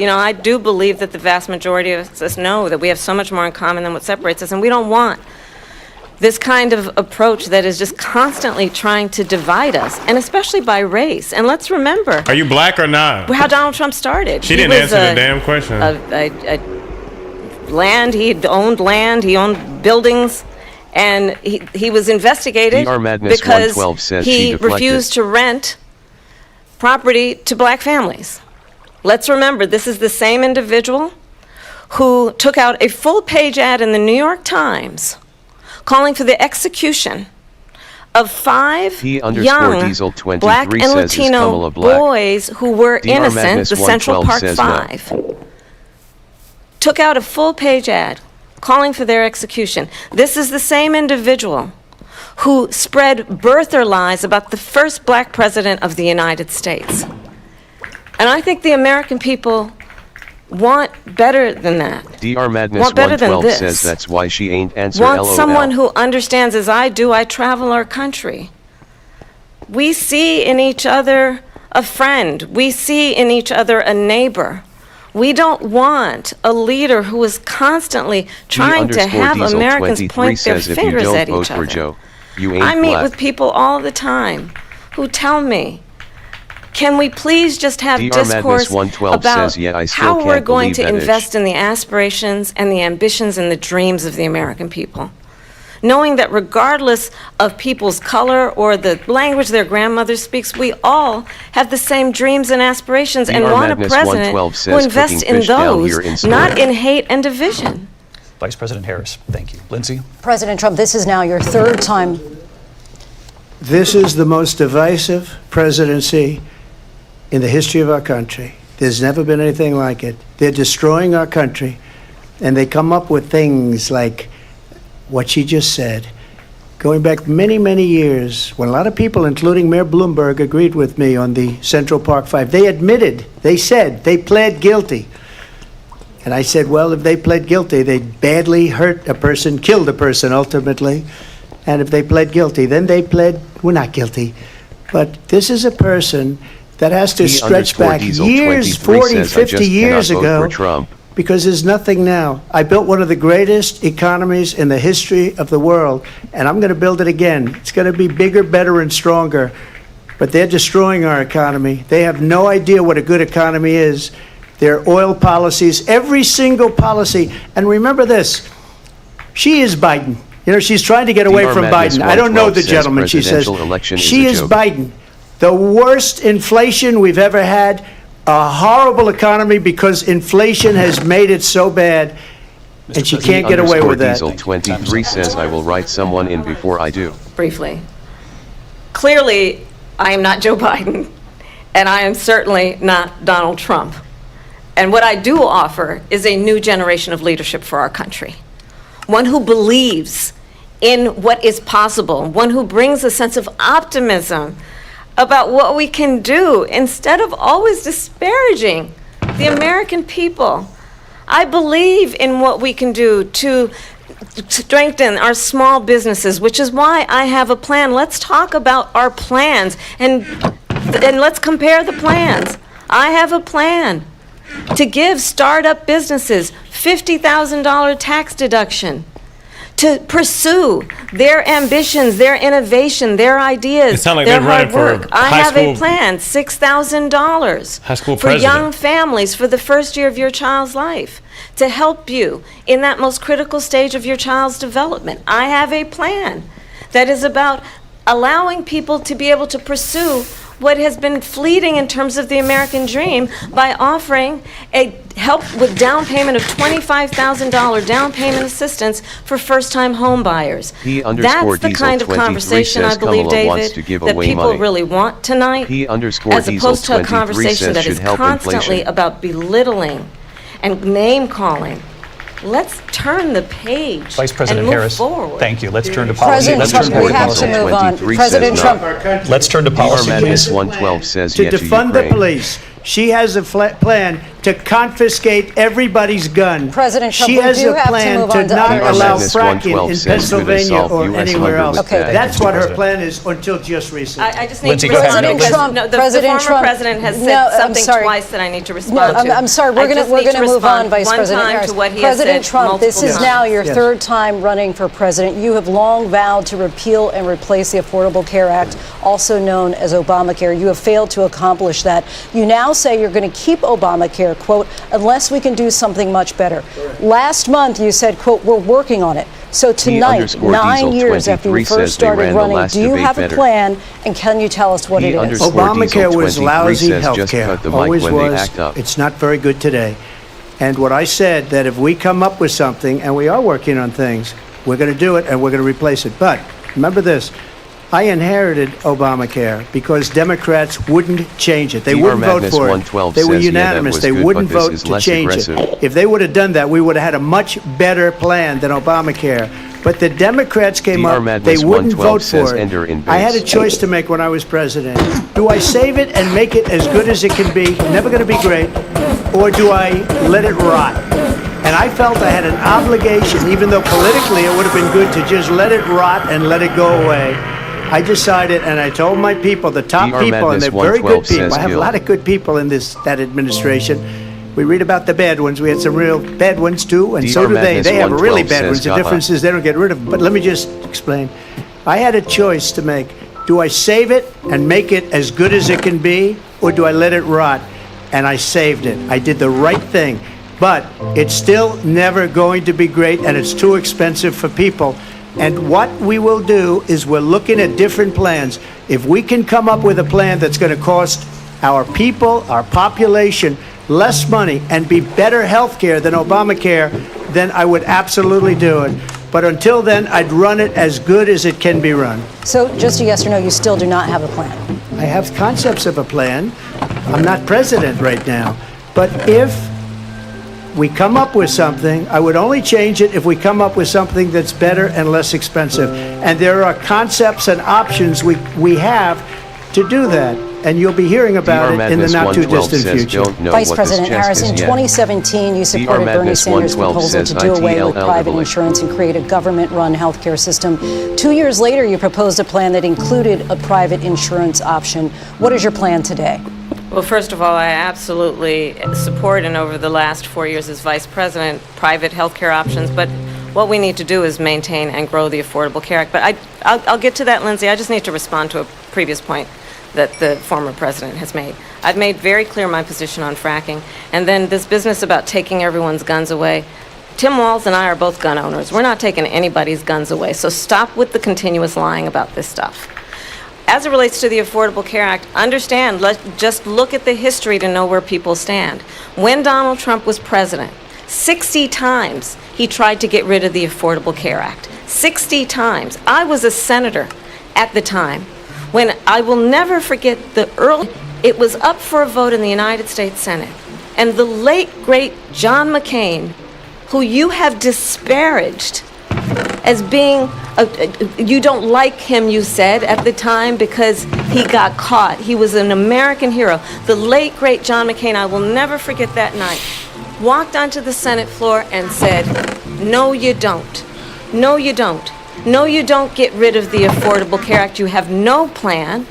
Speaker 6: I do believe that the vast majority of us know that we have so much more in common than what separates us, and we don't want this kind of approach that is just constantly trying to divide us, and especially by race. And let's remember.
Speaker 9: Are you black or not?
Speaker 6: How Donald Trump started.
Speaker 9: She didn't answer the damn question.
Speaker 6: Land, he owned buildings, and he was investigated because he refused to rent property to black families. Let's remember, this is the same individual who took out a full-page ad in the New York Times calling for the execution of 5 young black and Latino boys who were innocent, the Central Park 5. Took out a full-page ad calling for their execution. This is the same individual who spread birther lies about the first black president of the United States. And I think the American people want better than that.
Speaker 7: DRMADNESS 112 says that's why she ain't answer
Speaker 6: Want
Speaker 7: LOL.
Speaker 6: someone who understands, as I do, I travel our country. We see in each other a friend. We see in each other a neighbor. We don't want a leader who is constantly trying to have Americans point their fingers at each other. I meet with people all the time who tell me, can we please just have discourse about how we're going to invest in the aspirations and the ambitions and the dreams of the American people? Knowing that regardless of people's color or the language their grandmother speaks, we all have the same dreams and aspirations and want a president who invests in those, not in hate and division.
Speaker 5: Vice President Harris, thank you. Lindsay?
Speaker 10: President Trump, this is now your 3rd time.
Speaker 4: This is the most divisive presidency in the history of our country. There's never been anything like it. They're destroying our country, and they come up with things like what she just said. Going back many, many years, when a lot of people, including Mayor Bloomberg, agreed with me on the Central Park 5, they admitted, they said, they pled guilty. And I said, well, if they pled guilty, they badly hurt a person, killed a person ultimately. And if they pled guilty, then they pled, we're not guilty. But this is a person that has to stretch back years, 40, 50 years ago, because there's nothing now. I built one of the greatest economies in the history of the world, and I'm going to build it again. It's going to be bigger, better, and stronger. But they're destroying our economy. They have no idea what a good economy is. Their oil policies, every single policy. And remember this, she is Biden. You know, she's trying to get away from Biden. I don't know the gentleman, she says. She is Biden. The worst inflation we've ever had, a horrible economy because inflation has made it so bad, and she can't get away with that.
Speaker 7: Diesel 23 says I will write someone in before I do.
Speaker 6: Briefly. Clearly, I am not Joe Biden, and I am certainly not Donald Trump. And what I do offer is a new generation of leadership for our country. One who believes in what is possible, one who brings a sense of optimism about what we can do instead of always disparaging the American people. I believe in what we can do to strengthen our small businesses, which is why I have a plan. Let's talk about our plans and let's compare the plans. I have a plan to give startup businesses $50,000 tax deduction, to pursue their ambitions, their innovation, their ideas, their hard work. I have a plan, $6,000 for young families for the first year of your child's life, to help you in that most critical stage of your child's development. I have a plan that is about allowing people to be able to pursue what has been fleeting in terms of the American dream by offering a help with down payment of $25,000 down payment assistance for first-time home buyers. That's the kind of conversation I believe, David, that people really want tonight, as opposed to a conversation that is constantly about belittling and name-calling. Let's turn the page
Speaker 5: Vice President
Speaker 6: and move
Speaker 5: Harris,
Speaker 6: forward.
Speaker 5: Thank you. Let's turn to policy.
Speaker 10: President Trump, we have to move on. President Trump.
Speaker 5: Let's turn to policy.
Speaker 7: DRMADNESS 112 says
Speaker 4: to defund the police. She has a plan to confiscate everybody's gun.
Speaker 10: President Trump,
Speaker 4: she
Speaker 10: we
Speaker 4: has
Speaker 10: do
Speaker 4: a
Speaker 10: have to
Speaker 4: plan
Speaker 10: move
Speaker 4: to
Speaker 10: on to
Speaker 4: not
Speaker 10: other
Speaker 4: allow
Speaker 10: issues.
Speaker 4: fracking in Pennsylvania or
Speaker 7: US
Speaker 4: anywhere else.
Speaker 7: with that.
Speaker 4: That's what her plan is until just recently.
Speaker 6: I just need
Speaker 5: Lindsay,
Speaker 6: to
Speaker 5: go ahead.
Speaker 6: respond because
Speaker 10: Trump-
Speaker 6: the
Speaker 10: President
Speaker 6: former
Speaker 10: Trump-
Speaker 6: president has said
Speaker 10: No, I'm
Speaker 6: something
Speaker 10: sorry.
Speaker 6: twice that I need to
Speaker 10: No,
Speaker 6: respond to.
Speaker 10: I'm sorry. We're going to move on, Vice President Harris.
Speaker 6: To what he has
Speaker 10: President
Speaker 6: said
Speaker 10: Trump, this is
Speaker 6: multiple
Speaker 10: now
Speaker 6: times.
Speaker 10: your
Speaker 4: Yes.
Speaker 10: third time running for president. You have long vowed to repeal and replace the Affordable Care Act, also known as Obamacare. You have failed to accomplish that. You now say you're going to keep Obamacare, quote, unless we can do something much better. Last month you said, quote, we're working on it. So tonight, 9 years after you first started running, do you have a plan, and can you tell us what it is?
Speaker 4: Obamacare was lousy health
Speaker 7: just
Speaker 4: care.
Speaker 7: cut the mic
Speaker 4: Always
Speaker 7: when they
Speaker 4: was.
Speaker 7: act up.
Speaker 4: It's not very good today. And what I said, that if we come up with something, and we are working on things, we're going to do it and we're going to replace it. But remember this. I inherited Obamacare because Democrats wouldn't change it. They wouldn't vote for it. They were unanimous. They wouldn't vote to change it. If they would have done that, we would have had a much better plan than Obamacare. But the Democrats came up, they wouldn't vote for it. I had a choice to make when I was president. Do I save it and make it as good as it can be, never going to be great, or do I let it rot? And I felt I had an obligation, even though politically it would have been good to just let it rot and let it go away. I decided, and I told my people, the top people, and they're very good people. I have a lot of good people in that administration. We read about the bad ones. We had some real bad ones too, and so do they. They have really bad ones. The difference is they don't get rid of them. But let me just explain. I had a choice to make. Do I save it and make it as good as it can be, or do I let it rot? And I saved it. I did the right thing. But it's still never going to be great, and it's too expensive for people. And what we will do is we're looking at different plans. If we can come up with a plan that's going to cost our people, our population, less money and be better health care than Obamacare, then I would absolutely do it. But until then, I'd run it as good as it can be run.
Speaker 10: So just a yes or no, you still do not have a plan?
Speaker 4: I have concepts of a plan. I'm not president right now. But if we come up with something, I would only change it if we come up with something that's better and less expensive. And there are concepts and options we have to do that. And you'll be hearing about it in the not-too-distant future.
Speaker 10: Vice President Harris, in 2017, you supported Bernie Sanders' proposal to do away with private insurance and create a government-run healthcare system. 2 years later, you proposed a plan that included a private insurance option. What is your plan today?
Speaker 6: Well, first of all, I absolutely support, and over the last 4 years as vice president, private health care options. But what we need to do is maintain and grow the Affordable Care Act. But I'll get to that, Lindsay. I just need to respond to a previous point that the former president has made. I've made very clear my position on fracking. And then this business about taking everyone's guns away. Tim Walz and I are both gun owners. We're not taking anybody's guns away. So stop with the continuous lying about this stuff. As it relates to the Affordable Care Act, understand, just look at the history to know where people stand. When Donald Trump was president, 60 times he tried to get rid of the Affordable Care Act. 60 times. I was a senator at the time when I will never forget it was up for a vote in the United States Senate. And the late, great John McCain, who you have disparaged as being, you don't like him, you said, at the time because he got caught. He was an American hero. The late, great John McCain, I will never forget that night, walked onto the Senate floor and said, no, you don't. No, you don't. No, you don't get rid of the Affordable Care Act. You have no plan.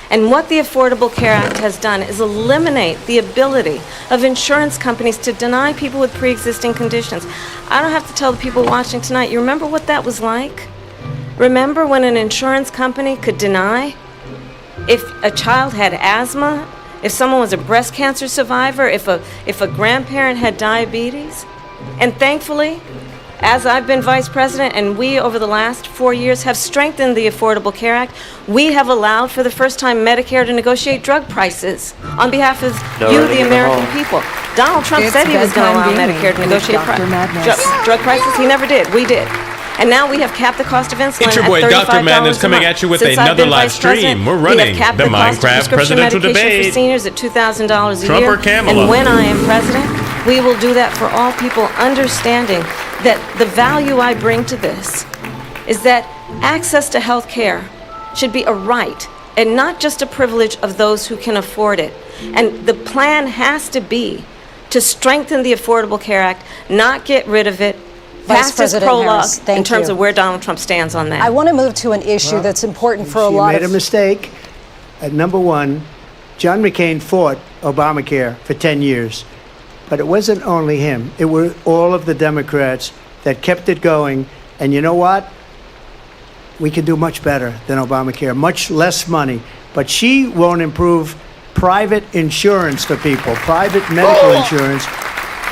Speaker 6: And what the Affordable Care Act has done is eliminate the ability of insurance companies to deny people with pre-existing conditions. I don't have to tell the people watching tonight, you remember what that was like? Remember when an insurance company could deny if a child had asthma, if someone was a breast cancer survivor, if a grandparent had diabetes? And thankfully, as I've been vice president and we over the last 4 years have strengthened the Affordable Care Act, we have allowed for the first time Medicare to negotiate drug prices on behalf of you, the American people. Donald Trump said he was going to allow Medicare to negotiate drug prices. He never did. We did. And now we have capped the cost of insulin
Speaker 9: it's your
Speaker 6: at
Speaker 9: boy,
Speaker 6: $35
Speaker 9: Dr. Madness, coming
Speaker 6: a month.
Speaker 9: at you with
Speaker 6: Since I've
Speaker 9: another
Speaker 6: been
Speaker 9: live
Speaker 6: vice president,
Speaker 9: stream. We're running
Speaker 6: we have capped
Speaker 9: the
Speaker 6: cost of
Speaker 9: Minecraft
Speaker 6: prescription
Speaker 9: presidential
Speaker 6: medication
Speaker 9: debate.
Speaker 6: for seniors at $2,000 a
Speaker 9: Trump
Speaker 6: year.
Speaker 9: or Kamala?
Speaker 6: And when I am president, we will do that for all people, understanding that the value I bring to this is that access to health care should be a right and not just a privilege of those who can afford it. And the plan has to be to strengthen the Affordable Care Act, not get rid of it.
Speaker 10: Vice
Speaker 6: Past
Speaker 10: President
Speaker 6: prologue
Speaker 10: Harris, thank
Speaker 6: in terms
Speaker 10: you.
Speaker 6: of where Donald Trump stands on that.
Speaker 10: I want to move to an issue that's important for a
Speaker 4: She
Speaker 10: lot
Speaker 4: made
Speaker 10: of...
Speaker 4: a mistake. Number one, John McCain fought Obamacare for 10 years. But it wasn't only him. It were all of the Democrats that kept it going. And you know what? We can do much better than Obamacare, much less money. But she won't improve private insurance for people, private medical insurance.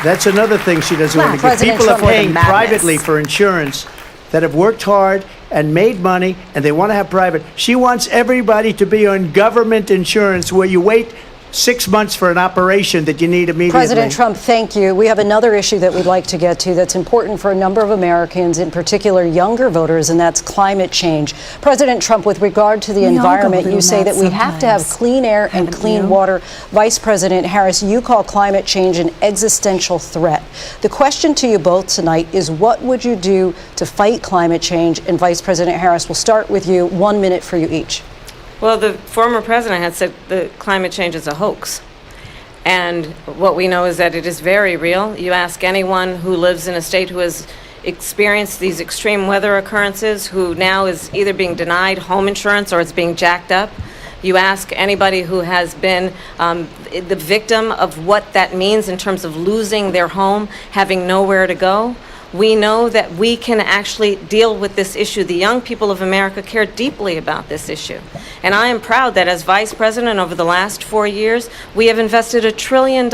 Speaker 4: That's another thing she doesn't want to give.
Speaker 10: President
Speaker 4: People are
Speaker 10: Trump with
Speaker 4: paying
Speaker 10: the madness.
Speaker 4: privately for insurance that have worked hard and made money, and they want to have private. She wants everybody to be on government insurance where you wait 6 months for an operation that you need immediately.
Speaker 10: President Trump, thank you. We have another issue that we'd like to get to that's important for a number of Americans, in particular younger voters, and that's climate change. President Trump, with regard to the environment, you say that we have to have clean air and clean water. Vice President Harris, you call climate change an existential threat. The question to you both tonight is, what would you do to fight climate change? And Vice President Harris, we'll start with you. 1 minute for you each.
Speaker 6: Well, the former president had said that climate change is a hoax. And what we know is that it is very real. You ask anyone who lives in a state who has experienced these extreme weather occurrences, who now is either being denied home insurance or it's being jacked up. You ask anybody who has been the victim of what that means in terms of losing their home, having nowhere to go. We know that we can actually deal with this issue. The young people of America care deeply about this issue. And I am proud that as vice president over the last 4 years, we have invested $1 trillion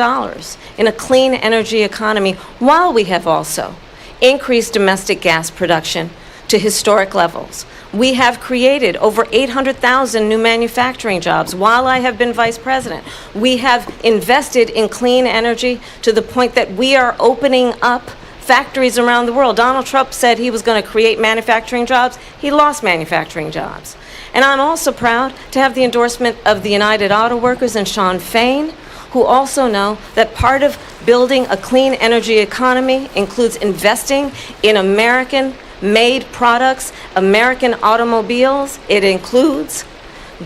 Speaker 6: in a clean energy economy, while we have also increased domestic gas production to historic levels. We have created over 800,000 new manufacturing jobs while I have been vice president. We have invested in clean energy to the point that we are opening up factories around the world. Donald Trump said he was going to create manufacturing jobs. He lost manufacturing jobs. And I'm also proud to have the endorsement of the United Auto Workers and Sean Fain, who also know that part of building a clean energy economy includes investing in American-made products, American automobiles. It includes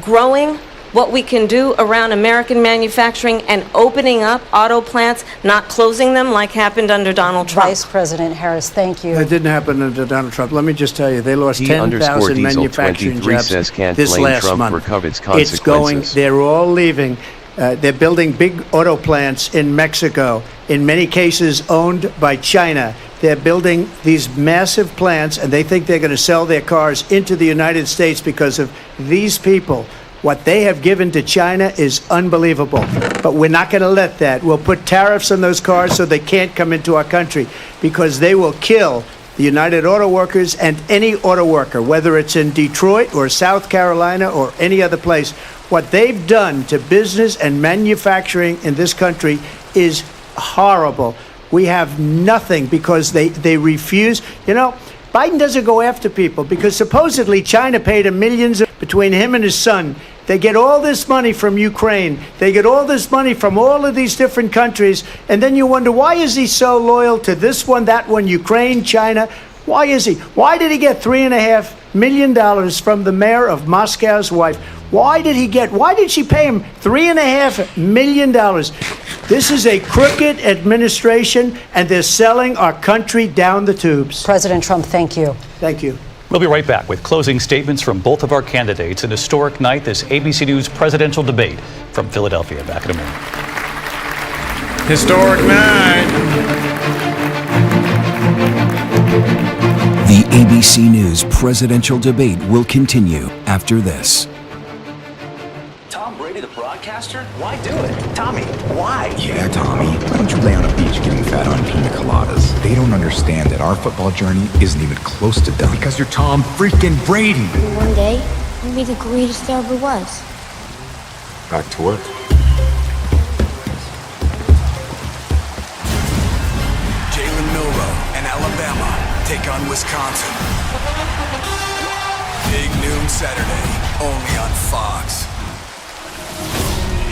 Speaker 6: growing what we can do around American manufacturing and opening up auto plants, not closing them like happened under Donald Trump.
Speaker 10: Vice President Harris, thank you.
Speaker 4: That didn't happen under Donald Trump. Let me just tell you, they lost 10,000 manufacturing jobs this last month. It's going, they're all leaving. They're building big auto plants in Mexico, in many cases owned by China. They're building these massive plants, and they think they're going to sell their cars into the United States because of these people. What they have given to China is unbelievable. But we're not going to let that. We'll put tariffs on those cars so they can't come into our country, because they will kill the United Auto Workers and any auto worker, whether it's in Detroit or South Carolina or any other place. What they've done to business and manufacturing in this country is horrible. We have nothing because they refuse. You know, Biden doesn't go after people because supposedly China paid him millions between him and his son. They get all this money from Ukraine. They get all this money from all of these different countries. And then you wonder, why is he so loyal to this one, that one, Ukraine, China? Why is he? Why did he get $3.5 million from the mayor of Moscow's wife? Why did she pay him $3.5 million? This is a crooked administration, and they're selling our country down the tubes.
Speaker 10: President Trump, thank you.
Speaker 4: Thank you.
Speaker 5: We'll be right back with closing statements from both of our candidates. An historic night, this ABC News presidential debate from Philadelphia. Back in a moment.
Speaker 9: Historic night.
Speaker 3: The ABC News presidential debate will continue after this.
Speaker 11: Tom Brady, the broadcaster? Why do it? Tommy, why?
Speaker 12: Yeah, Tommy. Why don't you lay on a beach getting fat on pina coladas? They don't understand that our football journey isn't even close to done. Because you're Tom freaking Brady.
Speaker 15: One day, I'll be the greatest there ever was.
Speaker 12: Back to work.
Speaker 23: Jalen Milroe and Alabama take on Wisconsin. Big noon Saturday, only on Fox.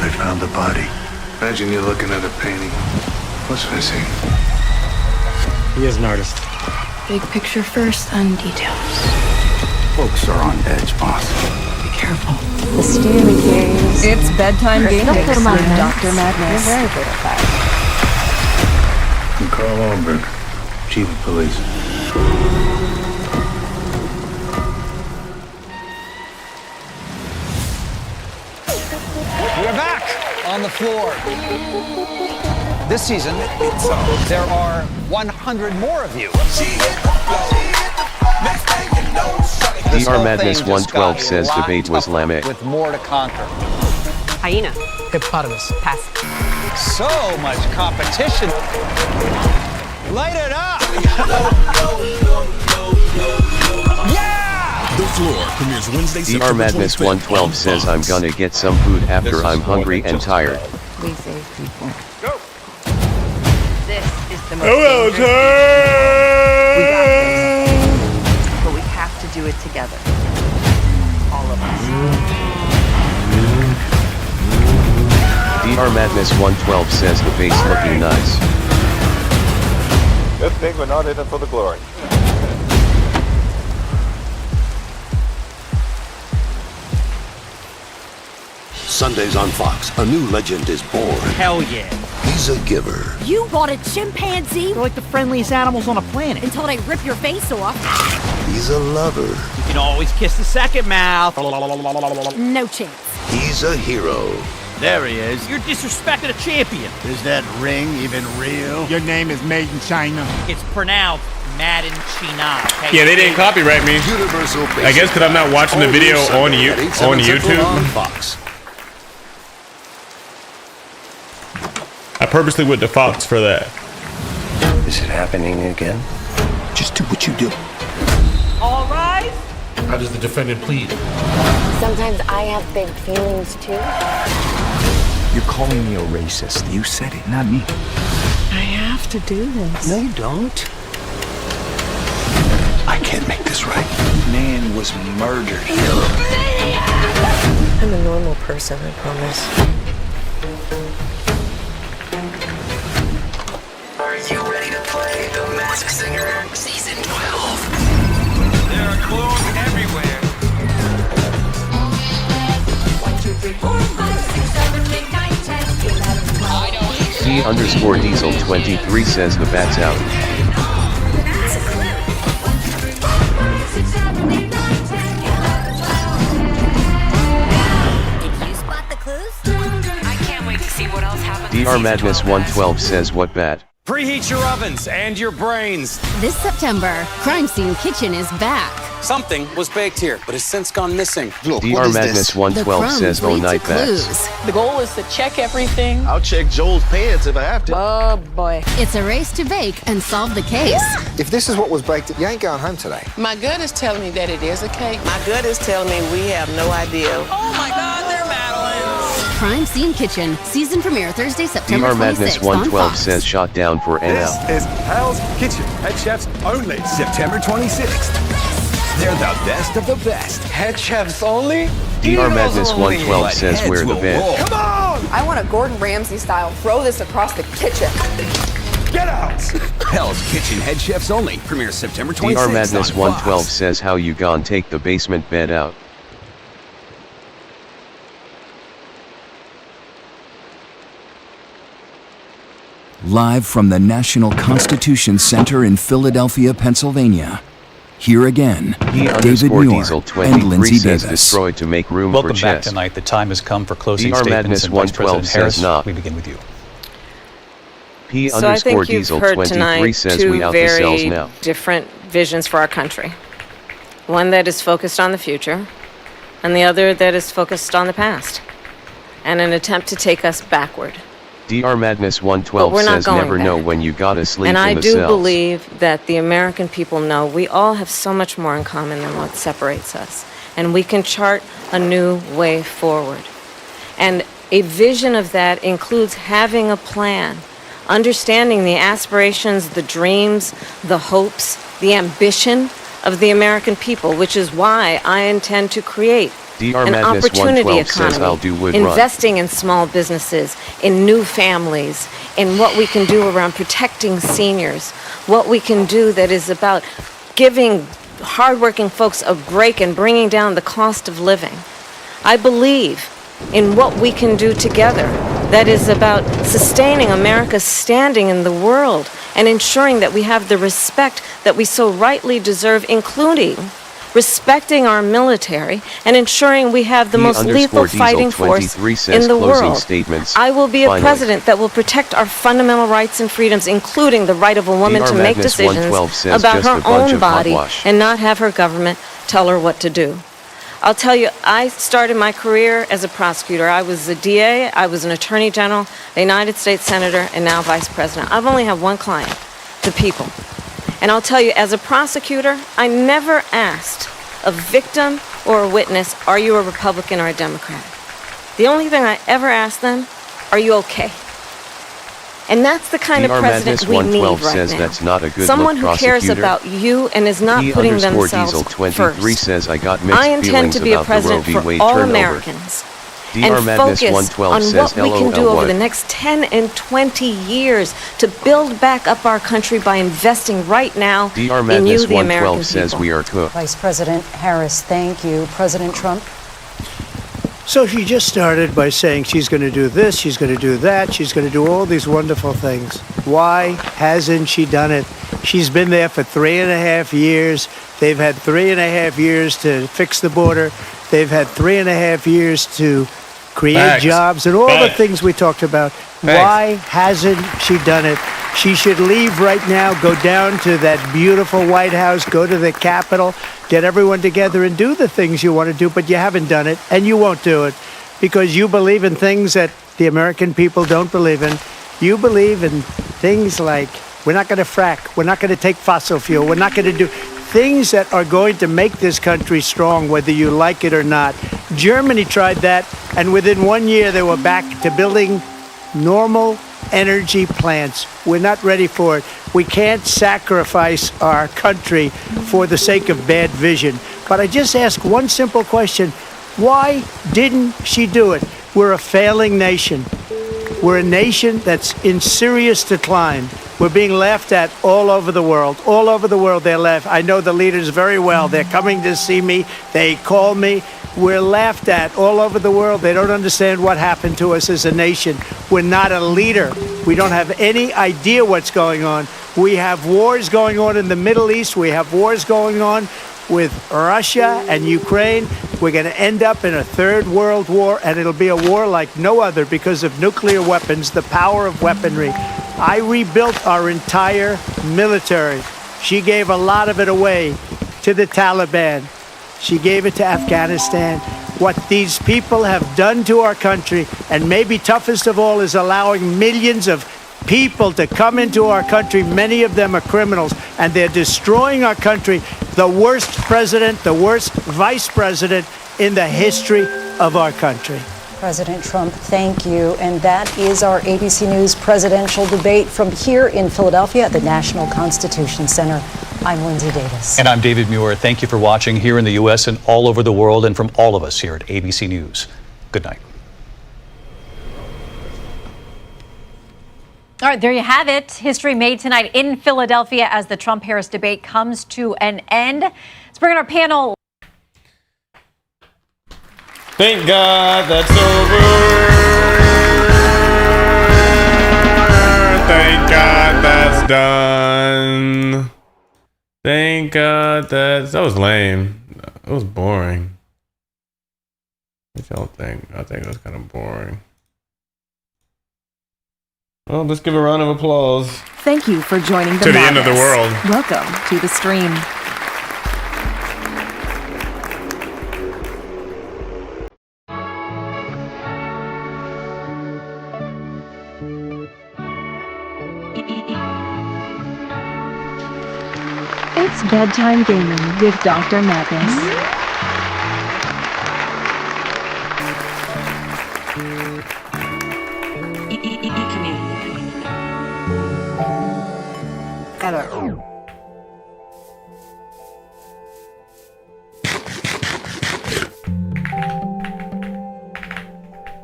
Speaker 17: I found the body. Imagine you're looking at a painting. What's missing?
Speaker 16: He is an artist.
Speaker 15: Big picture first, and details.
Speaker 17: Folks are on edge, boss.
Speaker 15: Be careful.
Speaker 8: The steering games. It's bedtime gaming with Dr. Madness.
Speaker 15: You're very good at that.
Speaker 13: I'm Carl Ornberg, Chief of Police.
Speaker 26: We're back on the floor. This season, there are 100 more of you.
Speaker 7: DR Madness 112 says debate was Lamech.
Speaker 26: With more to conquer.
Speaker 27: Hyena.
Speaker 26: Hippopotamus. Pass. So much competition. Light it up!
Speaker 23: The Floor premieres Wednesday,
Speaker 7: DR
Speaker 23: September
Speaker 7: Madness
Speaker 23: 25th
Speaker 7: 112
Speaker 23: on
Speaker 7: says
Speaker 23: Fox.
Speaker 7: I'm gonna get some food after I'm hungry and tired.
Speaker 15: We save people.
Speaker 26: Go.
Speaker 15: This is the most
Speaker 9: Hello,
Speaker 15: dangerous. We got this. But we have to do it together. All of us.
Speaker 7: DR Madness 112 says the base looking nice.
Speaker 18: Good thing we're not in it for the glory.
Speaker 19: Sundays on Fox, a new legend is born.
Speaker 26: Hell yeah.
Speaker 19: He's a giver.
Speaker 14: You bought a chimpanzee?
Speaker 26: They're like the friendliest animals on the planet.
Speaker 14: Until they rip your face off.
Speaker 19: He's a lover.
Speaker 26: You can always kiss the second mouth.
Speaker 14: No chance.
Speaker 19: He's a hero.
Speaker 26: There he is. You're disrespecting a champion.
Speaker 20: Is that ring even real? Your name is Made in China.
Speaker 26: It's pronounced Madden China. Okay?
Speaker 9: Yeah, they didn't copyright me.
Speaker 19: Universal
Speaker 9: I guess because I'm not watching the video on YouTube.
Speaker 19: On Fox.
Speaker 9: I purposely went to Fox for that.
Speaker 19: Is it happening again? Just do what you do.
Speaker 27: All rise.
Speaker 19: How does the defendant plead?
Speaker 15: Sometimes I have big feelings too.
Speaker 12: You're calling me a racist. You said it, not me.
Speaker 15: I have to do this.
Speaker 19: No, you don't. I can't make this right.
Speaker 12: Man was murdered.
Speaker 15: I'm a normal person, I promise.
Speaker 19: Are you ready to play The Masked Singer Season 12?
Speaker 26: There are clones everywhere.
Speaker 15: 1, 2, 3, 4, 5, 6, 7, 8, 9, 10, 11, 12.
Speaker 7: C_Diesel23 says the bat's out.
Speaker 15: That's a clue. 1, 2, 3, 4, 5, 6, 7, 8, 9, 10, 11, 12. Did you spot the clues? I can't wait to see what else happens.
Speaker 7: DR Madness 112 says what bat?
Speaker 26: Preheat your ovens and your brains.
Speaker 14: This September, Crime Scene Kitchen is back.
Speaker 26: Something was baked here, but has since gone missing.
Speaker 19: Look,
Speaker 7: DR Madness 112 says oh night bats.
Speaker 27: The goal is to check everything.
Speaker 19: I'll check Joel's pants if I have to.
Speaker 27: Oh boy.
Speaker 14: It's a race to bake and solve the case.
Speaker 19: If this is what was baked, you ain't going home today.
Speaker 28: My gut is telling me that it is a cake. My gut is telling me we have no idea.
Speaker 27: Oh my God, they're battling.
Speaker 14: Crime Scene Kitchen, season premiere Thursday, September
Speaker 7: DR
Speaker 14: 26th
Speaker 7: Madness
Speaker 14: on
Speaker 7: 112
Speaker 14: Fox.
Speaker 7: says shot down for NL.
Speaker 23: This is Hell's Kitchen. Head chefs only. September 26th. They're the best of the best.
Speaker 1: Head chefs only?
Speaker 7: DR Madness 112
Speaker 23: But
Speaker 7: says
Speaker 23: heads
Speaker 7: where the
Speaker 23: will
Speaker 7: bed.
Speaker 23: roll.
Speaker 1: Come on!
Speaker 27: I want a Gordon Ramsay style. Throw this across the kitchen.
Speaker 1: Get out!
Speaker 23: Hell's Kitchen Head chefs only. Premieres September 26th
Speaker 7: DR Madness
Speaker 23: on
Speaker 7: 112
Speaker 23: Fox.
Speaker 7: says how you gon' take the basement bed out.
Speaker 3: Live from the National Constitution Center in Philadelphia, Pennsylvania. Here again, David Muir and
Speaker 7: D_Diesel23
Speaker 3: Lindsay
Speaker 7: says
Speaker 3: Davis.
Speaker 7: destroyed to make room
Speaker 5: Welcome
Speaker 7: for
Speaker 5: back
Speaker 7: chess.
Speaker 5: tonight. The time has come for closing
Speaker 7: DR
Speaker 5: statements,
Speaker 7: Madness
Speaker 5: and Vice
Speaker 7: 112
Speaker 5: President Harris,
Speaker 7: says not.
Speaker 5: we begin with you.
Speaker 6: So I think you've heard
Speaker 7: P_Diesel23
Speaker 6: tonight
Speaker 7: says
Speaker 6: two
Speaker 7: we out the cells
Speaker 6: very
Speaker 7: now.
Speaker 6: different visions for our country. One that is focused on the future, and the other that is focused on the past, and an attempt to take us backward.
Speaker 7: DR Madness
Speaker 6: But
Speaker 7: 112
Speaker 6: we're not
Speaker 7: says
Speaker 6: going
Speaker 7: never
Speaker 6: back.
Speaker 7: know when you gotta sleep
Speaker 6: And
Speaker 7: in
Speaker 6: I
Speaker 7: the
Speaker 6: do
Speaker 7: cells.
Speaker 6: believe that the American people know we all have so much more in common than what separates us. And we can chart a new way forward. And a vision of that includes having a plan, understanding the aspirations, the dreams, the hopes, the ambition of the American people, which is why I intend to create
Speaker 7: DR
Speaker 6: an
Speaker 7: Madness
Speaker 6: opportunity
Speaker 7: 112 says
Speaker 6: economy,
Speaker 7: I'll do wood run.
Speaker 6: investing in small businesses, in new families, in what we can do around protecting seniors, what we can do that is about giving hardworking folks a break and bringing down the cost of living. I believe in what we can do together that is about sustaining America's standing in the world and ensuring that we have the respect that we so rightly deserve, including respecting our military and ensuring we have the most lethal fighting force in the world. I will be a president that will protect our fundamental rights and freedoms, including the right of a woman to make decisions about her own body and not have her government tell her what to do. I'll tell you, I started my career as a prosecutor. I was a DA, I was an attorney general, a United States senator, and now vice president. I've only had one client, the people. And I'll tell you, as a prosecutor, I never asked a victim or a witness, are you a Republican or a Democrat? The only thing I ever asked them, are you okay? And that's the kind of president we need right now.
Speaker 7: That's not a good
Speaker 6: someone who
Speaker 7: prosecutor.
Speaker 6: cares about you and is not putting themselves first.
Speaker 7: Says, I got mixed
Speaker 6: I intend to be a president for all Americans and focus on what we can do over the next 10 and 20 years to build back up our country by investing right now in you, the American
Speaker 7: says
Speaker 6: people.
Speaker 7: We are cooked.
Speaker 2: Vice President Harris, thank you. President Trump.
Speaker 4: So she just started by saying she's going to do this, she's going to do that, she's going to do all these wonderful things. Why hasn't she done it? She's been there for 3.5 years. They've had 3.5 years to fix the border. They've had 3.5 years to create jobs and all the things we talked about. Why hasn't she done it? She should leave right now, go down to that beautiful White House, go to the Capitol, get everyone together and do the things you want to do, but you haven't done it, and you won't do it because you believe in things that the American people don't believe in. You believe in things like we're not going to frack, we're not going to take fossil fuel, we're not going to do things that are going to make this country strong, whether you like it or not. Germany tried that, and within 1 year they were back to building normal energy plants. We're not ready for it. We can't sacrifice our country for the sake of bad vision. But I just ask one simple question. Why didn't she do it? We're a failing nation. We're a nation that's in serious decline. We're being laughed at all over the world. All over the world they're laughed. I know the leaders very well. They're coming to see me. They call me. We're laughed at all over the world. They don't understand what happened to us as a nation. We're not a leader. We don't have any idea what's going on. We have wars going on in the Middle East. We have wars going on with Russia and Ukraine. We're going to end up in a third world war, and it'll be a war like no other because of nuclear weapons, the power of weaponry. I rebuilt our entire military. She gave a lot of it away to the Taliban. She gave it to Afghanistan. What these people have done to our country, and maybe toughest of all, is allowing millions of people to come into our country. Many of them are criminals, and they're destroying our country. The worst president, the worst vice president in the history of our country.
Speaker 2: President Trump, thank you. And that is our ABC News presidential debate from here in Philadelphia at the National Constitution Center. I'm Lindsay Davis.
Speaker 5: And I'm David Muir. Thank you for watching here in the U.S. and all over the world, and from all of us here at ABC News. Good night.
Speaker 10: All right, there you have it. History made tonight in Philadelphia as the Trump-Harris debate comes to an end. Let's bring in our panel.
Speaker 9: Thank God that's over. Thank God that's done. Thank God that was lame. It was boring. What y'all think? I think it was kind of boring. Well, let's give a round of applause.
Speaker 8: Thank you for joining
Speaker 9: To the end of the world.
Speaker 8: Welcome to the stream. It's bedtime gaming with Dr. Madness.
Speaker 26: Hello.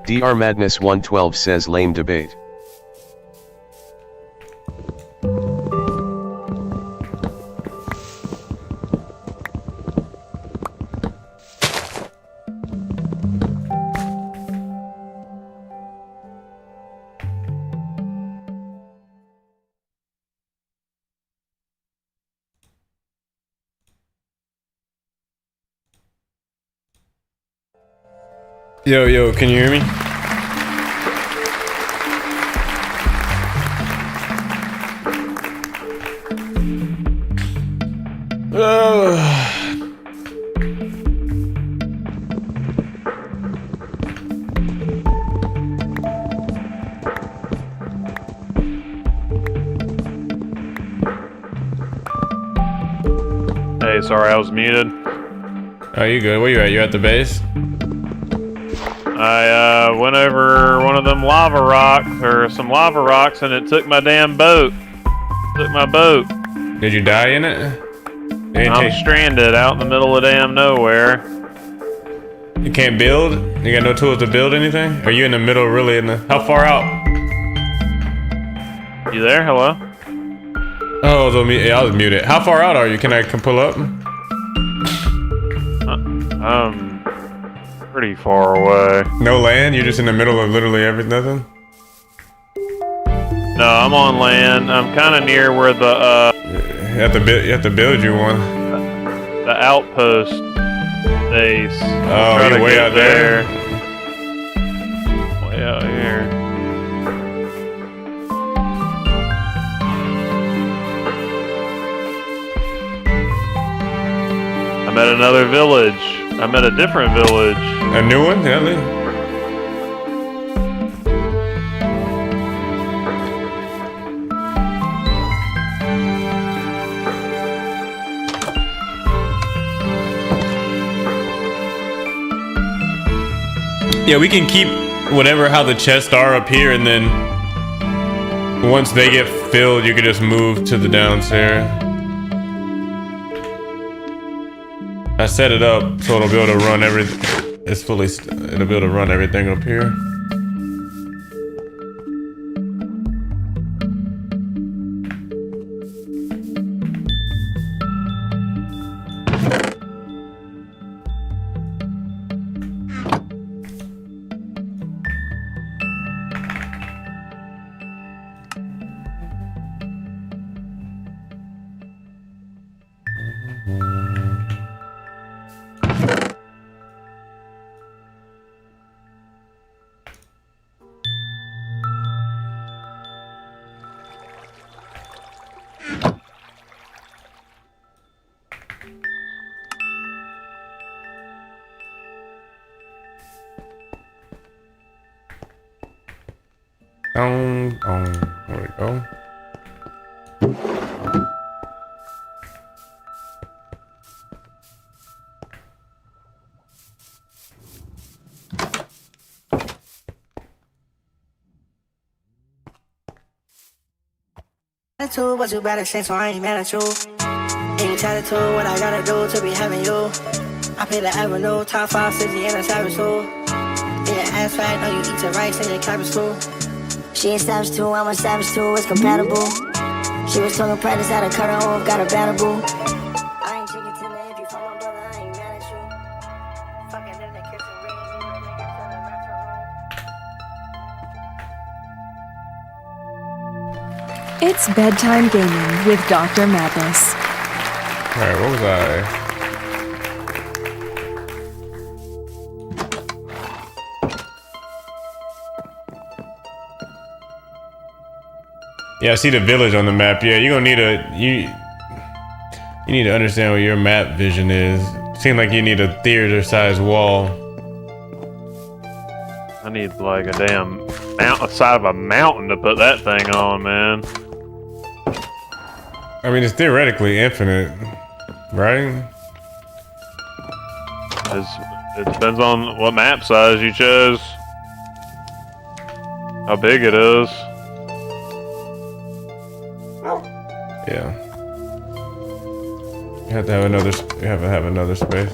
Speaker 7: DRMADNESS 112 says lame debate.
Speaker 9: Yo, can you hear me?
Speaker 11: Hey, sorry, I was muted.
Speaker 9: Oh, you good? Where you at? You at the base?
Speaker 11: I went over one of them lava rocks, or some lava rocks, and it took my damn boat. Took my boat.
Speaker 9: Did you die in it?
Speaker 11: I'm stranded out in the middle of damn nowhere.
Speaker 9: You can't build? You got no tools to build anything? Are you in the middle, really in the... How far out?
Speaker 11: You there? Hello?
Speaker 9: Oh, I was muted. How far out are you? Can I pull up?
Speaker 11: Pretty far away.
Speaker 9: No land? You're just in the middle of literally everything?
Speaker 11: No, I'm on land. I'm kind of near where the
Speaker 9: You have to build you one.
Speaker 11: The outpost base.
Speaker 9: Oh, you're way out there.
Speaker 11: Way out here. I'm at another village. I'm at a different village.
Speaker 9: A new one? Really? Yeah, we can keep whatever how the chests are up here, and then once they get filled, you can just move to the downstairs. I set it up so it'll be able to run everything. It'll be able to run everything up here. There we go.
Speaker 13: Attitude, but you better say so I ain't mad at you. Ain't attitude, what I gotta do to be having you. I pay the avenue, top 5 city in a savage school. Yeah, ass fat, know you eat your rice and your cabbage too.
Speaker 16: She a savage too, I'm a savage too, it's compatible. She was talking practice, had to cut her off, got a battle boo. I ain't chicken to the if you fuck my brother, I ain't mad at you. Fucking in the kitchen,
Speaker 8: It's bedtime gaming with Dr. Madness.
Speaker 9: Alright, what was I? Yeah, I see the village on the map. Yeah, you're gonna need you need to understand what your map vision is. Seems like you need a theater-sized wall.
Speaker 11: I need like a damn side of a mountain to put that thing on, man.
Speaker 9: I mean, it's theoretically infinite, right?
Speaker 11: It depends on what map size you chose. How big it is.
Speaker 9: Yeah. You have to have another. You have to have another space.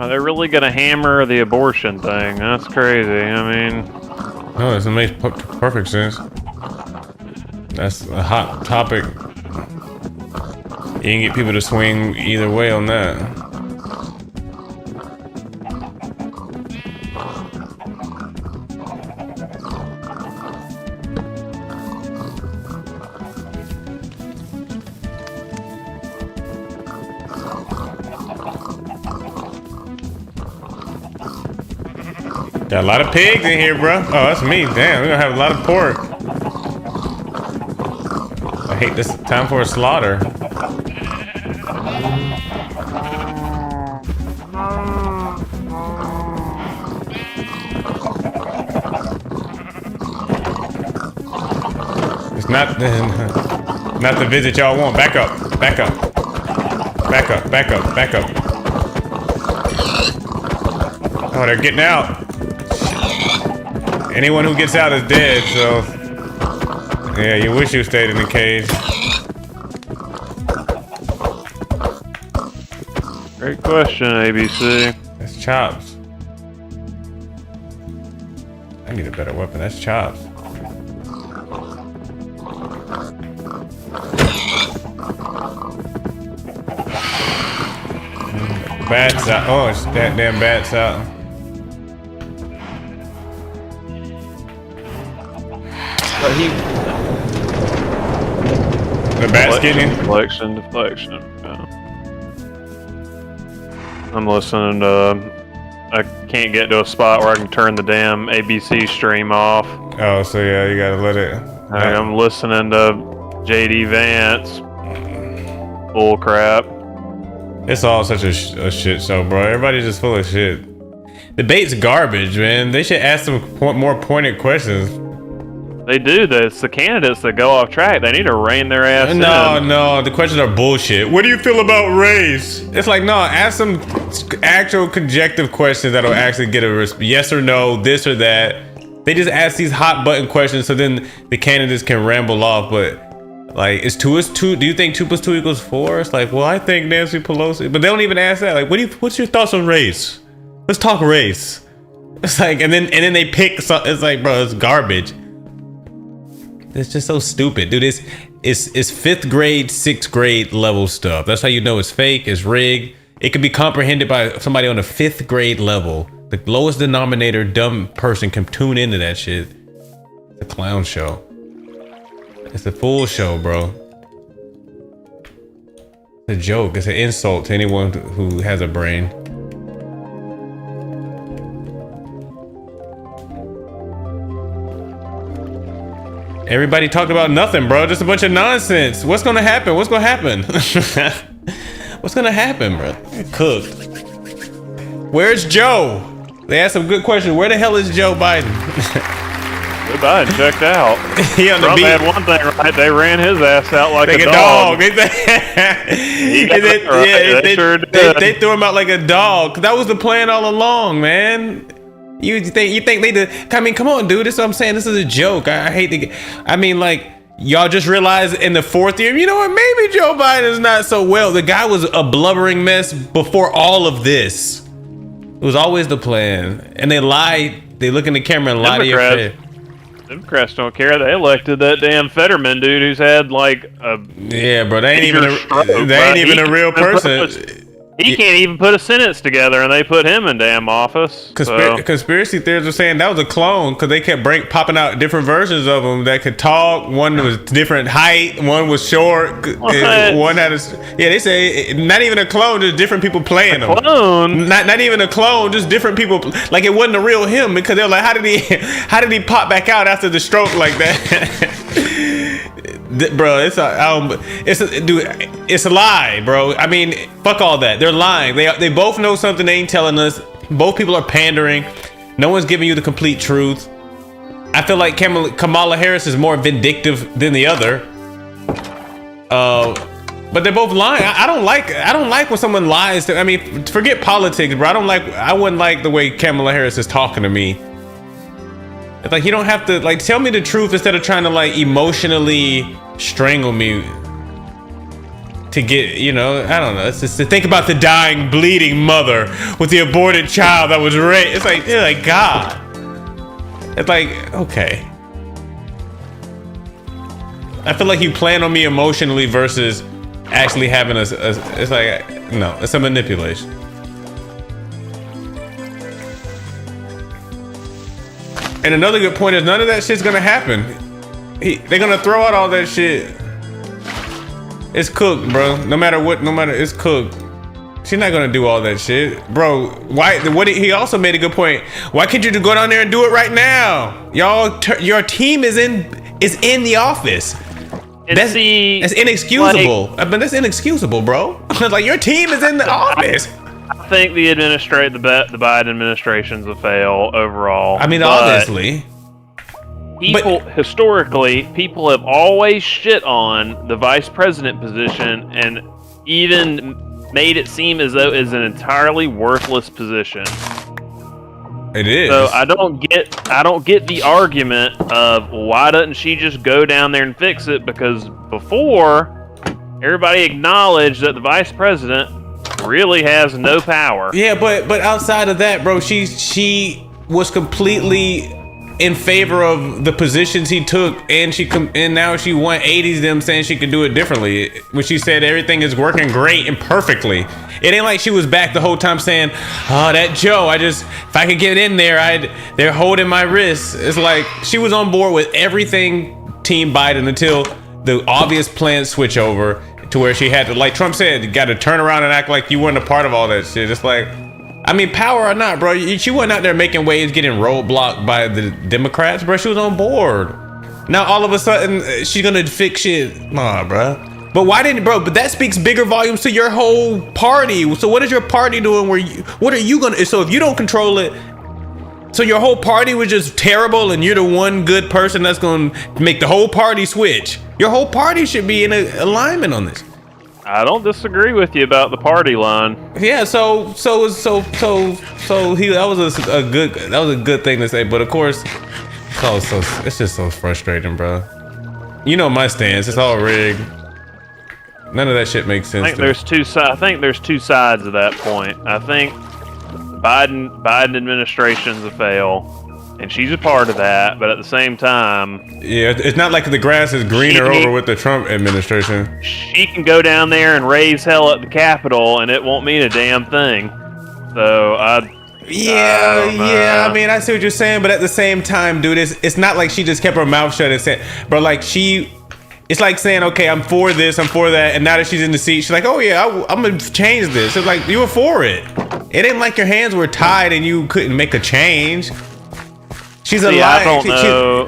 Speaker 11: they're really gonna hammer the abortion thing. That's crazy. I mean,
Speaker 9: no, it makes perfect sense. That's a hot topic. You can get people to swing either way on that. Got a lot of pigs in here, bro. Oh, that's me. Damn, we're gonna have a lot of pork. I hate this time for a slaughter. It's not the visit y'all want. Back up. Back up. Back up. Back up. Back up. Oh, they're getting out. Anyone who gets out is dead, so yeah, you wish you stayed in the cage.
Speaker 11: great question, ABC.
Speaker 9: That's chops. I need a better weapon. That's chops. Bats out. Oh, it's that damn bats out.
Speaker 11: But
Speaker 9: the bat's getting
Speaker 11: deflection. Yeah. I'm listening to. I can't get to a spot where I can turn the damn ABC stream off.
Speaker 9: Oh, so yeah, you gotta let it.
Speaker 11: I'm listening to JD Vance. Bull crap.
Speaker 9: It's all such a shit show, bro. Everybody's just full of shit. Debate's garbage, man. They should ask some more pointed questions. They do. It's the candidates that go off track. They need to rein their ass in. No, the questions are bullshit. What do you feel about race? It's like, no, ask some actual conjective questions that'll actually get a yes or no, this or that. They just ask these hot button questions so then the candidates can ramble off. But like, is 2 is 2? Do you think 2 + 2 = 4? It's like, well, I think Nancy Pelosi. But they don't even ask that. Like, what's your thoughts on race? Let's talk race. It's like, and then they pick something. It's like, bro, it's garbage. It's just so stupid, dude. It's 5th grade, 6th grade level stuff. That's how you know it's fake, it's rigged. It can be comprehended by somebody on a 5th grade level. The lowest denominator dumb person can tune into that shit. It's a clown show. It's a full show, bro. It's a joke. It's an insult to anyone who has a brain. Everybody talked about nothing, bro. Just a bunch of nonsense. What's gonna happen? What's gonna happen? What's gonna happen, bro? Cooked. Where's Joe? They asked some good questions. Where the hell is Joe Biden?
Speaker 11: Joe Biden checked out.
Speaker 9: He on the
Speaker 11: Trump
Speaker 9: beat.
Speaker 11: had one thing right. They ran his ass out like a dog.
Speaker 9: They threw him out like a dog. That was the plan all along, man. You think they did? I mean, come on, dude. This is what I'm saying. This is a joke. I hate to. I mean, like, y'all just realized in the 4th year, you know what? Maybe Joe Biden is not so well. The guy was a blubbering mess before all of this. It was always the plan, and they lied. They look in the camera and lie to your face.
Speaker 11: Democrats don't care. They elected that damn Fetterman dude who's had like a
Speaker 9: bro. They ain't even a real person.
Speaker 11: He can't even put a sentence together, and they put him in damn office.
Speaker 9: Conspiracy theorists are saying that was a clone because they kept popping out different versions of him that could talk. One was different height, one was short, one had a they say not even a clone, just different people playing him.
Speaker 11: Clone?
Speaker 9: Not even a clone, just different people. Like it wasn't a real him because they're like, how did he pop back out after the stroke like that? Bro, it's a lie, bro. I mean, fuck all that. They're lying. They both know something they ain't telling us. Both people are pandering. No one's giving you the complete truth. I feel like Kamala Harris is more vindictive than the other. But they're both lying. I don't like when someone lies. I mean, forget politics, bro. I wouldn't like the way Kamala Harris is talking to me. It's like, you don't have to, like, tell me the truth instead of trying to, like, emotionally strangle me. to get, you know, I don't know. It's just to think about the dying, bleeding mother with the aborted child that was raped. It's like, you're like, God. It's like, okay. I feel like you plan on me emotionally versus actually having it's like, no, it's a manipulation. And another good point is none of that shit's gonna happen. They're gonna throw out all that shit. It's cooked, bro. No matter what, it's cooked. She's not gonna do all that shit, bro. Why? He also made a good point. Why can't you just go down there and do it right now? Y'all, your team is in the office. That's inexcusable. I mean, that's inexcusable, bro. Like, your team is in the office.
Speaker 11: I think the Biden administration's a fail overall.
Speaker 9: I mean, obviously.
Speaker 11: Historically, people have always shit on the vice president position and even made it seem as though it's an entirely worthless position.
Speaker 9: It is.
Speaker 11: So I don't get the argument of why doesn't she just go down there and fix it, because before everybody acknowledged that the vice president really has no power.
Speaker 9: Yeah, but outside of that, bro, she was completely in favor of the positions he took, and now she 180s them, saying she could do it differently. When she said everything is working great and perfectly, it ain't like she was back the whole time saying, "Oh, that Joe, if I could get in there, they're holding my wrists." It's like she was on board with everything Team Biden until the obvious plan switch over to where she had to, like Trump said, you got to turn around and act like you weren't a part of all that shit. It's like, I mean, power or not, bro, she wasn't out there making waves, getting roadblocked by the Democrats, bro. She was on board. Now all of a sudden she's gonna fix shit. Nah, bro. But why didn't, bro? But that speaks bigger volumes to your whole party. So what is your party doing? What are you gonna? So if you don't control it, so your whole party was just terrible, and you're the one good person that's gonna make the whole party switch. Your whole party should be in alignment on this.
Speaker 11: I don't disagree with you about the party line.
Speaker 9: Yeah, so that was a good thing to say, but of course, it's just so frustrating, bro. You know my stance. It's all rigged. None of that shit makes sense.
Speaker 11: I think there's two sides of that point. I think Biden administration's a fail, and she's a part of that. But at the same time,
Speaker 9: yeah, it's not like the grass is greener over with the Trump administration.
Speaker 11: She can go down there and raise hell at the Capitol, and it won't mean a damn thing. So I
Speaker 9: I mean, I see what you're saying, but at the same time, dude, it's not like she just kept her mouth shut and said, bro, like it's like saying, okay, I'm for this, I'm for that, and now that she's in the seat, she's like, oh yeah, I'm gonna change this. It's like, you were for it. It ain't like your hands were tied and you couldn't make a change. She's a liar.
Speaker 11: I don't know.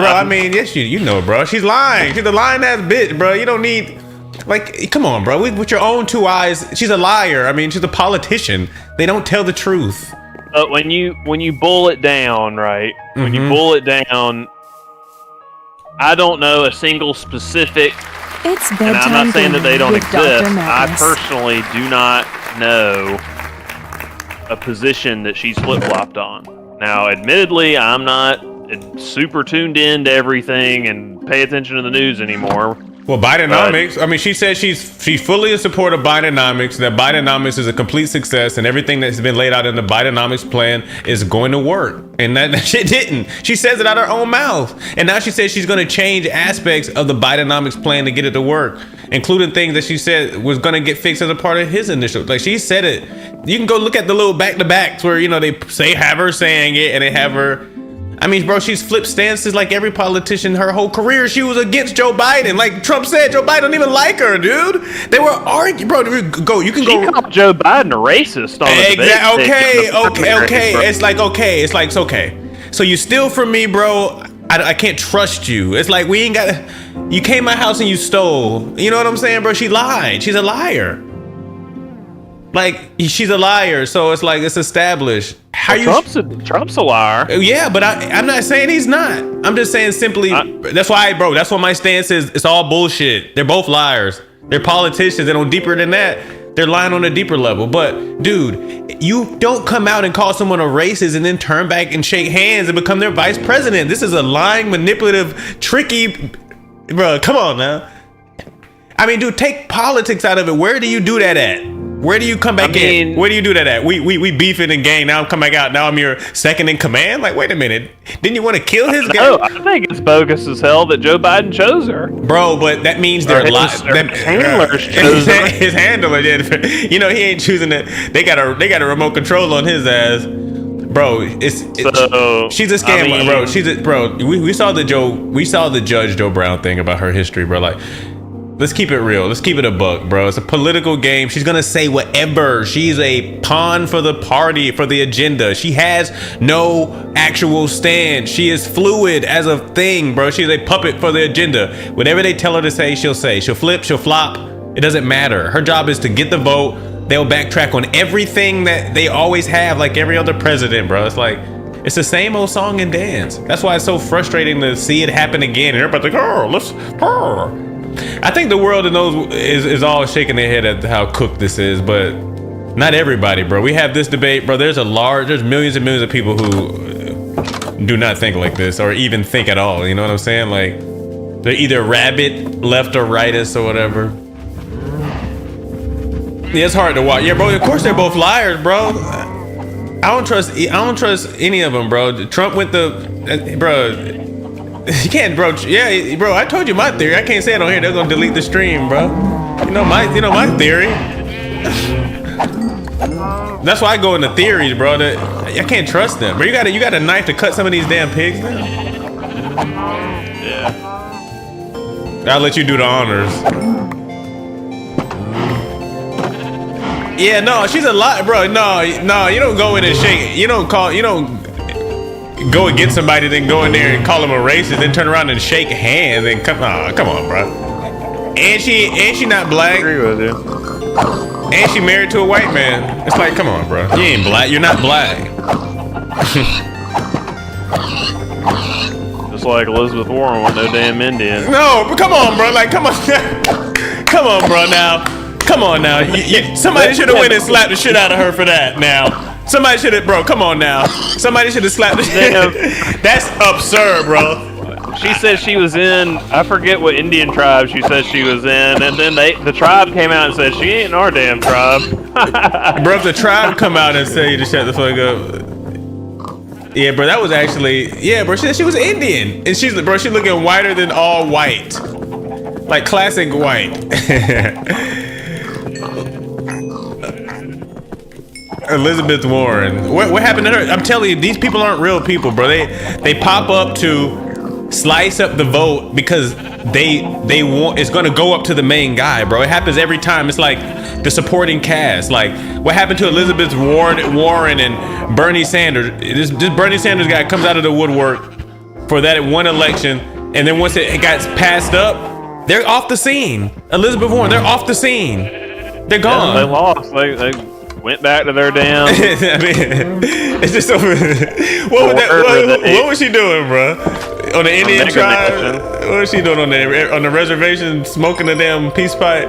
Speaker 9: I mean, yes, you know, bro. She's lying. She's a lying ass bitch, bro. You don't need, like, come on, bro. With your own two eyes, she's a liar. I mean, she's a politician. They don't tell the truth.
Speaker 11: When you boil it down, right? When you boil it down, I don't know a single specific.
Speaker 8: It's bedtime.
Speaker 11: And I'm not saying that they don't
Speaker 8: with
Speaker 11: exist.
Speaker 8: Dr.
Speaker 11: I
Speaker 8: Madness.
Speaker 11: personally do not know a position that she's flip-flopped on. Now, admittedly, I'm not super tuned in to everything and pay attention to the news anymore.
Speaker 9: Well, Bidenomics, I mean, she said she's fully in support of Bidenomics, that Bidenomics is a complete success, and everything that's been laid out in the Bidenomics plan is going to work. And that shit didn't. She says it out her own mouth. And now she says she's going to change aspects of the Bidenomics plan to get it to work, including things that she said was going to get fixed as a part of his initial. Like, she said it. You can go look at the little back-to-backs where, you know, they have her saying it and they have her. I mean, bro, she's flipped stances like every politician her whole career. She was against Joe Biden. Like Trump said, Joe Biden don't even like her, dude. They were arguing, bro. You can go.
Speaker 11: She called Joe Biden a racist on the debate.
Speaker 9: Okay. It's okay. So you steal from me, bro. I can't trust you. It's like we ain't got. You came to my house and you stole. You know what I'm saying, bro? She lied. She's a liar. Like, she's a liar, so it's like it's established.
Speaker 11: Trump's a liar.
Speaker 9: Yeah, but I'm not saying he's not. I'm just saying simply. That's why, bro. That's what my stance is. It's all bullshit. They're both liars. They're politicians, and on deeper than that, they're lying on a deeper level. But dude, you don't come out and call someone a racist and then turn back and shake hands and become their vice president. This is a lying, manipulative, tricky. Bro, come on now. I mean, dude, take politics out of it. Where do you do that at? Where do you come back in? Where do you do that at? We beefing in gang. Now I'm coming out. Now I'm your second in command. Like, wait a minute. Didn't you want to kill his guy?
Speaker 11: No, I think it's bogus as hell that Joe Biden chose her.
Speaker 9: Bro, but that means they're
Speaker 11: his handlers chose her.
Speaker 9: His handler did. You know, he ain't choosing it. They got a remote control on his ass. Bro, she's a scam, bro. We saw the Judge Joe Brown thing about her history, bro. Like, let's keep it real. Let's keep it a buck, bro. It's a political game. She's gonna say whatever. She's a pawn for the party, for the agenda. She has no actual stand. She is fluid as a thing, bro. She's a puppet for the agenda. Whatever they tell her to say, she'll say. She'll flip, she'll flop. It doesn't matter. Her job is to get the vote. They'll backtrack on everything that they always have, like every other president, bro. It's like, it's the same old song and dance. That's why it's so frustrating to see it happen again. And everybody's like, oh, let's, I think the world is all shaking their head at how cooked this is, but not everybody, bro. We have this debate, bro. There's millions and millions of people who do not think like this or even think at all. You know what I'm saying? Like, they're either rabid, left or rightist or whatever. Yeah, it's hard to watch. Yeah, bro. Of course they're both liars, bro. I don't trust any of them, bro. Trump went bro. You can't, bro. Yeah, bro. I told you my theory. I can't say it on here. They're gonna delete the stream, bro. You know my theory. That's why I go into theories, bro. I can't trust them, bro. You got a knife to cut some of these damn pigs now?
Speaker 11: Yeah.
Speaker 9: I'll let you do the honors. Yeah, no, she's a lot, bro. No, you don't go in and shake it. You don't go against somebody, then go in there and call them a racist, then turn around and shake hands and come on, bro. And she not black. I agree with you. And she married to a white man. It's like, come on, bro. You ain't black. You're not black.
Speaker 11: Just like Elizabeth Warren with no damn Indian.
Speaker 9: No, but come on, bro. Like, come on, come on, bro. Now. Come on now. Somebody should have went and slapped the shit out of her for that now. Somebody should have, bro, come on now. Somebody should have slapped the shit. That's absurd, bro.
Speaker 11: She said she was in, I forget what Indian tribe she said she was in, and then the tribe came out and said she ain't in our damn tribe.
Speaker 9: Bro, if the tribe come out and say you to shut the fuck up. Yeah, bro, that was actually, yeah, bro, she said she was Indian. And she's looking whiter than all white. Like classic white. Elizabeth Warren. What happened to her? I'm telling you, these people aren't real people, bro. They pop up to slice up the vote because they want, it's gonna go up to the main guy, bro. It happens every time. It's like the supporting cast. Like what happened to Elizabeth Warren and Bernie Sanders. This Bernie Sanders guy comes out of the woodwork for that one election, and then once it got passed up, they're off the scene. Elizabeth Warren, they're off the scene. They're gone.
Speaker 11: Yeah, they lost. They went back to their damn.
Speaker 9: I mean, it's just so. What was she doing, bro? On the Indian tribe? What was she doing on the reservation, smoking a damn peace pipe?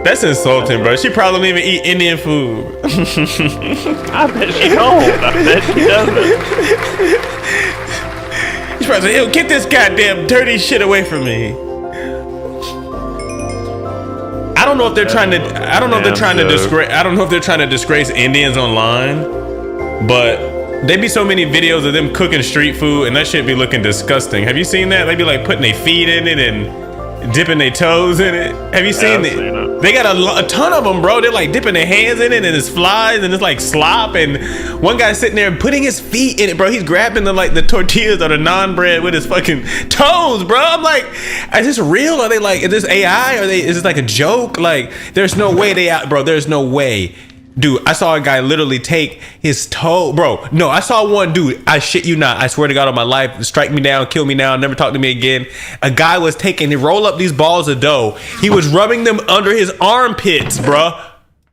Speaker 9: That's insulting, bro. She probably don't even eat Indian food.
Speaker 11: I bet she don't. I bet she doesn't.
Speaker 9: She's probably like, "Yo, get this goddamn dirty shit away from me." I don't know if they're trying to. I don't know if they're trying to disgrace. I don't know if they're trying to disgrace Indians online, but there be so many videos of them cooking street food, and that shit be looking disgusting. Have you seen that? They be like putting their feet in it and dipping their toes in it. Have you seen it? They got a ton of them, bro. They're like dipping their hands in it, and it's flies, and it's like slop. And one guy's sitting there putting his feet in it, bro. He's grabbing the tortillas or the naan bread with his fucking toes, bro. I'm like, is this real? Are they like, is this AI? Is this like a joke? Like, there's no way they out, bro. There's no way. Dude, I saw a guy literally take his toe, bro. No, I saw one dude. I shit you not. I swear to God on my life. Strike me down, kill me now, never talk to me again. A guy was he roll up these balls of dough. He was rubbing them under his armpits, bro.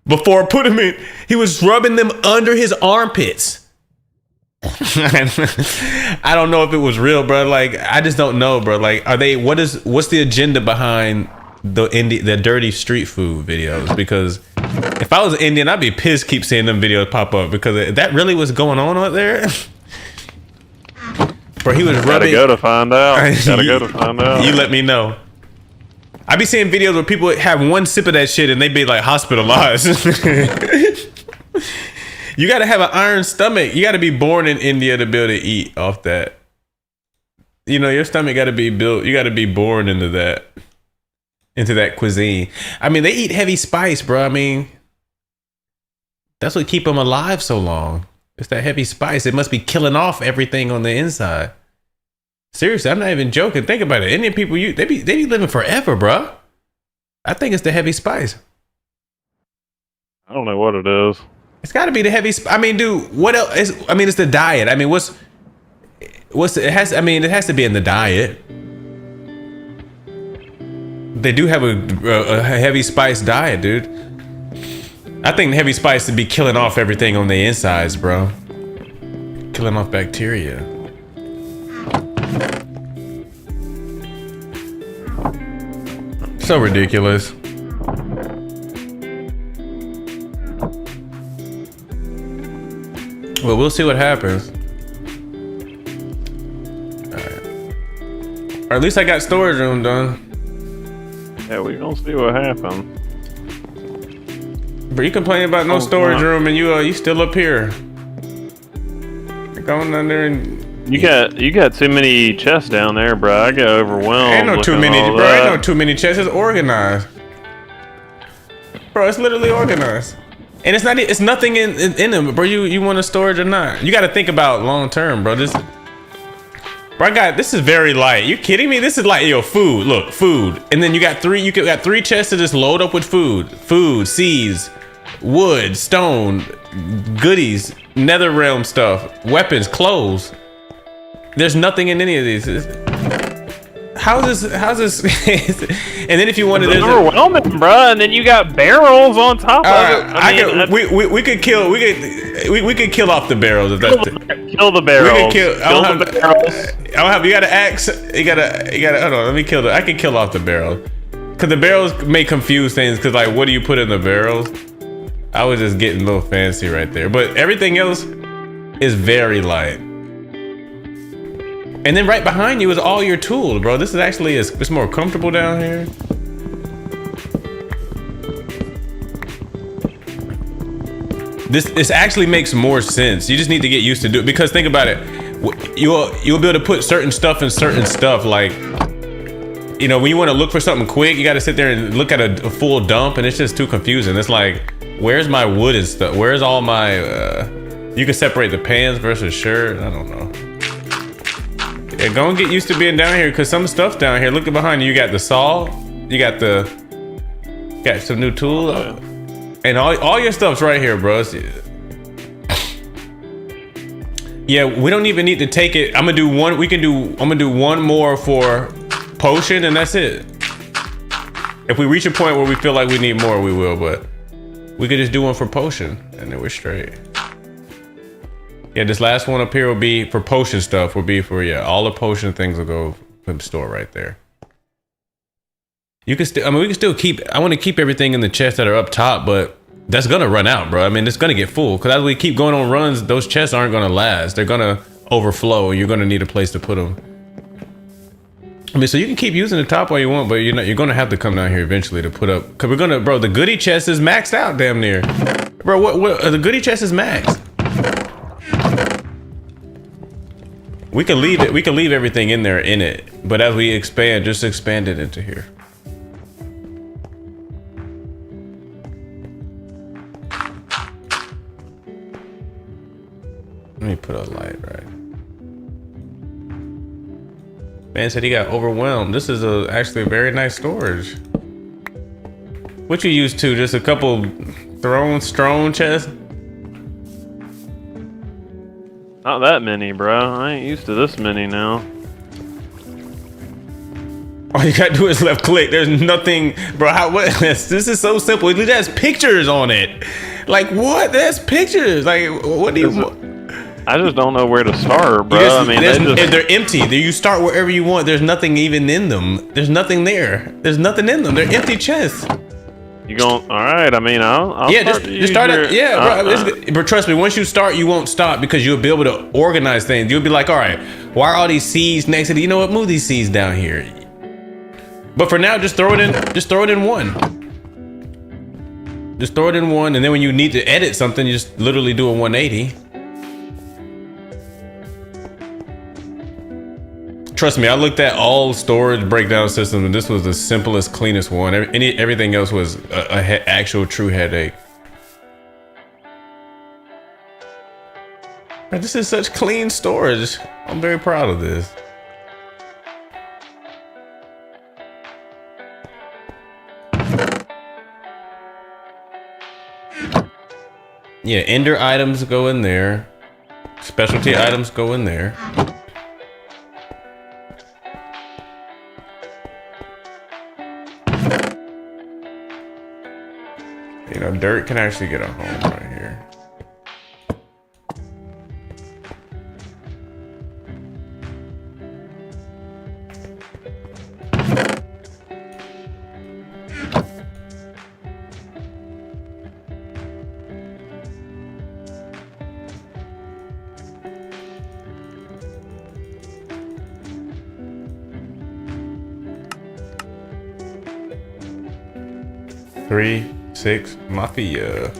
Speaker 9: Before putting them in, he was rubbing them under his armpits. I don't know if it was real, bro. Like, I just don't know, bro. Like, what's the agenda behind the dirty street food videos? Because if I was an Indian, I'd be pissed keep seeing them videos pop up, because that really was going on out there. Bro, he was rubbing.
Speaker 11: Gotta go to find out. You let me know.
Speaker 9: I be seeing videos where people have one sip of that shit and they be like hospitalized. You gotta have an iron stomach. You gotta be born in India to be able to eat off that. You know, your stomach gotta be built. You gotta be born into that cuisine. I mean, they eat heavy spice, bro. I mean, that's what keep them alive so long. It's that heavy spice. It must be killing off everything on the inside. Seriously, I'm not even joking. Think about it. Indian people, they be living forever, bro. I think it's the heavy spice.
Speaker 11: I don't know what it is.
Speaker 9: It's got to be the heavy. I mean, dude, what else? I mean, it's the diet. I mean, it has. I mean, it has to be in the diet. They do have a heavy spice diet, dude. I think heavy spice would be killing off everything on the insides, bro. Killing off bacteria. So ridiculous. Well, we'll see what happens. Or at least I got storage room done.
Speaker 11: Yeah, we gonna see what happens.
Speaker 9: But you complain about no storage room and you still up here. Going down there and
Speaker 11: you got too many chests down there, bro. I get overwhelmed.
Speaker 9: Ain't no too many, bro. Ain't no too many chests. It's organized, bro. It's literally organized, and it's not. It's nothing in them, bro. You want a storage or not? You got to think about long term, bro. This is very light. You kidding me? This is like food. Look, food, and then you got three. You got 3 chests to just load up with food, seeds, wood, stone, goodies, nether realm stuff, weapons, clothes. There's nothing in any of these. How's this? And then if you wanted,
Speaker 11: it's overwhelming, bro. And then you got barrels on top of it.
Speaker 9: We could kill off the barrels. If that's
Speaker 11: kill the barrels.
Speaker 9: Kill the barrels. I don't have. You got an axe. You gotta. Hold on. Let me kill I can kill off the barrels. Cause the barrels may confuse things. Cause like, what do you put in the barrels? I was just getting a little fancy right there. But everything else is very light. And then right behind you is all your tools, bro. This is actually, it's more comfortable down here. This actually makes more sense. You just need to get used to do it, because think about it. You'll be able to put certain stuff in certain stuff. Like, you know, when you want to look for something quick, you got to sit there and look at a full dump, and it's just too confusing. It's like, where's my wood and stuff? Where's all my, you can separate the pans versus shirt. I don't know. Yeah, go and get used to being down here, because some stuff's down here. Look behind you. You got the saw. You got some new tools. And all your stuff's right here, bro. Yeah, we don't even need to take it. I'm gonna do one more for potion, and that's it. If we reach a point where we feel like we need more, we will, but we could just do one for potion, and then we're straight. Yeah, this last one up here will be for potion stuff. Will be for, yeah, all the potion things will go in the store right there. You can still, I mean, we can still keep, I want to keep everything in the chests that are up top, but that's gonna run out, bro. I mean, it's gonna get full, because as we keep going on runs, those chests aren't gonna last. They're gonna overflow. You're gonna need a place to put them. I mean, so you can keep using the top all you want, but you're gonna have to come down here eventually to put up, because we're gonna, bro, the goodie chest is maxed out damn near. Bro, what the goodie chest is maxed. We can leave it. We can leave everything in there in it, but as we expand, just expand it into here. Let me put a light right. Man said he got overwhelmed. This is actually a very nice storage. What you used to? Just a couple strong chests?
Speaker 11: Not that many, bro. I ain't used to this many now.
Speaker 9: All you gotta do is left click. There's nothing, bro. This is so simple. It has pictures on it. Like, what? There's pictures. Like, what do you?
Speaker 11: I just don't know where to start, bro. I mean,
Speaker 9: they're empty. You start wherever you want. There's nothing even in them. There's nothing there. There's nothing in them. They're empty chests.
Speaker 11: You going? All right. I mean, I'll
Speaker 9: yeah, just start it. Yeah, bro. But trust me, once you start, you won't stop, because you'll be able to organize things. You'll be like, all right, why are all these seeds next to the? You know what? Move these seeds down here. But for now, just throw it in. Just throw it in one. Just throw it in one, and then when you need to edit something, you just literally do a 180. Trust me, I looked at all storage breakdown systems, and this was the simplest, cleanest one. Everything else was a actual true headache. Man, this is such clean storage. I'm very proud of this. Yeah, ender items go in there. Specialty items go in there. You know, dirt can actually get a home right here. Three, 6, Mafia.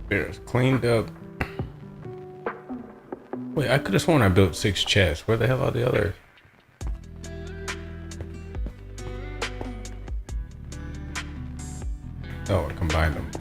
Speaker 9: There's cleaned up. Wait, I could have sworn I built 6 chests. Where the hell are the others? Oh, I combined them.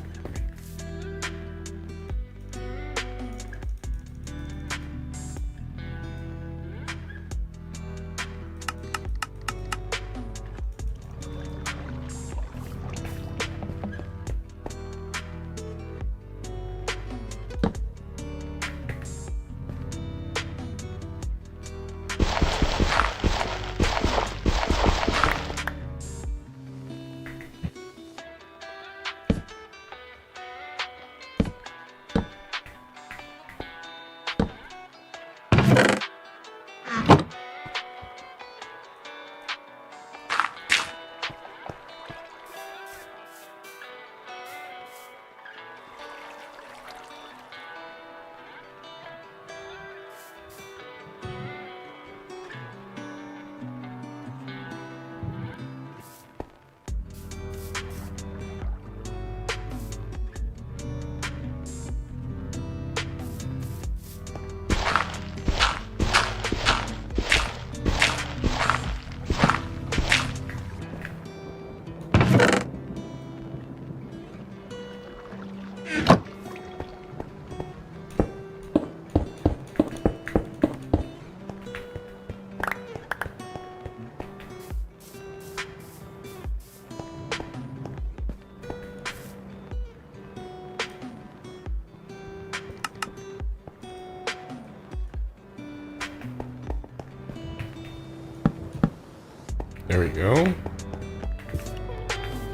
Speaker 9: There we go.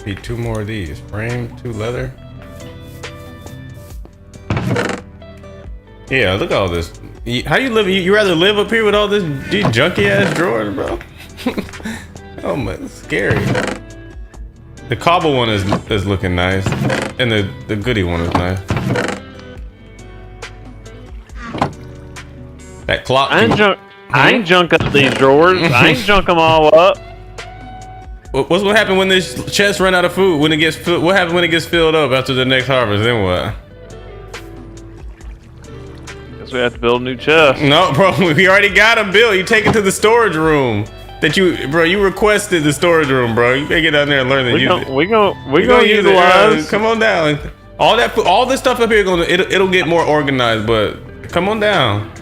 Speaker 9: Need 2 more of these. Frame, 2 leather. Yeah, look at all this. How you live? You rather live up here with all this junky ass drawers, bro? Oh my, it's scary. The cobble one is looking nice, and the goodie one is nice. That clock.
Speaker 11: I ain't junk up these drawers. I ain't junk them all up.
Speaker 9: What's what happened when this chest run out of food? When it gets filled, what happens when it gets filled up after the next harvest? Then what?
Speaker 11: Guess we have to build a new chest.
Speaker 9: No, bro, we already got them built. You take it to the storage room. You requested the storage room, bro. You gotta get down there and learn to use it.
Speaker 11: We gonna utilize.
Speaker 9: Come on down. All this stuff up here it'll get more organized, but come on down.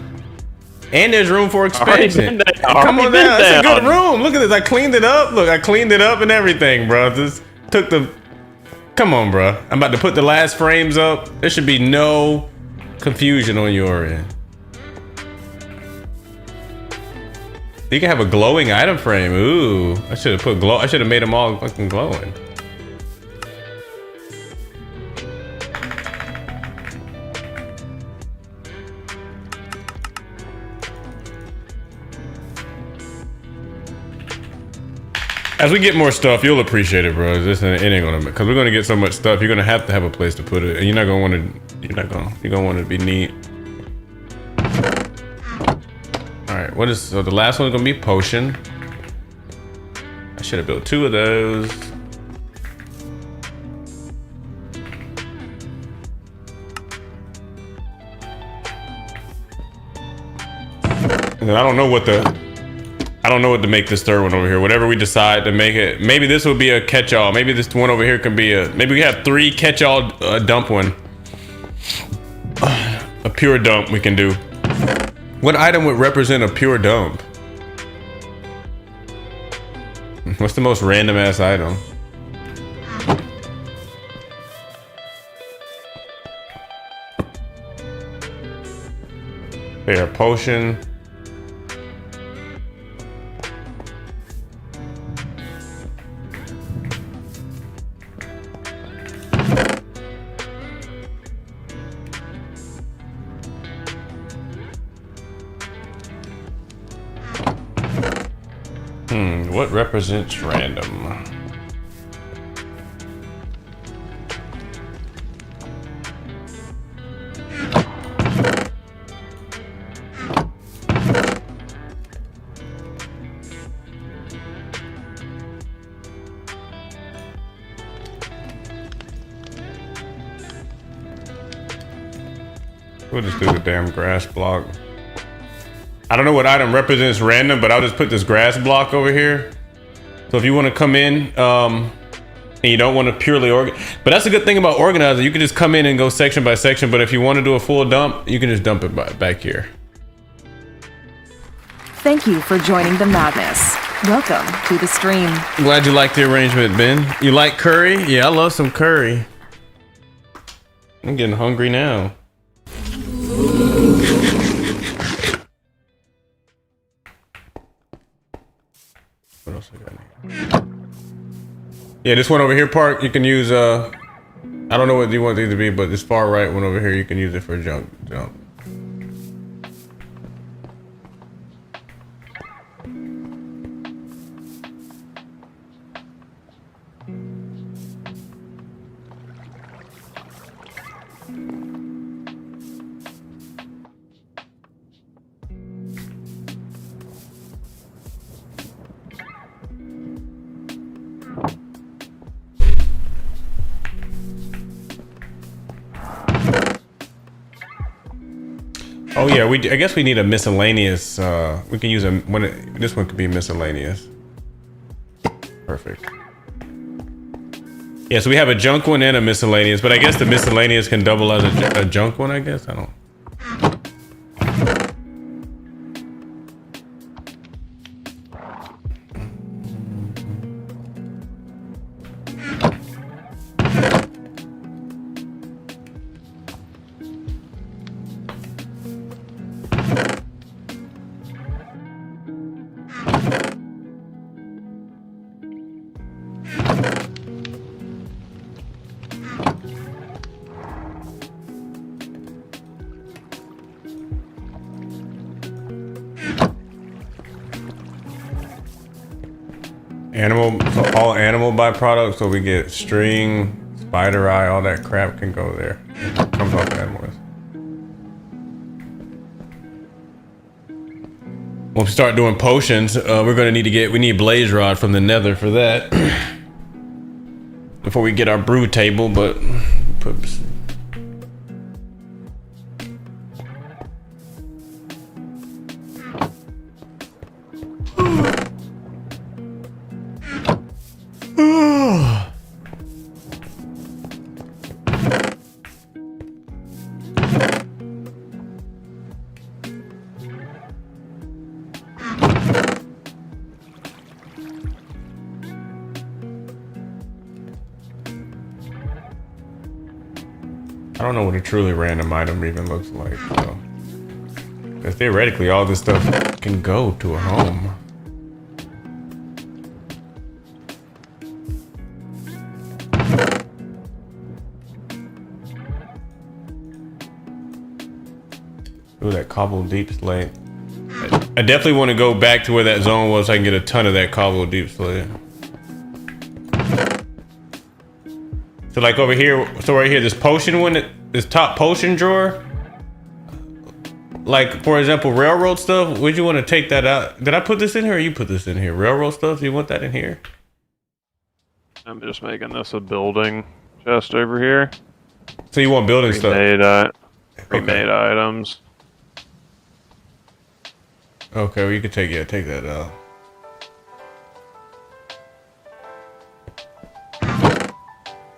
Speaker 9: And there's room for expansion. Come on down. It's a good room. Look at this. I cleaned it up. Look, I cleaned it up and everything, bro. This took the. Come on, bro. I'm about to put the last frames up. There should be no confusion on your end. You can have a glowing item frame. Ooh, I should have put glow. I should have made them all fucking glowing. As we get more stuff, you'll appreciate it, bro. It ain't gonna, because we're gonna get so much stuff. You're gonna have to have a place to put it, and you're gonna want it to be neat. All right, so the last one's gonna be potion. I should have built 2 of those. And then I don't know what to make this third one over here. Whatever we decide to make it. Maybe this will be a catch-all. Maybe this one over here can be maybe we have 3 catch-all dump one. A pure dump we can do. What item would represent a pure dump? What's the most random ass item? There, potion. What represents random? We'll just do the damn grass block. I don't know what item represents random, but I'll just put this grass block over here. So if you want to come in and you don't want to purely organize, but that's a good thing about organizing. You can just come in and go section by section, but if you want to do a full dump, you can just dump it back here.
Speaker 8: Thank you for joining the madness. Welcome to the stream.
Speaker 9: Glad you liked the arrangement, Ben. You like curry? Yeah, I love some curry. I'm getting hungry now. What else I got here? Yeah, this one over here, Park, you can use, I don't know what you want these to be, but this far right one over here, you can use it for jump. Oh yeah, I guess we need a miscellaneous. We can use this one could be miscellaneous. Perfect. Yeah, so we have a junk one and a miscellaneous, but I guess the miscellaneous can double as a junk one. I guess I don't. So all animal byproducts, so we get string, spider eye, all that crap can go there. It comes off the animals. When we start doing potions, we're gonna need to we need blaze rod from the nether for that. Before we get our brew table, but I don't know what a truly random item even looks like. So. Because theoretically, all this stuff can go to a home. Ooh, that cobbled deep slate. I definitely want to go back to where that zone was so I can get a ton of that cobbled deep slate. So like over here, so right here, this potion one, this top potion drawer. Like, for example, railroad stuff, would you want to take that out? Did I put this in here or you put this in here? Railroad stuff, do you want that in here?
Speaker 11: I'm just making this a building chest over here.
Speaker 9: So you want building stuff?
Speaker 11: Remade items.
Speaker 9: Okay, well you could take that out.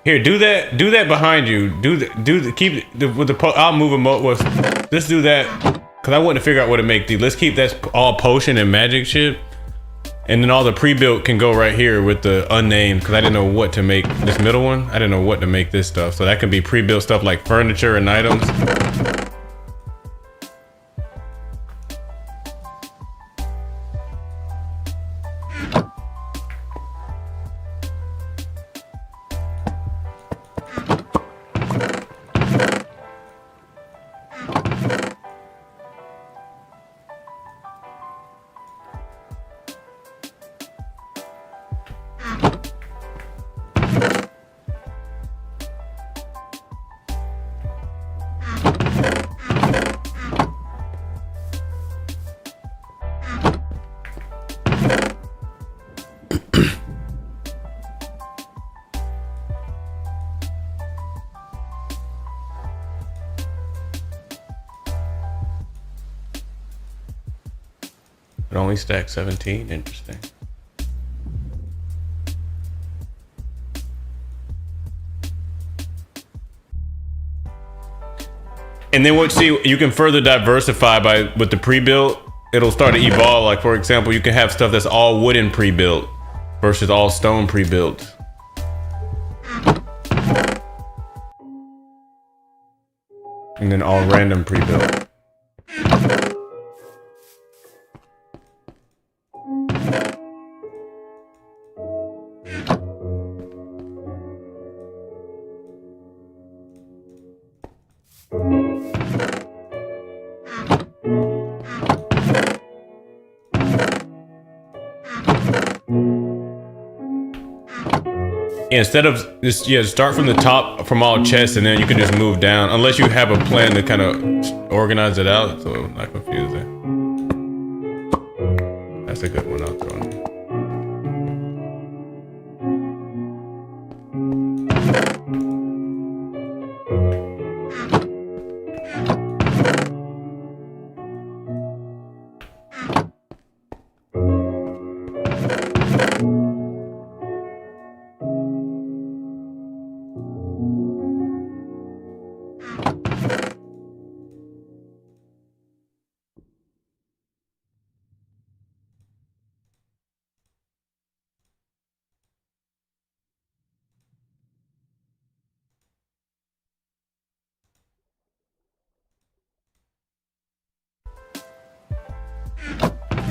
Speaker 9: Here, do that behind you. Keep with the I'll move them up. Let's do that. Cause I want to figure out what to make these. Let's keep that all potion and magic shit. And then all the pre-built can go right here with the unnamed, cause I didn't know what to make this middle one. I didn't know what to make this stuff. So that can be pre-built stuff like furniture and items. It only stacks 17. Interesting. And then you can further diversify with the pre-built. It'll start to evolve. Like for example, you can have stuff that's all wooden pre-built versus all stone pre-built. And then all random pre-built. Yeah, instead of just start from the top from all chests and then you can just move down unless you have a plan to kind of organize it out so it's not confusing. That's a good one I'll throw in.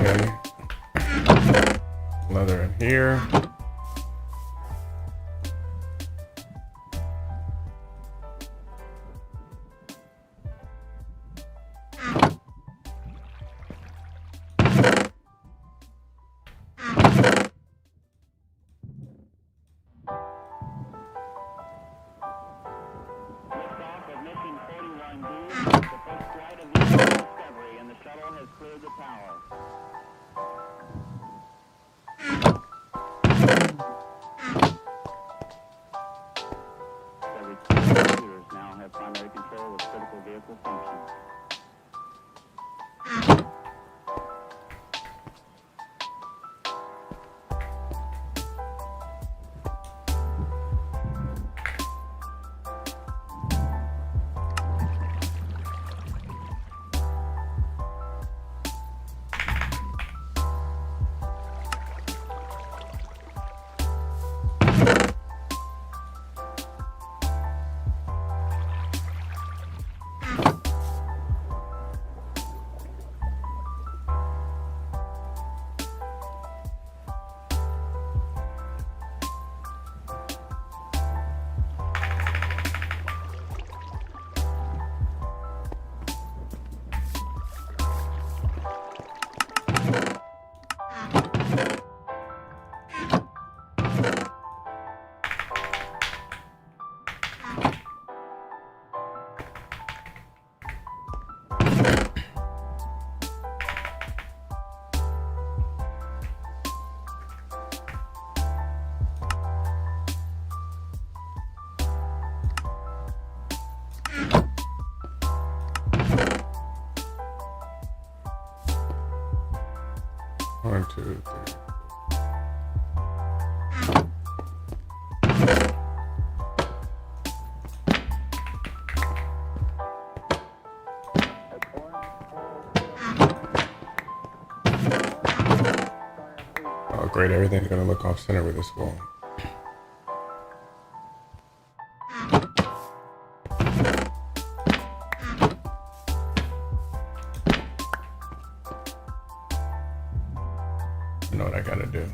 Speaker 9: Okay. Leather in here. Oh, great. Everything's going to look off center with this wall. I know what I got to do.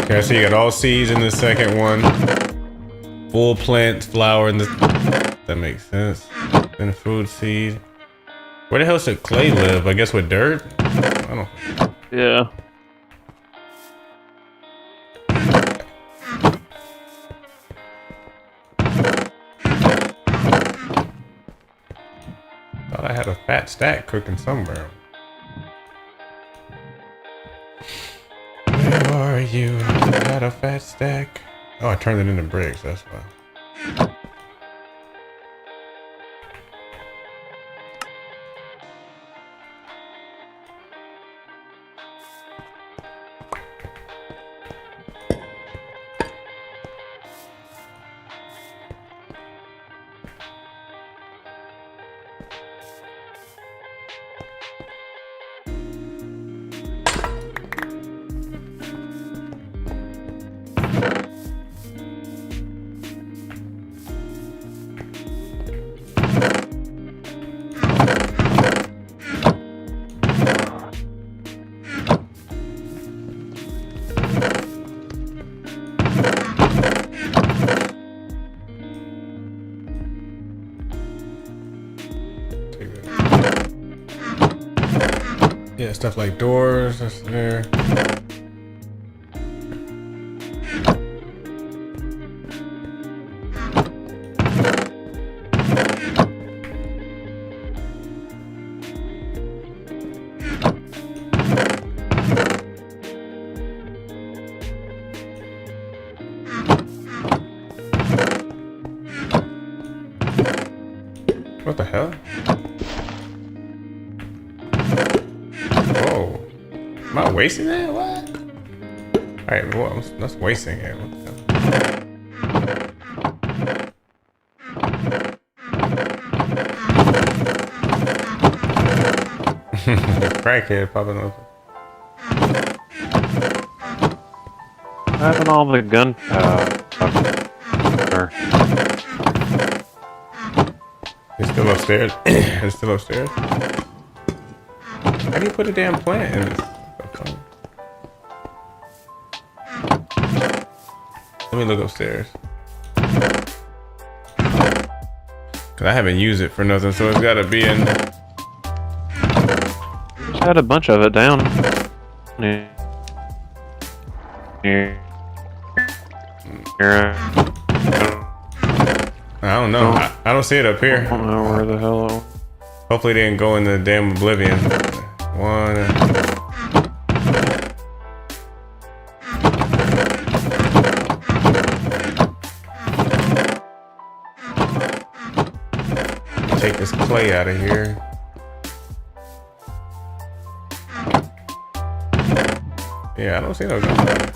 Speaker 9: Okay, so you got all seeds in the second one. Full plant flower in the... That makes sense. Then food seed. Where the hell should clay live? I guess with dirt? I don't...
Speaker 11: Yeah.
Speaker 9: Thought I had a fat stack cooking somewhere. Where are you? I had a fat stack. Oh, I turned it into bricks, that's why. Yeah, stuff like doors, that's there. What the hell? Whoa. Am I wasting that? What? Alright, well, that's wasting it. What the hell? Crackhead popping up.
Speaker 11: Having all the gun
Speaker 9: It's still upstairs. It's still upstairs. How do you put a damn plant in this? Let me look upstairs. Cause I haven't used it for nothing, so it's gotta be in.
Speaker 11: Just had a bunch of it down. Yeah.
Speaker 9: I don't know. I don't see it up here.
Speaker 11: I don't know where the hell.
Speaker 9: Hopefully they didn't go in the damn oblivion. One. Take this clay out of here. Yeah, I don't see no gun.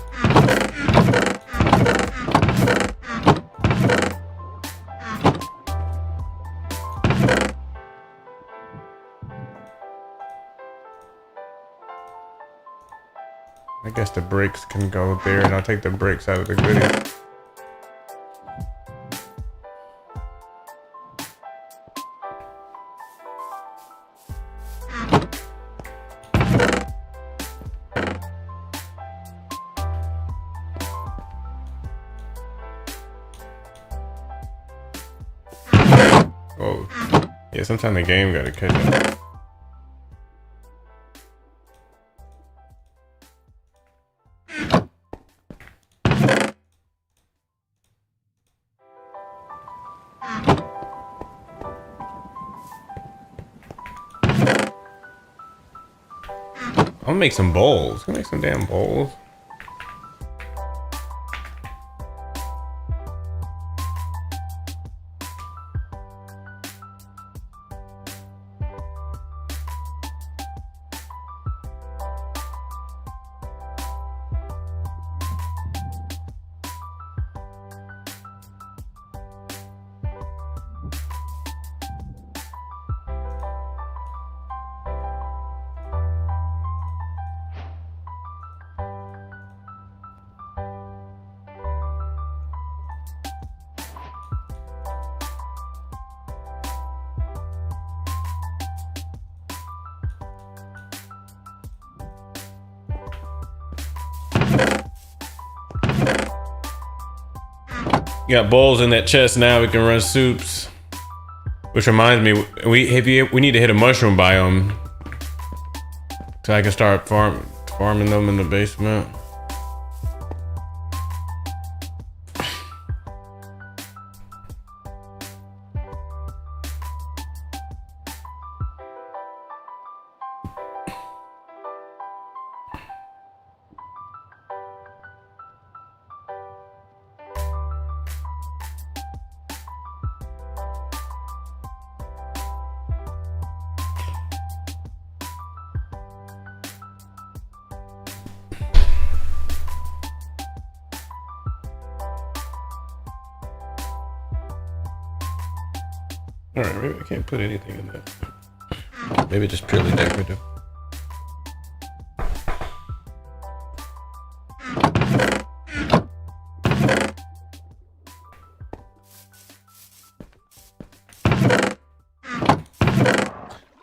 Speaker 9: I guess the brakes can go there, and I'll take the brakes out of the goodies. Oh, yeah, sometimes the game gotta catch up. I'm gonna make some bowls. I'm gonna make some damn bowls. Got bowls in that chest now. We can run soups. Which reminds me, we need to hit a mushroom biome so I can start farming them in the basement. Alright, maybe I can't put anything in that. Maybe just purely decorative.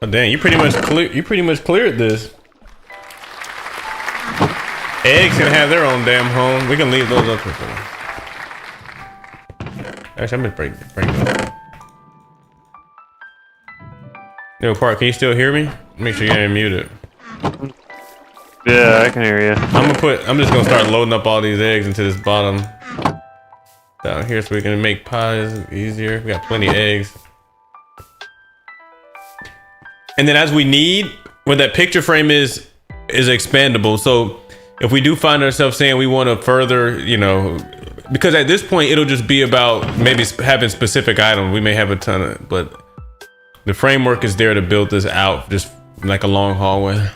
Speaker 9: Oh dang, you pretty much cleared this. Eggs can have their own damn home. We can leave those up with them. Actually, I'm gonna bring those up. Yo, Park, can you still hear me? Make sure you ain't muted.
Speaker 11: Yeah, I can hear you.
Speaker 9: I'm just gonna start loading up all these eggs into this bottom down here so we can make pies easier. We got plenty of eggs. And then as we need, where that picture frame is expandable. So if we do find ourselves saying we want to further, you know, because at this point it'll just be about maybe having specific items. We may have a ton of, but the framework is there to build this out, just like a long hallway.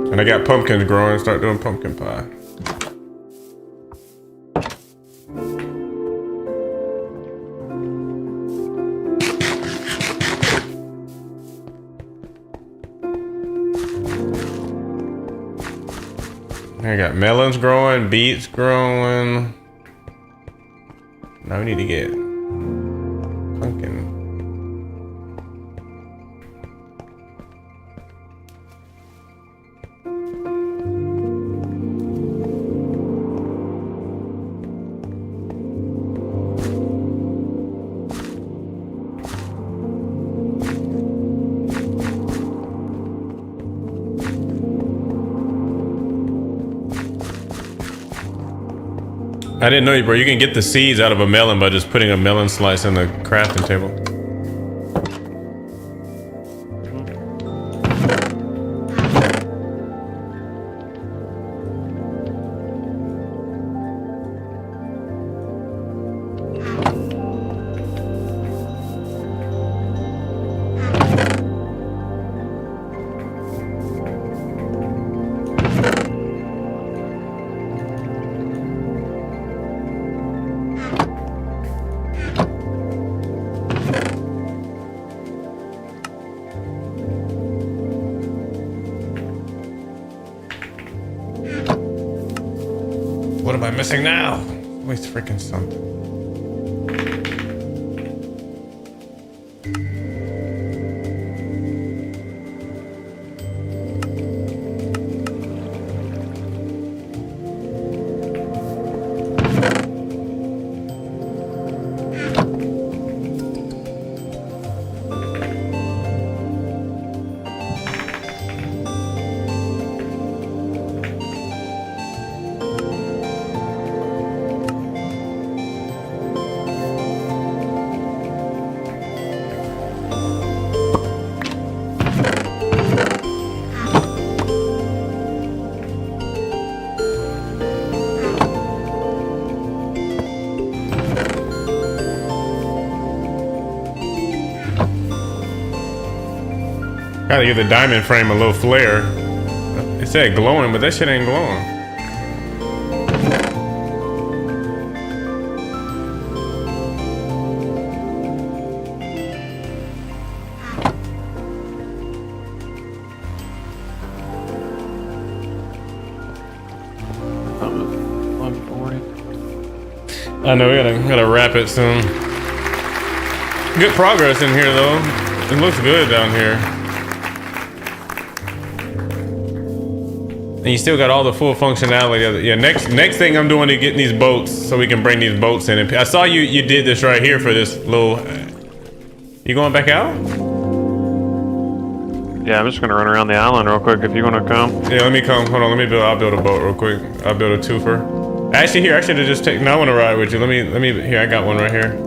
Speaker 9: And I got pumpkins growing, start doing pumpkin pie. I got melons growing, beets growing. Now we need to get pumpkin. I didn't know you, bro. You can get the seeds out of a melon by just putting a melon slice on the crafting table. What am I missing now? Always freaking something. Gotta give the diamond frame a little flare. It said glowing, but that shit ain't glowing. I know we gotta wrap it soon. Good progress in here though. It looks good down here. And you still got all the full functionality of it. Yeah, next thing I'm doing is getting these boats so we can bring these boats in. And I saw you did this right here for this little. You going back out?
Speaker 11: Yeah, I'm just gonna run around the island real quick if you wanna come.
Speaker 9: Yeah, let me come. Hold on, I'll build a boat real quick. I'll build a twofer. Actually, here I should have just taken. No, I want to ride with you. Let me. Here, I got one right here.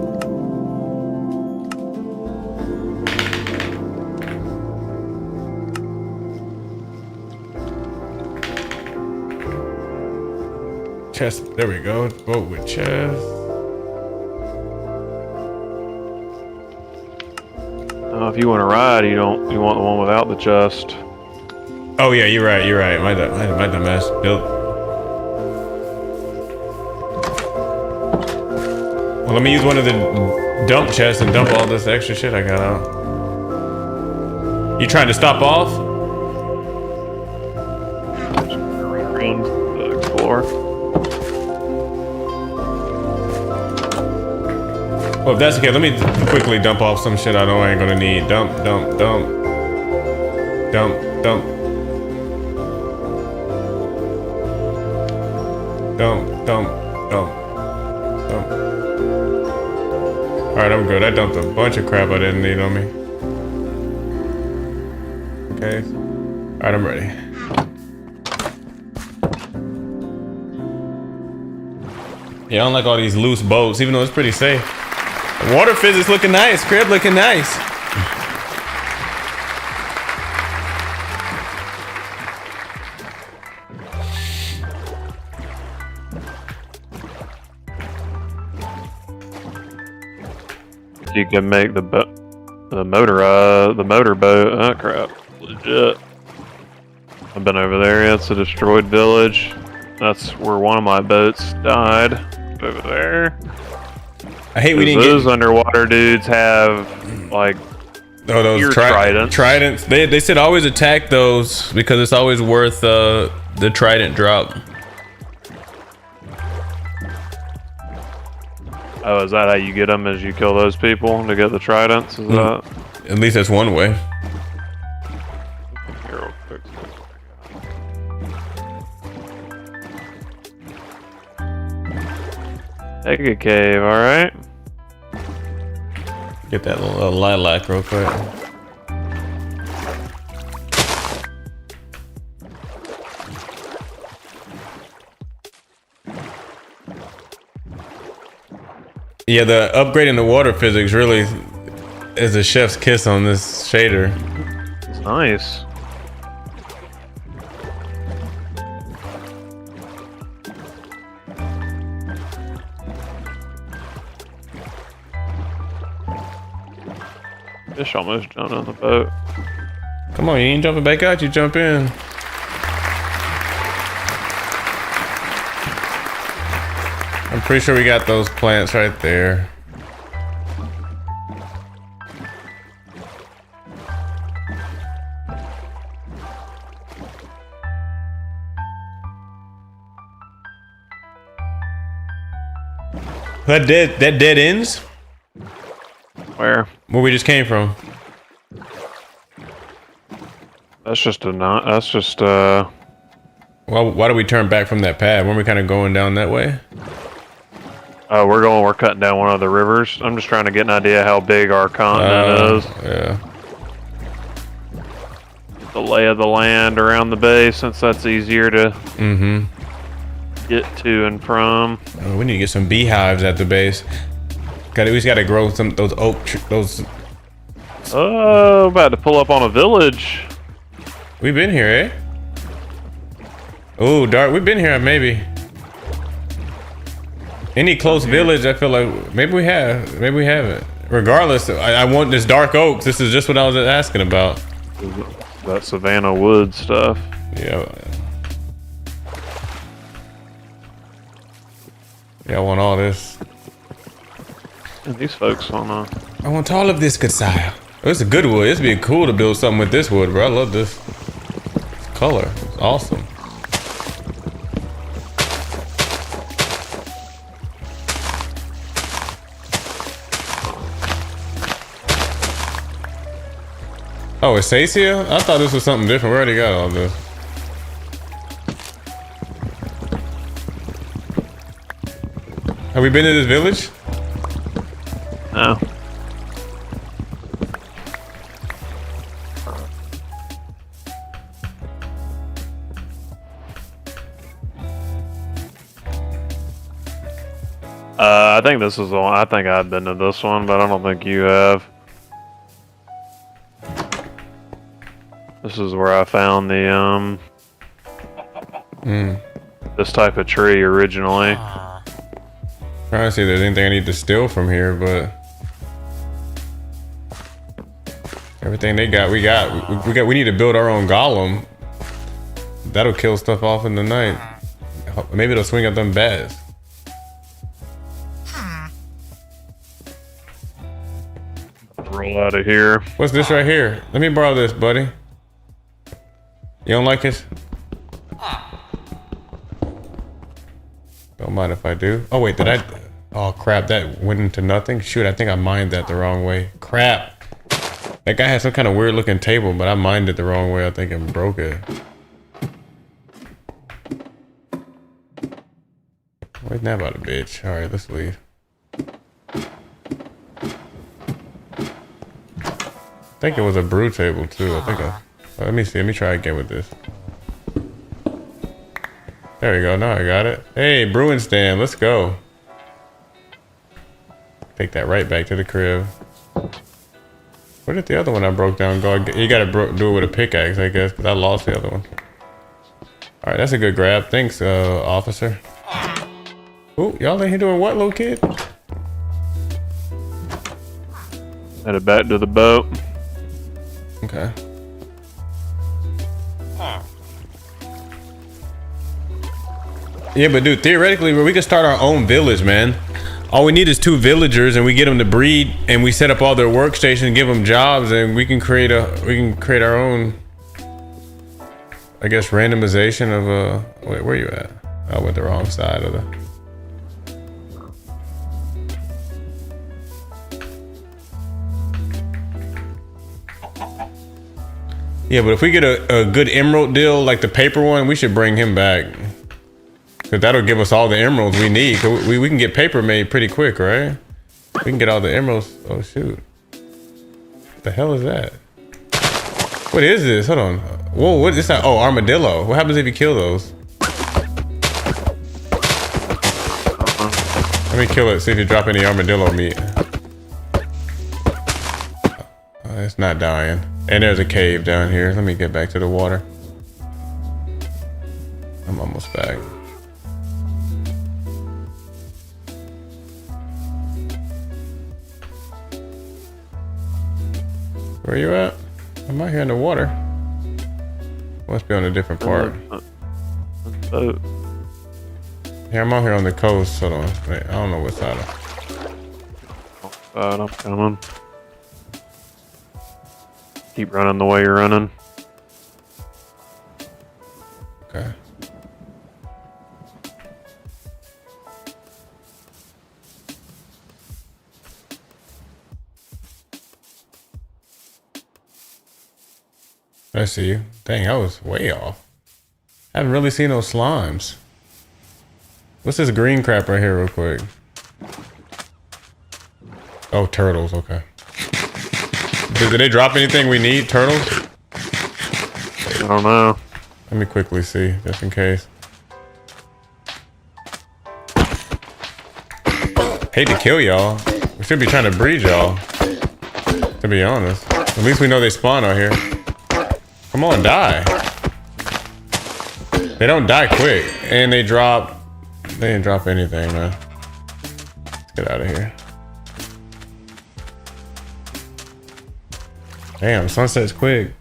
Speaker 9: Chest. There we go. Boat with chest.
Speaker 11: If you want to ride, you want the one without the chest.
Speaker 9: Oh yeah, you're right. My dumbass built. Well, let me use one of the dump chests and dump all this extra shit I got out. You trying to stop off?
Speaker 11: Around the explore.
Speaker 9: Well, if that's okay, let me quickly dump off some shit I know I ain't gonna need. Dump. Alright, I'm good. I dumped a bunch of crap I didn't need on me. Okay. Alright, I'm ready. Yeah, I don't like all these loose boats, even though it's pretty safe. Water physics looking nice. Crib looking nice.
Speaker 11: You can make the motor boat. Oh crap! Legit. I've been over there. Yeah, it's a destroyed village. That's where one of my boats died. Over there.
Speaker 9: I hate we didn't
Speaker 11: those underwater dudes have like
Speaker 9: those tridents. They said always attack those because it's always worth the trident drop.
Speaker 11: Oh, is that how you get them? As you kill those people to get the tridents? Is that?
Speaker 9: At least that's one way.
Speaker 11: Here, real quick. Take a cave, all right.
Speaker 9: Get that little lilac real quick. Yeah, the upgrade in the water physics really is a chef's kiss on this shader.
Speaker 11: It's nice. Fish almost jumped on the boat.
Speaker 9: Come on, you ain't jumping back out, you jump in. I'm pretty sure we got those plants right there. That dead ends?
Speaker 11: Where?
Speaker 9: Where we just came from.
Speaker 11: That's just
Speaker 9: Well, why do we turn back from that path? Weren't we kind of going down that way?
Speaker 11: We're cutting down one of the rivers. I'm just trying to get an idea how big our continent is.
Speaker 9: Yeah.
Speaker 11: The lay of the land around the base, since that's easier to get to and from.
Speaker 9: Oh, we need to get some beehives at the base. We just gotta grow those those.
Speaker 11: Oh, about to pull up on a village.
Speaker 9: We've been here, eh? Oh, dark. We've been here, maybe. Any close village, I feel like maybe we have, maybe we haven't. Regardless, I want this dark oaks. This is just what I was asking about.
Speaker 11: That Savannah Wood stuff.
Speaker 9: Yeah. Yeah, I want all this.
Speaker 11: And these folks wanna.
Speaker 9: I want all of this, good sire. Oh, it's a good wood. It'd be cool to build something with this wood, bro. I love this color. It's awesome. Oh, it's Sacia? I thought this was something different. We already got all this. Have we been to this village?
Speaker 11: No. I think this is the one. I think I've been to this one, but I don't think you have. This is where I found the this type of tree originally.
Speaker 9: Trying to see if there's anything I need to steal from here, but everything they got, we got. We need to build our own golem. That'll kill stuff off in the night. Maybe it'll swing at them bats.
Speaker 11: Roll out of here.
Speaker 9: What's this right here? Let me borrow this, buddy. You don't like it? Don't mind if I do. Oh wait, did I? Oh crap, that went into nothing. Shoot, I think I mined that the wrong way. Crap. That guy had some kind of weird looking table, but I mined it the wrong way. I think and broke it. Wasn't that about a bitch? All right, let's leave. I think it was a brew table too. I think let me see. Let me try again with this. There we go. Now I got it. Hey, brewing stand. Let's go. Take that right back to the crib. Where did the other one I broke down go? You gotta do it with a pickaxe, I guess, because I lost the other one. All right, that's a good grab. Thanks, officer. Ooh, y'all in here doing what, little kid?
Speaker 11: Headed back to the boat.
Speaker 9: Okay. Yeah, but dude, theoretically, we could start our own village, man. All we need is 2 villagers, and we get them to breed, and we set up all their workstations, give them jobs, and we can create our own, I guess, randomization of wait, where you at? I went the wrong side of the. Yeah, but if we get a good emerald deal, like the paper one, we should bring him back. Cause that'll give us all the emeralds we need. We can get paper made pretty quick, right? We can get all the emeralds. Oh shoot. What the hell is that? What is this? Hold on. Whoa, what is that? Oh, armadillo. What happens if you kill those? Let me kill it, see if you drop any armadillo meat. Oh, it's not dying. And there's a cave down here. Let me get back to the water. I'm almost back. Where you at? I'm out here in the water. Must be on a different part.
Speaker 11: Boat.
Speaker 9: Yeah, I'm out here on the coast. Hold on. Wait, I don't know what side of.
Speaker 11: I'm coming. Keep running the way you're running.
Speaker 9: Okay. I see you. Dang, I was way off. I haven't really seen those slimes. What's this green crap right here real quick? Oh, turtles, okay. Did they drop anything we need? Turtles?
Speaker 11: I don't know.
Speaker 9: Let me quickly see, just in case. Hate to kill y'all. We should be trying to breed y'all, to be honest. At least we know they spawn out here. Come on, die. They don't die quick. And they didn't drop anything, man. Let's get out of here. Damn, sunset's quick.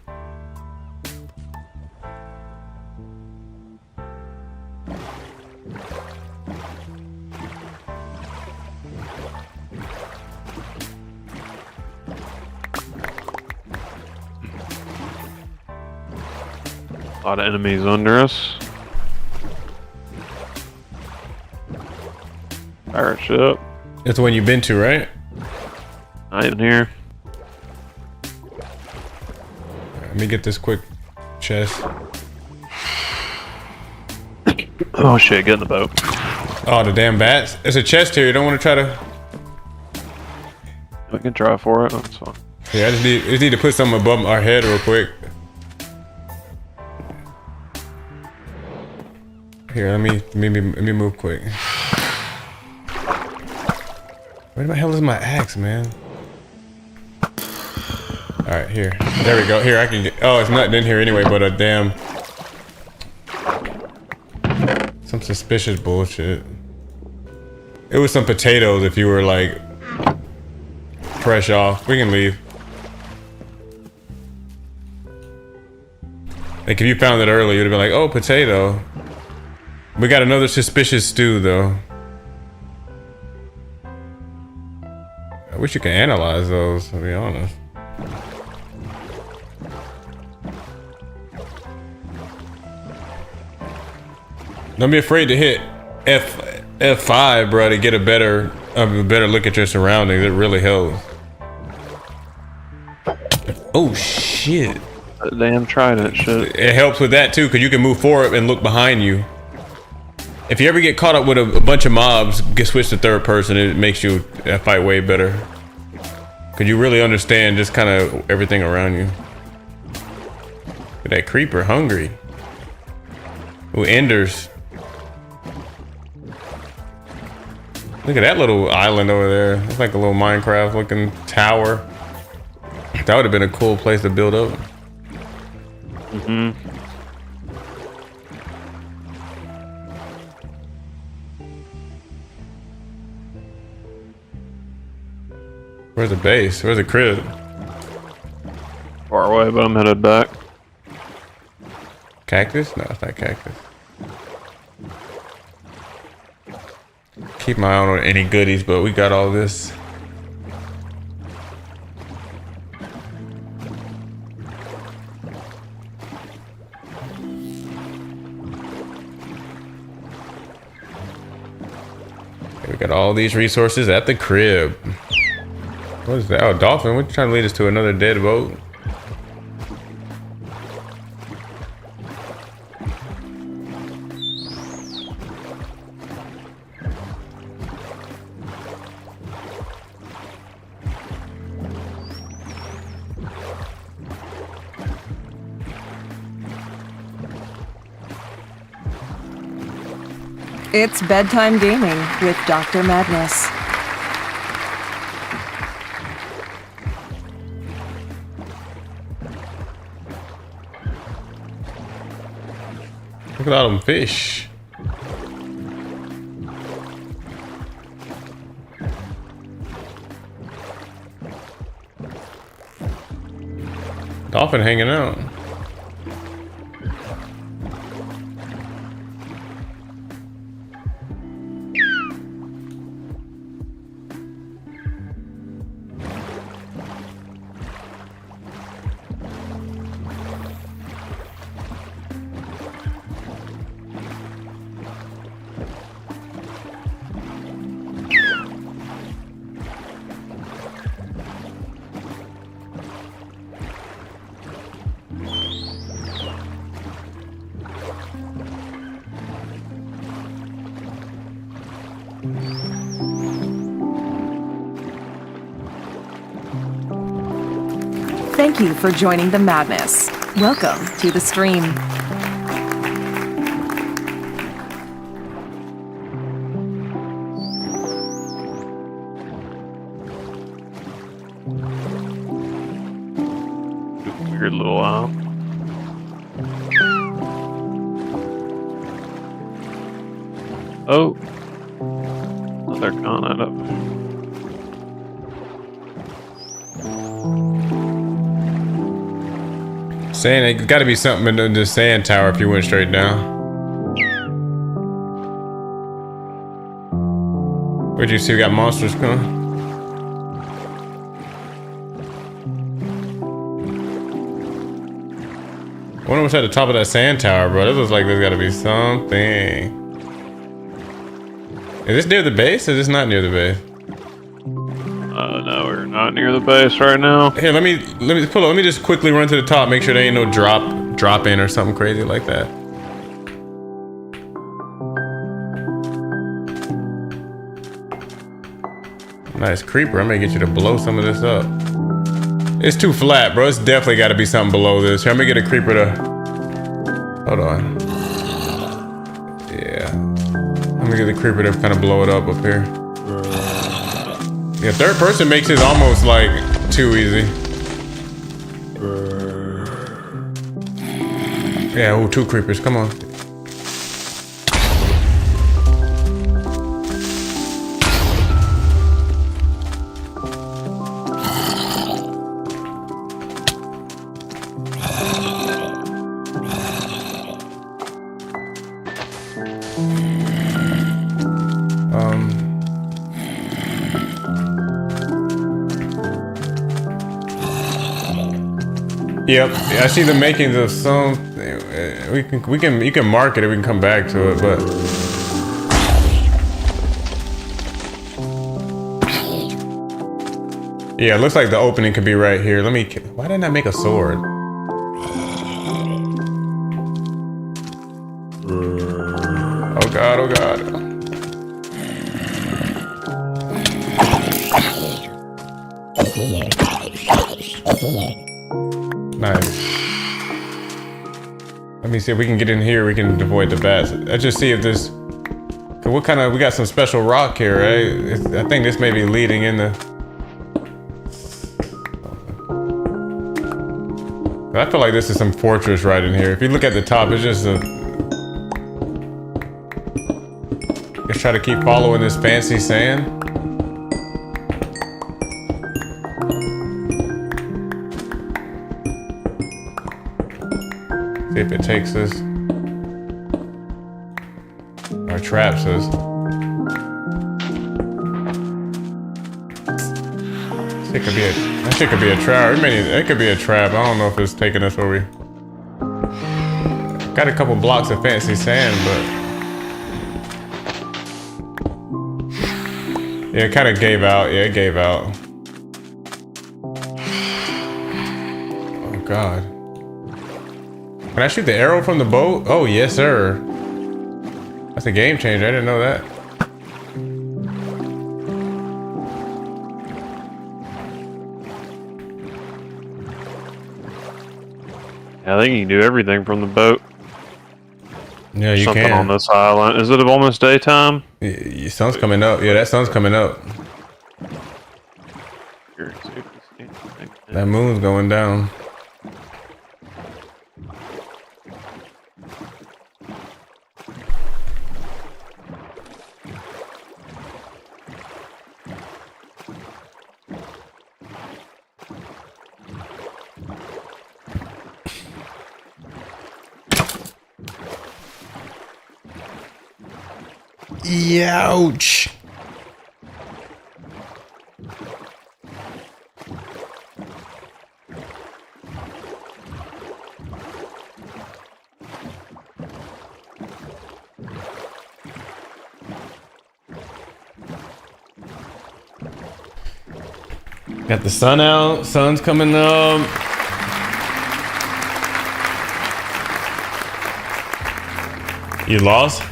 Speaker 11: A lot of enemies under us. Pirate ship.
Speaker 9: That's the one you've been to, right?
Speaker 11: Not even here.
Speaker 9: Let me get this quick chest.
Speaker 11: Oh shit, get in the boat.
Speaker 9: Oh, the damn bats. There's a chest here. You don't want to try to...
Speaker 11: We can try for it. That's fine.
Speaker 9: Yeah, I just need to put something above our head real quick. Here, let me move quick. Where the hell is my axe, man? All right, here. There we go. Here, I can get. Oh, it's nothing in here anyway, but a damn. Some suspicious bullshit. It was some potatoes. If you were like fresh off, we can leave. Like if you found it early, you'd have been like, "Oh, potato." We got another suspicious stew, though. I wish you could analyze those, to be honest. Don't be afraid to hit F5, bro, to get a better look at your surroundings. It really helps. Oh shit!
Speaker 11: That damn trident shit.
Speaker 9: It helps with that too, cause you can move forward and look behind you. If you ever get caught up with a bunch of mobs, switch to third person. It makes you fight way better. Cause you really understand just kind of everything around you. Look at that creeper, hungry. Ooh, enders. Look at that little island over there. It's like a little Minecraft looking tower. That would have been a cool place to build up.
Speaker 11: Mm-hmm.
Speaker 9: Where's the base? Where's the crib?
Speaker 11: Far away, but I'm headed back.
Speaker 9: Cactus? No, it's not cactus. Keep my eye on any goodies, but we got all this. Okay, we got all these resources at the crib. What is that? Oh, dolphin. What you trying to lead us to? Another dead boat?
Speaker 8: It's bedtime gaming with Dr. Madness.
Speaker 9: Look at all them fish. Dolphin hanging out.
Speaker 8: Thank you for joining the madness. Welcome to the stream.
Speaker 11: Weird little owl. Oh, another comment up there.
Speaker 9: Saying it got to be something in the sand tower if you went straight down. Where'd you see we got monsters coming? I wonder what's at the top of that sand tower, bro. This looks like there's got to be something. Is this near the base or is this not near the base?
Speaker 11: No, we're not near the base right now.
Speaker 9: Here, let me pull up. Let me just quickly run to the top, make sure there ain't no drop in or something crazy like that. Nice creeper. I'm gonna get you to blow some of this up. It's too flat, bro. It's definitely got to be something below this. Here, I'm gonna get a creeper to. Hold on. Yeah. I'm gonna get the creeper to kind of blow it up here. Yeah, third person makes it almost like too easy. Yeah, ooh, 2 creepers, come on. Yep, I see the makings of something. You can mark it and we can come back to it, but yeah, it looks like the opening could be right here. Why didn't I make a sword? Oh god, oh god. Nice. Let me see if we can get in here. We can avoid the bats. Let's just see if this. What kind of? We got some special rock here, right? I think this may be leading in the. I feel like this is some fortress right in here. If you look at the top, it's just a. Let's try to keep following this fancy sand. See if it takes us. Or traps us. That shit could be a trap. It could be a trap. I don't know if it's taking us where we. Got a couple blocks of fancy sand, but. Yeah, it kind of gave out. Yeah, it gave out. Oh, God. Can I shoot the arrow from the boat? Oh, yes, sir. That's a game changer. I didn't know that.
Speaker 11: I think you can do everything from the boat.
Speaker 9: Yeah, you
Speaker 11: something
Speaker 9: can.
Speaker 11: on this island. Is it almost daytime?
Speaker 9: Yeah, sun's coming up. Yeah, that sun's coming up. That moon's going down. Ouch. Got the sun out, sun's coming up. You lost?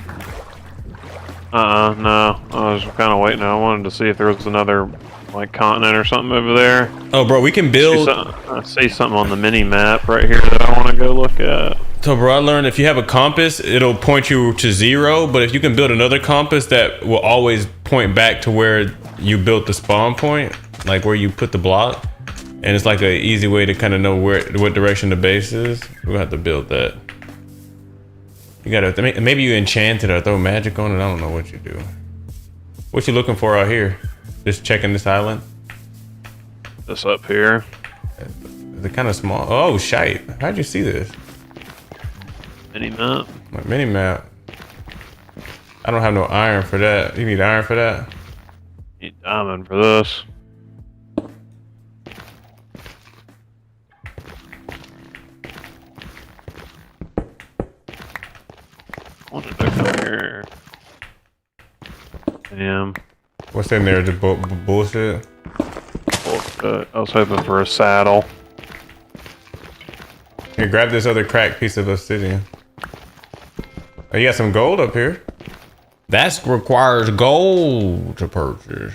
Speaker 11: No. I was kind of waiting. I wanted to see if there was another like continent or something over there.
Speaker 9: Oh, bro, we can build.
Speaker 11: I see something on the mini map right here that I want to go look at.
Speaker 9: So, bro, I learned if you have a compass, it'll point you to 0. But if you can build another compass, that will always point back to where you built the spawn point, like where you put the block. And it's like an easy way to kind of know what direction the base is. We'll have to build that. You gotta, maybe you enchant it or throw magic on it. I don't know what you do. What you looking for out here? Just checking this island?
Speaker 11: This up here.
Speaker 9: Is it kind of small? Oh, shite. How'd you see this?
Speaker 11: Mini map.
Speaker 9: My mini map. I don't have no iron for that. You need iron for that?
Speaker 11: Need diamond for this. Wanted to come here. Damn.
Speaker 9: What's in there? The bullshit?
Speaker 11: Bullshit. I was hoping for a saddle.
Speaker 9: Here, grab this other cracked piece of obsidian. Oh, you got some gold up here. That requires gold to purchase.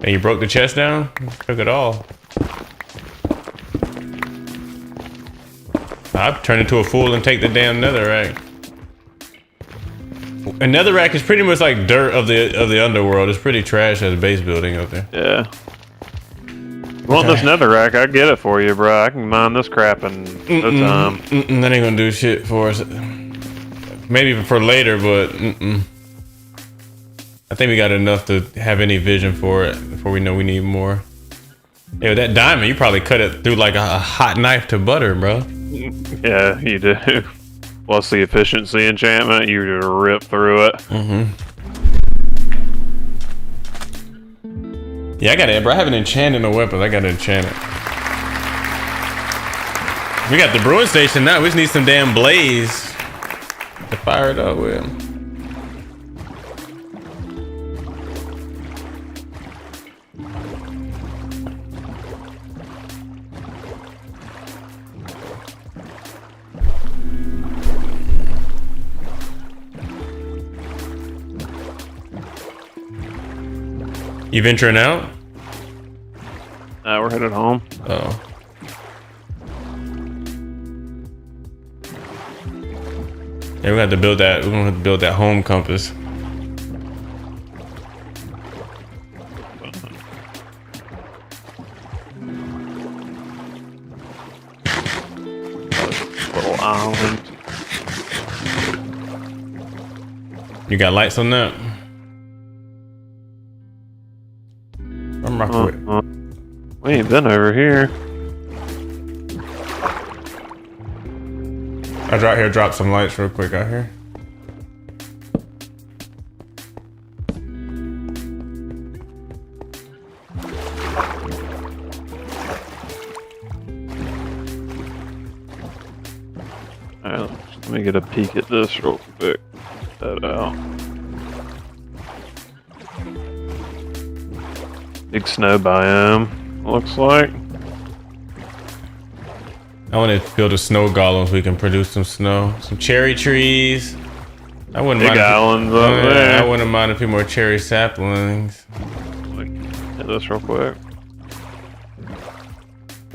Speaker 9: And you broke the chest down? Took it all. I've turned into a fool and take the damn netherrack. And netherrack is pretty much like dirt of the underworld. It's pretty trash as a base building up there.
Speaker 11: Yeah. You want this netherrack? I get it for you, bro. I can mine this crap in no time.
Speaker 9: That ain't gonna do shit for us. Maybe for later, but I think we got enough to have any vision for it before we know we need more. Yeah, with that diamond, you probably cut it through like a hot knife to butter, bro.
Speaker 11: Yeah, you do. Plus the efficiency enchantment, you just rip through it.
Speaker 9: Yeah, I got it, bro. I haven't enchanted no weapons. I gotta enchant it. We got the brewing station now. We just need some damn blaze to fire it up with. You venturing out?
Speaker 11: We're headed home.
Speaker 9: Oh. Yeah, we have to build that. We're gonna have to build that home compass.
Speaker 11: Little island.
Speaker 9: You got lights on that? I'm rocking with it.
Speaker 11: We ain't been over here.
Speaker 9: I was out here, drop some lights real quick out here.
Speaker 11: Alright, let me get a peek at this real quick. Check that out. Big snow biome, looks like.
Speaker 9: I want to build a snow golem so we can produce some snow. Some cherry trees. I wouldn't
Speaker 11: Big
Speaker 9: mind.
Speaker 11: islands up there.
Speaker 9: I wouldn't mind a few more cherry saplings.
Speaker 11: Hit this real quick.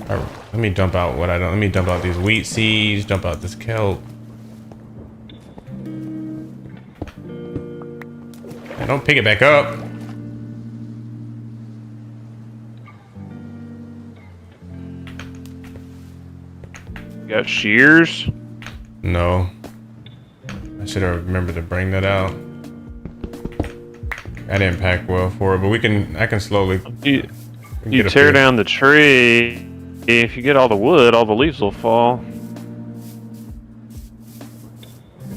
Speaker 9: Let me dump out what I don't. Let me dump out these wheat seeds. Dump out this kelp. And don't pick it back up.
Speaker 11: You got shears?
Speaker 9: No. I should have remembered to bring that out. I didn't pack well for it, but I can slowly.
Speaker 11: You tear down the tree. If you get all the wood, all the leaves will fall.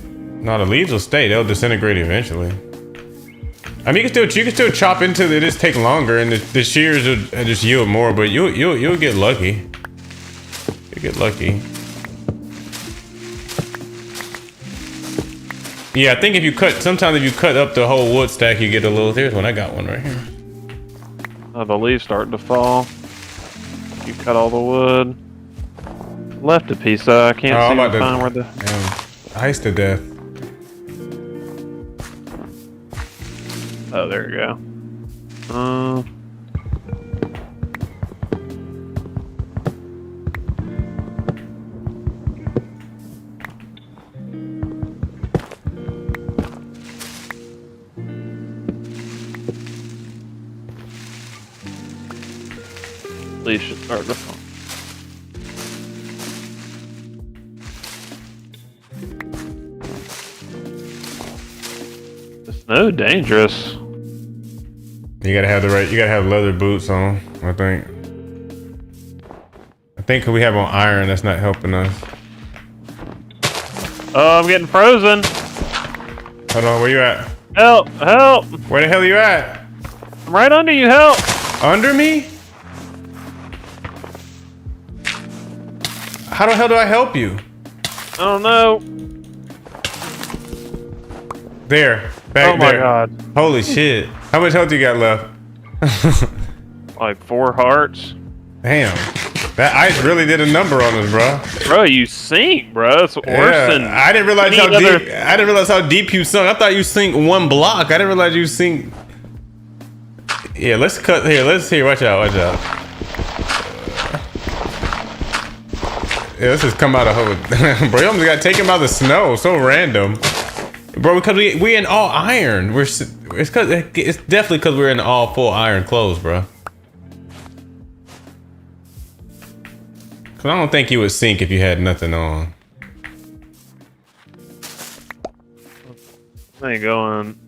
Speaker 9: No, the leaves will stay. They'll disintegrate eventually. I mean, you can still chop into it. It just take longer, and the shears will just yield more. But you'll get lucky. You get lucky. Yeah, I think sometimes if you cut up the whole wood stack, you get a little. There's one. I got one right here.
Speaker 11: Oh, the leaves starting to fall. You cut all the wood. Left a piece. I can't
Speaker 9: I'm
Speaker 11: see
Speaker 9: about to
Speaker 11: find where the
Speaker 9: ice to death.
Speaker 11: Oh, there you go. Leaves should start to fall. The snow dangerous.
Speaker 9: You gotta have leather boots on, I think. I think 'cause we have on iron, that's not helping us.
Speaker 11: Oh, I'm getting frozen.
Speaker 9: Hold on, where you at?
Speaker 11: Help! Help!
Speaker 9: Where the hell are you at?
Speaker 11: I'm right under you, help!
Speaker 9: Under me? How the hell do I help you?
Speaker 11: I don't know.
Speaker 9: There. Back
Speaker 11: oh my
Speaker 9: there.
Speaker 11: god.
Speaker 9: Holy shit. How much health you got left?
Speaker 11: Like 4 hearts.
Speaker 9: Damn. That ice really did a number on us, bro.
Speaker 11: Bro, you sink, bro. It's worse than
Speaker 9: I didn't realize how deep I didn't realize how deep you sunk. I thought you sink 1 block. I didn't realize you sink. Yeah, let's cut here. Watch out. Yeah, let's just come out of hole. Bro, you almost got taken by the snow. So random. Bro, because we in all iron. It's definitely because we're in all full iron clothes, bro. Cause I don't think you would sink if you had nothing on.
Speaker 11: I ain't going.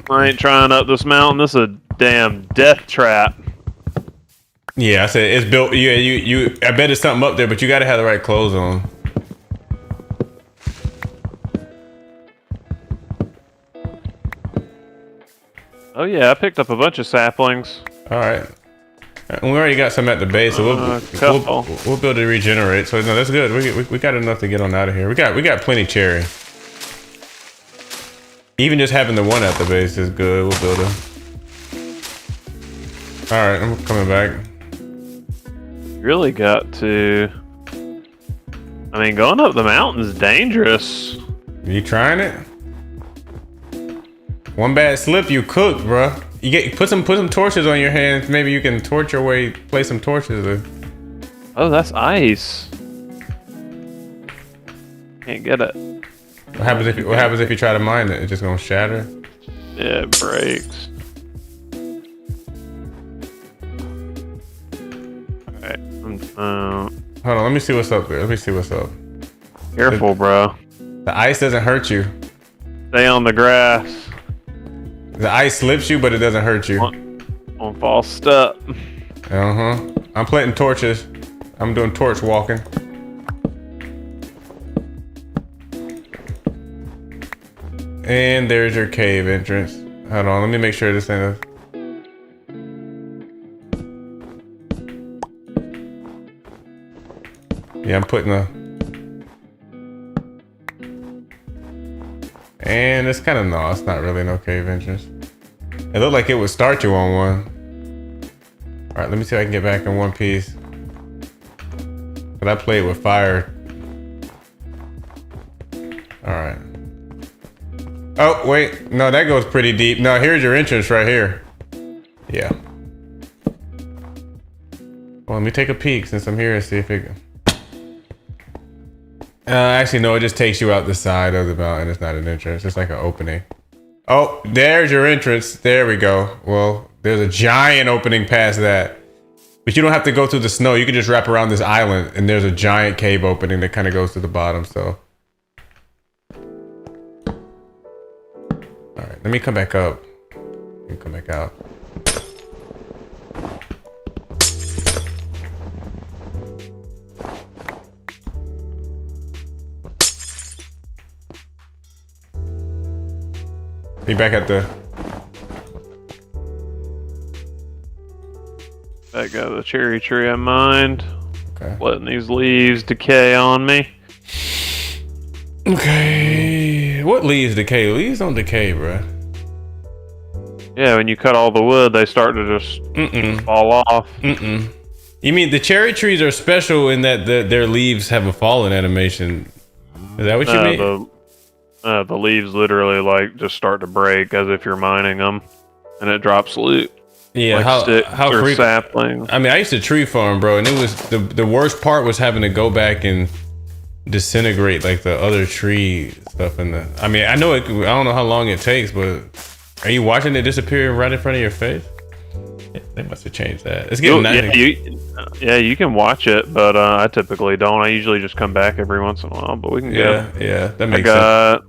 Speaker 11: I ain't trying up this mountain. This is a damn death trap.
Speaker 9: Yeah, I said it's built. Yeah, I bet it's something up there, but you gotta have the right clothes on.
Speaker 11: Oh yeah, I picked up a bunch of saplings.
Speaker 9: All right. We already got some at the base, so we'll be able to regenerate. So no, that's good. We got enough to get on out of here. We got plenty cherry. Even just having the one at the base is good. We'll build it. All right, I'm coming back.
Speaker 11: Really got to. I mean, going up the mountain's dangerous.
Speaker 9: You trying it? One bad slip, you cooked, bro. You put some torches on your hands. Maybe you can torch your way. Play some torches.
Speaker 11: Oh, that's ice. Can't get it.
Speaker 9: What happens if you try to mine it? It's just gonna shatter.
Speaker 11: Yeah, it breaks. Alright.
Speaker 9: Hold on. Let me see what's up there. Let me see what's up.
Speaker 11: Careful, bro.
Speaker 9: The ice doesn't hurt you.
Speaker 11: Stay on the grass.
Speaker 9: The ice slips you, but it doesn't hurt you.
Speaker 11: On false step.
Speaker 9: I'm planting torches. I'm doing torch walking. And there's your cave entrance. Hold on, let me make sure this thing is. Yeah, I'm putting and it's kind of, no, it's not really no cave entrance. It looked like it would start you on one. All right, let me see if I can get back in one piece. But I played with fire. All right. Oh, wait. No, that goes pretty deep. No, here's your entrance right here. Yeah. Well, let me take a peek since I'm here and see if it. Actually, no. It just takes you out the side of the mountain. It's not an entrance. It's like an opening. Oh, there's your entrance. There we go. Well, there's a giant opening past that. But you don't have to go through the snow. You can just wrap around this island, and there's a giant cave opening that kind of goes to the bottom. So, all right, let me come back up. Let me come back out. Be back at the.
Speaker 11: Back out of the cherry tree I mined.
Speaker 9: Okay.
Speaker 11: Letting these leaves decay on me.
Speaker 9: Okay. What leaves decay? Leaves don't decay, bro.
Speaker 11: Yeah, when you cut all the wood, they start to just fall off.
Speaker 9: You mean the cherry trees are special in that their leaves have a falling animation? Is that what you mean?
Speaker 11: The leaves literally like just start to break as if you're mining them, and it drops loot.
Speaker 9: Yeah,
Speaker 11: like
Speaker 9: how
Speaker 11: or
Speaker 9: frequent?
Speaker 11: saplings.
Speaker 9: I mean, I used to tree farm, bro, and it was the worst part was having to go back and disintegrate like the other tree stuff in the. I mean, I know it. I don't know how long it takes, but are you watching it disappear right in front of your face? Yeah, they must have changed that. It's getting nice.
Speaker 11: Yeah, you can watch it, but I typically don't. I usually just come back every once in a while, but we can go.
Speaker 9: Yeah, that makes sense.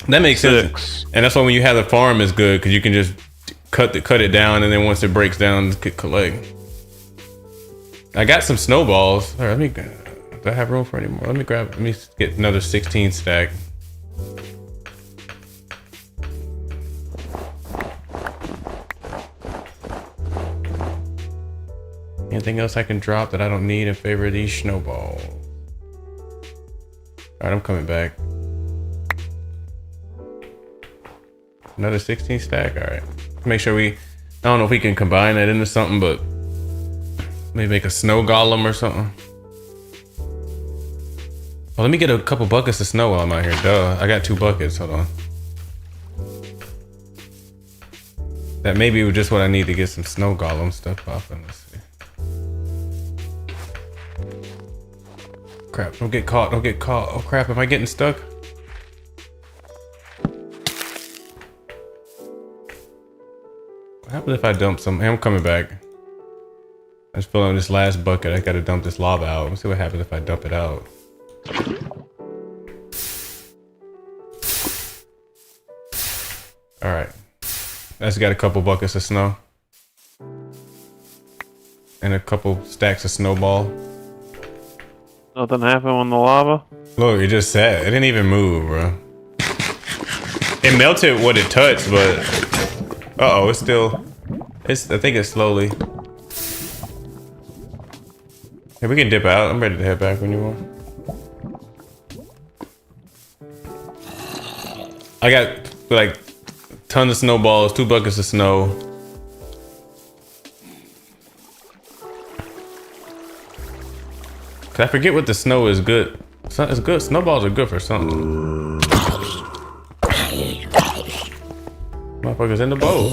Speaker 9: That makes sense, and that's why when you have the farm is good because you can just cut it down, and then once it breaks down, collect. I got some snowballs. All right, let me. Do I have room for any more? Let me get another 16 stack. Anything else I can drop that I don't need in favor of these snowballs? All right, I'm coming back. Another 16 stack. All right. Make sure I don't know if we can combine that into something, but maybe make a snow golem or something. Oh, let me get a couple buckets of snow while I'm out here. Duh, I got 2 buckets. Hold on. That maybe was just what I need to get some snow golem stuff popping. Let's see. Crap, don't get caught. Don't get caught. Oh crap, am I getting stuck? What happens if I dump some? Hey, I'm coming back. I just filling this last bucket. I gotta dump this lava out. Let's see what happens if I dump it out. Alright. I just got a couple buckets of snow. And a couple stacks of snowball.
Speaker 11: Nothing happened on the lava?
Speaker 9: Look, it just sat. It didn't even move, bro. It melted what it touched, but uh-oh, it's still. I think it's slowly. Hey, we can dip out. I'm ready to head back when you want. I got like tons of snowballs, 2 buckets of snow. Cause I forget what the snow is good. It's good. Snowballs are good for something. Motherfuckers in the bowl.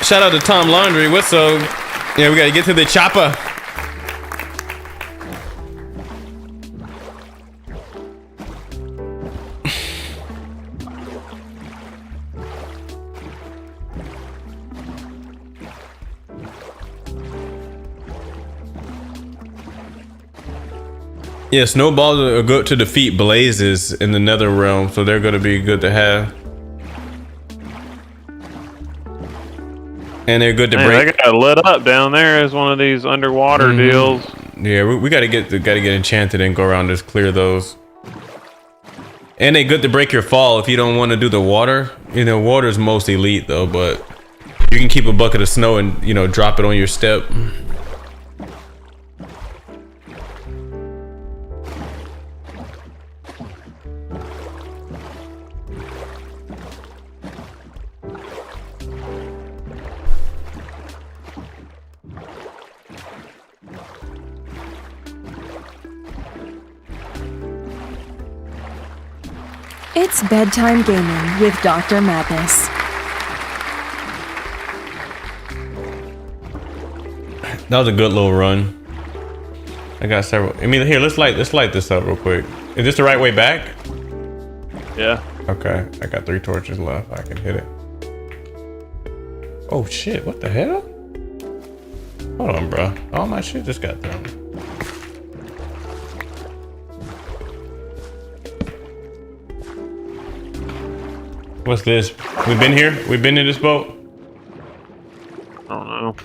Speaker 9: Shout out to Tom Laundry. What's up? Yeah, we gotta get to the chopper. Yeah, snowballs are good to defeat blazes in the nether realm, so they're gonna be good to have. And they're good to break.
Speaker 11: They got lit up down there as one of these underwater deals.
Speaker 9: Yeah, we gotta get enchanted and go around just clear those. And they're good to break your fall if you don't want to do the water. You know, water's most elite though, but you can keep a bucket of snow and, you know, drop it on your step.
Speaker 8: It's bedtime gaming with Dr. Madness.
Speaker 9: That was a good little run. I got several. I mean, here, let's light this up real quick. Is this the right way back?
Speaker 11: Yeah.
Speaker 9: Okay, I got 3 torches left. I can hit it. Oh shit! What the hell? Hold on, bro. All my shit just got thrown. What's this? We've been here? We've been in this boat?
Speaker 11: I don't know.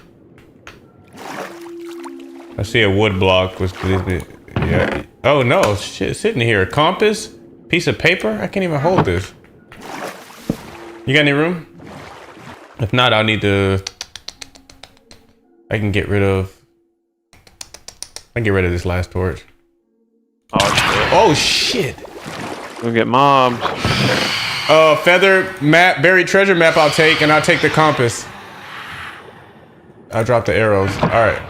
Speaker 9: I see a wood block. Yeah. Oh no, shit, sitting here. A compass? Piece of paper? I can't even hold this. You got any room? If not, I'll need to... I can get rid of this last torch.
Speaker 11: Oh shit. We'll get mobbed.
Speaker 9: Feather map, buried treasure map I'll take, and I'll take the compass. I'll drop the arrows. Alright.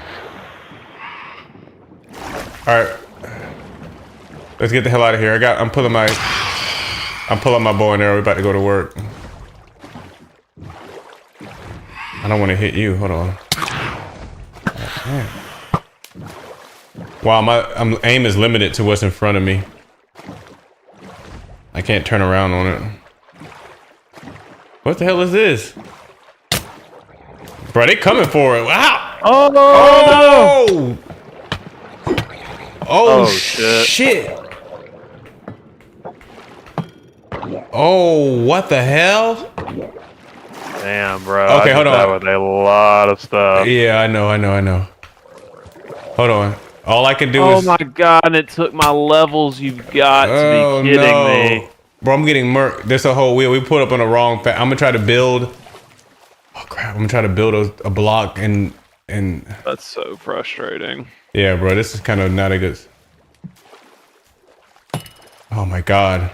Speaker 9: Alright. Let's get the hell out of here. I'm pulling my bow and arrow. We're about to go to work. I don't want to hit you. Hold on. Man. Wow, my aim is limited to what's in front of me. I can't turn around on it. What the hell is this? Bro, they coming for it. Wow.
Speaker 11: Oh!
Speaker 9: Oh shit. Oh, what the hell?
Speaker 11: Damn, bro.
Speaker 9: Okay, hold on.
Speaker 11: With a lot of stuff.
Speaker 9: Yeah, I know. Hold on. All I can do is...
Speaker 11: Oh my god, it took my levels. You've got to be kidding me.
Speaker 9: Bro, I'm getting murked. There's a whole wheel. We put up on the wrong... I'm gonna try to build... Oh crap, I'm gonna try to build a block and...
Speaker 11: That's so frustrating.
Speaker 9: Yeah, bro, this is kind of not a good... Oh my god.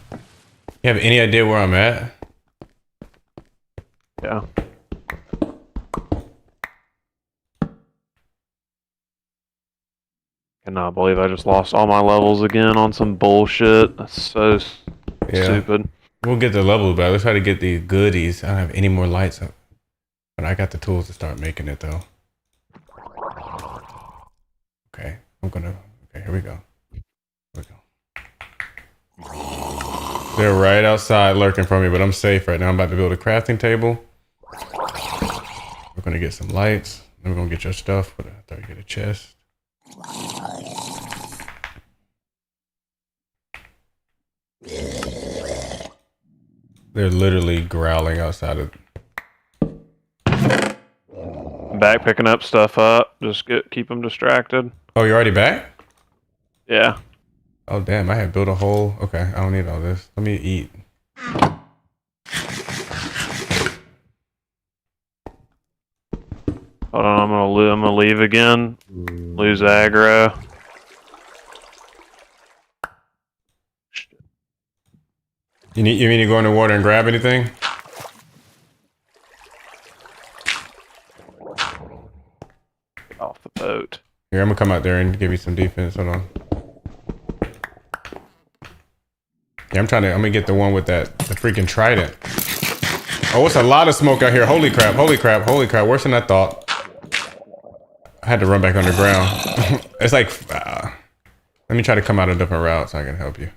Speaker 9: You have any idea where I'm at?
Speaker 11: Yeah. Cannot believe I just lost all my levels again on some bullshit. That's so stupid.
Speaker 9: We'll get the levels back. Let's try to get the goodies. I don't have any more lights up. But I got the tools to start making it though. Okay. Okay, here we go. They're right outside lurking for me, but I'm safe right now. I'm about to build a crafting table. We're gonna get some lights. Then we're gonna get your stuff. But I thought you get a chest. They're literally growling outside of...
Speaker 11: Back picking up stuff up. Just keep them distracted.
Speaker 9: Oh, you're already back?
Speaker 11: Yeah.
Speaker 9: Oh damn, I had built a whole... Okay, I don't need all this. Let me eat.
Speaker 11: Hold on, I'm gonna leave again. Lose aggro.
Speaker 9: You mean to go in the water and grab anything?
Speaker 11: Get off the boat.
Speaker 9: Here, I'm gonna come out there and give you some defense. Hold on. Yeah, I'm gonna get the one with the freaking trident. Oh, it's a lot of smoke out here. Holy crap, holy crap, holy crap. Worse than I thought. I had to run back underground. It's like, let me try to come out a different route so I can help you.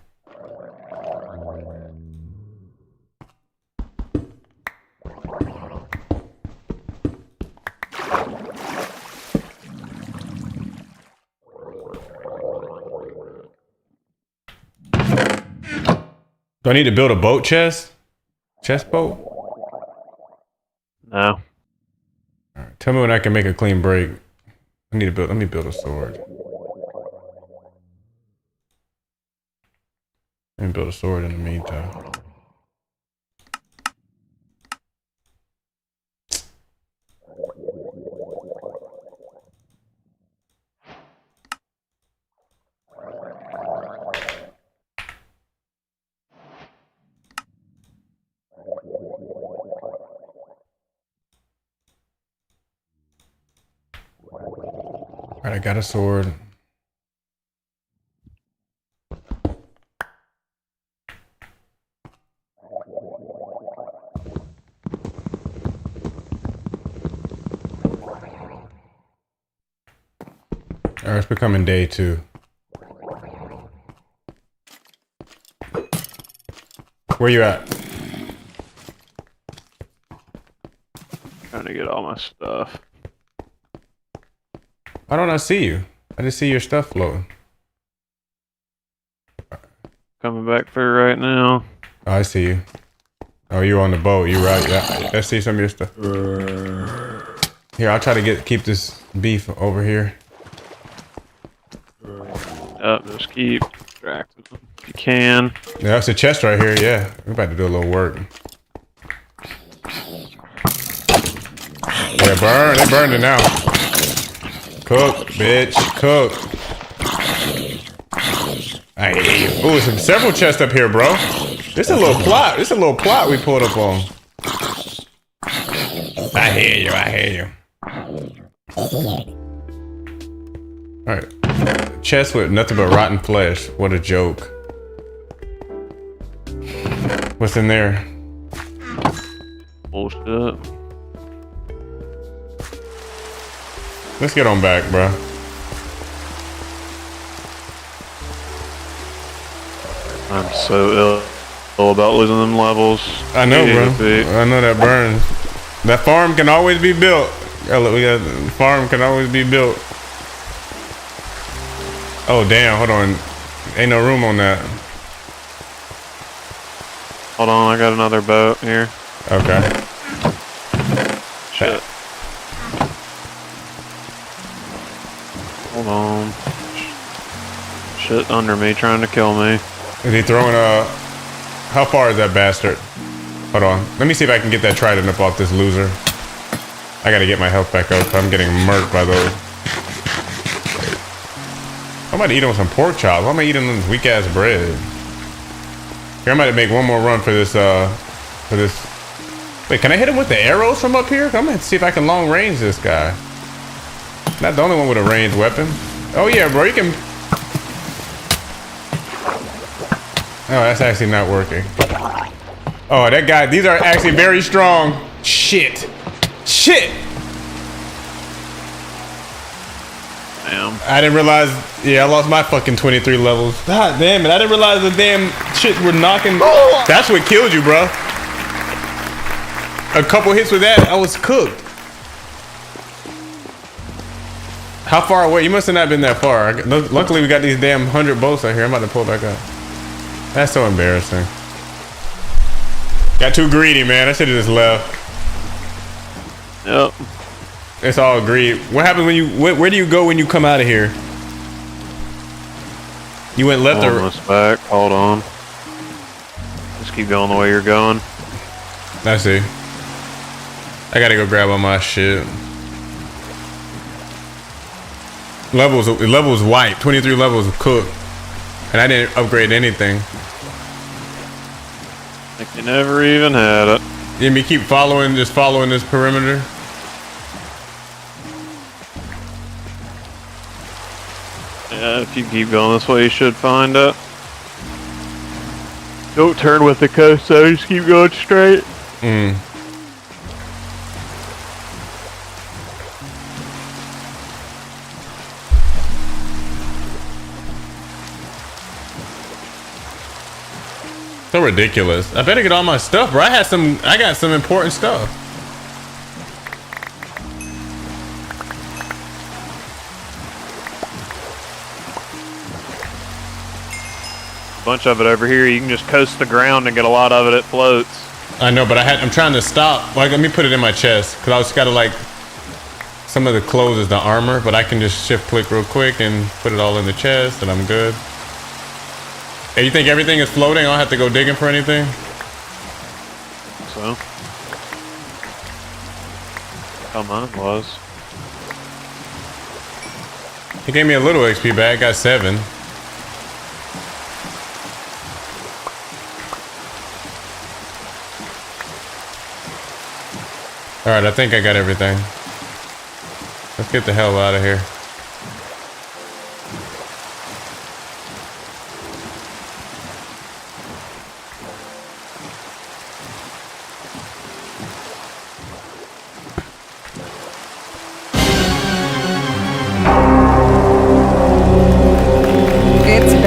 Speaker 9: Do I need to build a boat chest? Chest boat?
Speaker 11: No.
Speaker 9: Alright, tell me when I can make a clean break. Let me build a sword. Let me build a sword in the meantime. Alright, I got a sword. Alright, it's becoming day 2. Where you at?
Speaker 11: Trying to get all my stuff.
Speaker 9: Why don't I see you? I just see your stuff floating.
Speaker 11: Coming back through right now.
Speaker 9: Oh, I see you. Oh, you on the boat. You right. I see some of your stuff. Here, I'll try to keep this beef over here.
Speaker 11: Just keep distracting them if you can.
Speaker 9: Yeah, that's a chest right here. Yeah, we're about to do a little work. Yeah, burn. They burned it now. Cook, bitch. Cook. I hate you. Ooh, there's several chests up here, bro. This is a little plot. This is a little plot we pulled up on. I hear you. I hear you. Alright. Chest with nothing but rotten flesh. What a joke. What's in there?
Speaker 11: Bullshit.
Speaker 9: Let's get on back, bro.
Speaker 11: I'm so ill about losing them levels.
Speaker 9: I know, bro. I know that burns. That farm can always be built. Farm can always be built. Oh, damn. Hold on. Ain't no room on that.
Speaker 11: Hold on. I got another boat here.
Speaker 9: Okay.
Speaker 11: Shit. Hold on. Shit under me, trying to kill me.
Speaker 9: Is he throwing how far is that bastard? Hold on. Let me see if I can get that trident up off this loser. I gotta get my health back up. I'm getting murked by those. I'm about to eat him with some pork chops. Why am I eating this weak ass bread? Here, I'm about to make one more run for this, Wait, can I hit him with the arrows from up here? I'm gonna see if I can long range this guy. Not the only one with a ranged weapon. Oh yeah, bro, you can. Oh, that's actually not working. Oh, that guy, these are actually very strong. Shit. Shit.
Speaker 11: Damn.
Speaker 9: I didn't realize, yeah, I lost my fucking 23 levels. God damn it, I didn't realize the damn shit were knocking. That's what killed you, bro. A couple hits with that, I was cooked. How far away? You must have not been that far. Luckily, we got these damn 100 boats out here. I'm about to pull back up. That's so embarrassing. Got too greedy, man. I should have just left.
Speaker 11: Yep.
Speaker 9: It's all greed. What happens when you? Where do you go when you come out of here? You went left or?
Speaker 11: Almost back. Hold on. Just keep going the way you're going.
Speaker 9: I see. I gotta go grab all my shit. Levels wiped. 23 levels cooked, and I didn't upgrade anything.
Speaker 11: I think you never even had it.
Speaker 9: You me keep following, just following this perimeter.
Speaker 11: Yeah, if you keep going this way, you should find it. Don't turn with the coast, though. Just keep going straight.
Speaker 9: So ridiculous. I better get all my stuff, bro. I got some important stuff.
Speaker 11: Bunch of it over here. You can just coast the ground and get a lot of it. It floats.
Speaker 9: I know, but I'm trying to stop. Like, let me put it in my chest, because I just gotta like. Some of the clothes is the armor, but I can just shift click real quick and put it all in the chest, and I'm good. Hey, you think everything is floating? I don't have to go digging for anything?
Speaker 11: So? How mine was.
Speaker 9: He gave me a little XP back. Got 7. Alright, I think I got everything. Let's get the hell out of here.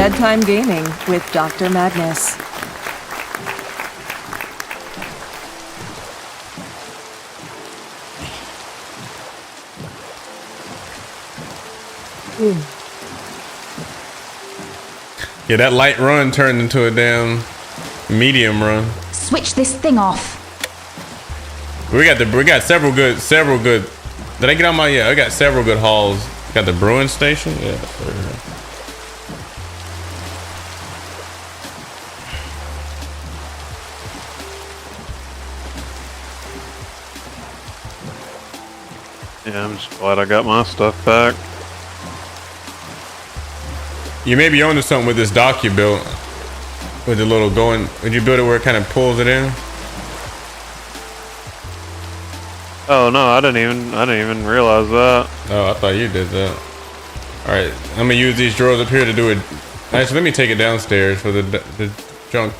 Speaker 8: Bedtime Gaming with Dr. Madness.
Speaker 9: Yeah, that light run turned into a damn medium run.
Speaker 12: Switch this thing off.
Speaker 9: We got several good. Did I get on my? Yeah, I got several good hauls. Got the brewing station. Yeah.
Speaker 11: Yeah, I'm just glad I got my stuff back.
Speaker 9: You may be onto something with this dock you built. With the little going. Did you build it where it kind of pulls it in?
Speaker 11: Oh no, I didn't even realize that.
Speaker 9: Oh, I thought you did that. All right, I'm gonna use these drawers up here to do it. Actually, let me take it downstairs for the junk.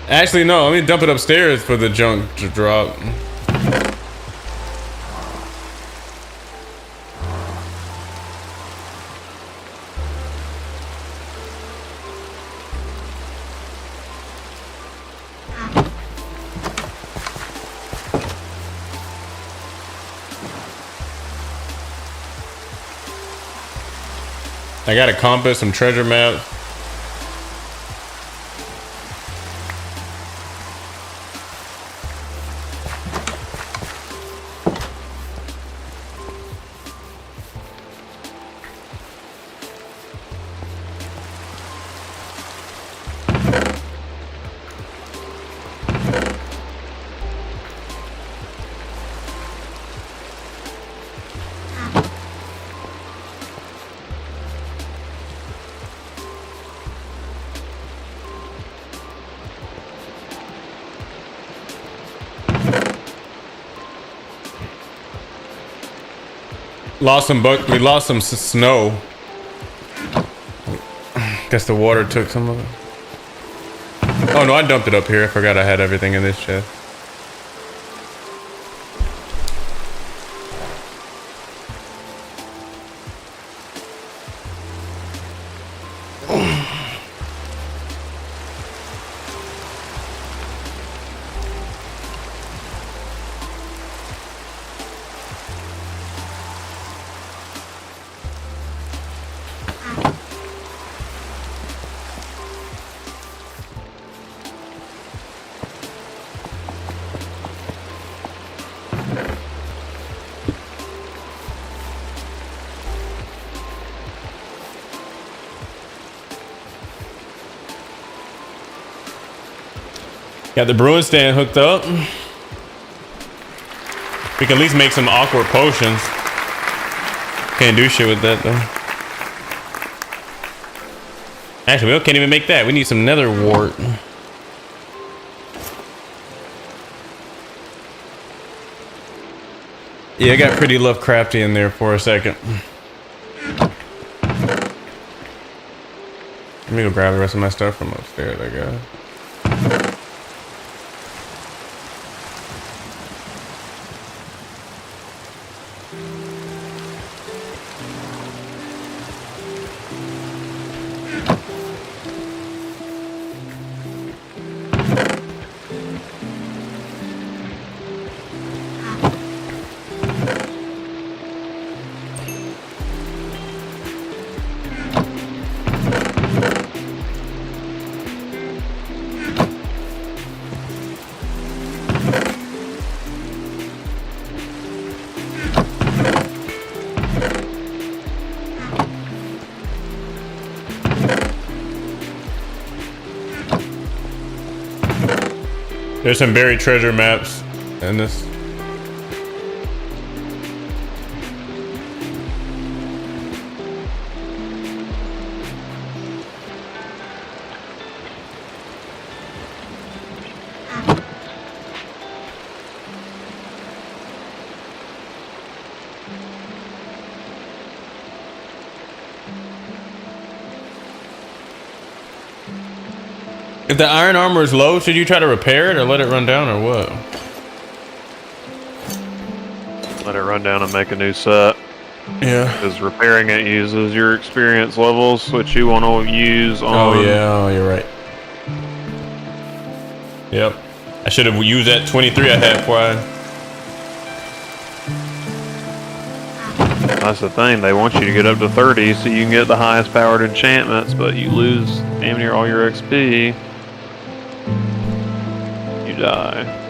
Speaker 9: Actually, no, let me dump it upstairs for the junk to drop. I got a compass, some treasure maps. We lost some snow. Guess the water took some of it. Oh no, I dumped it up here. I forgot I had everything in this chest. Got the brewing stand hooked up. We can at least make some awkward potions. Can't do shit with that though. Actually, we can't even make that. We need some nether wart. Yeah, I got pretty Lovecrafty in there for a second. Let me go grab the rest of my stuff from upstairs, I guess. There's some buried treasure maps in this. If the iron armor is low, should you try to repair it or let it run down or what?
Speaker 11: Let it run down and make a new set.
Speaker 9: Yeah.
Speaker 11: Because repairing it uses your experience levels, which you want to use on.
Speaker 9: Oh yeah, you're right. Yep. I should have used that 23 I had before
Speaker 11: That's the thing. They want you to get up to 30 so you can get the highest powered enchantments, but you lose damn near all your XP. You die.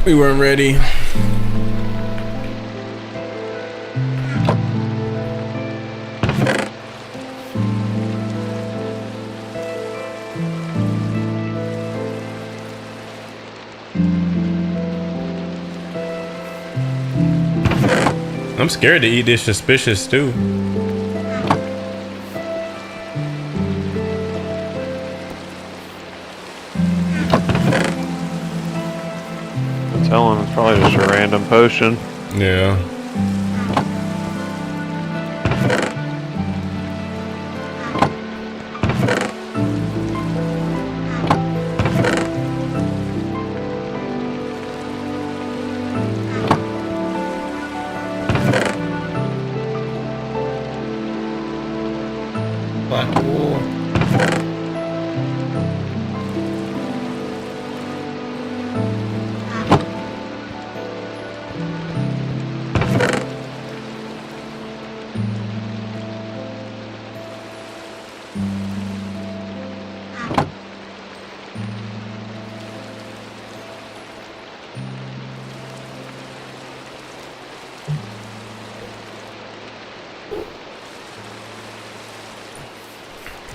Speaker 9: We weren't ready. I'm scared to eat this suspicious stew.
Speaker 11: Tell him it's probably just a random potion.
Speaker 9: Yeah.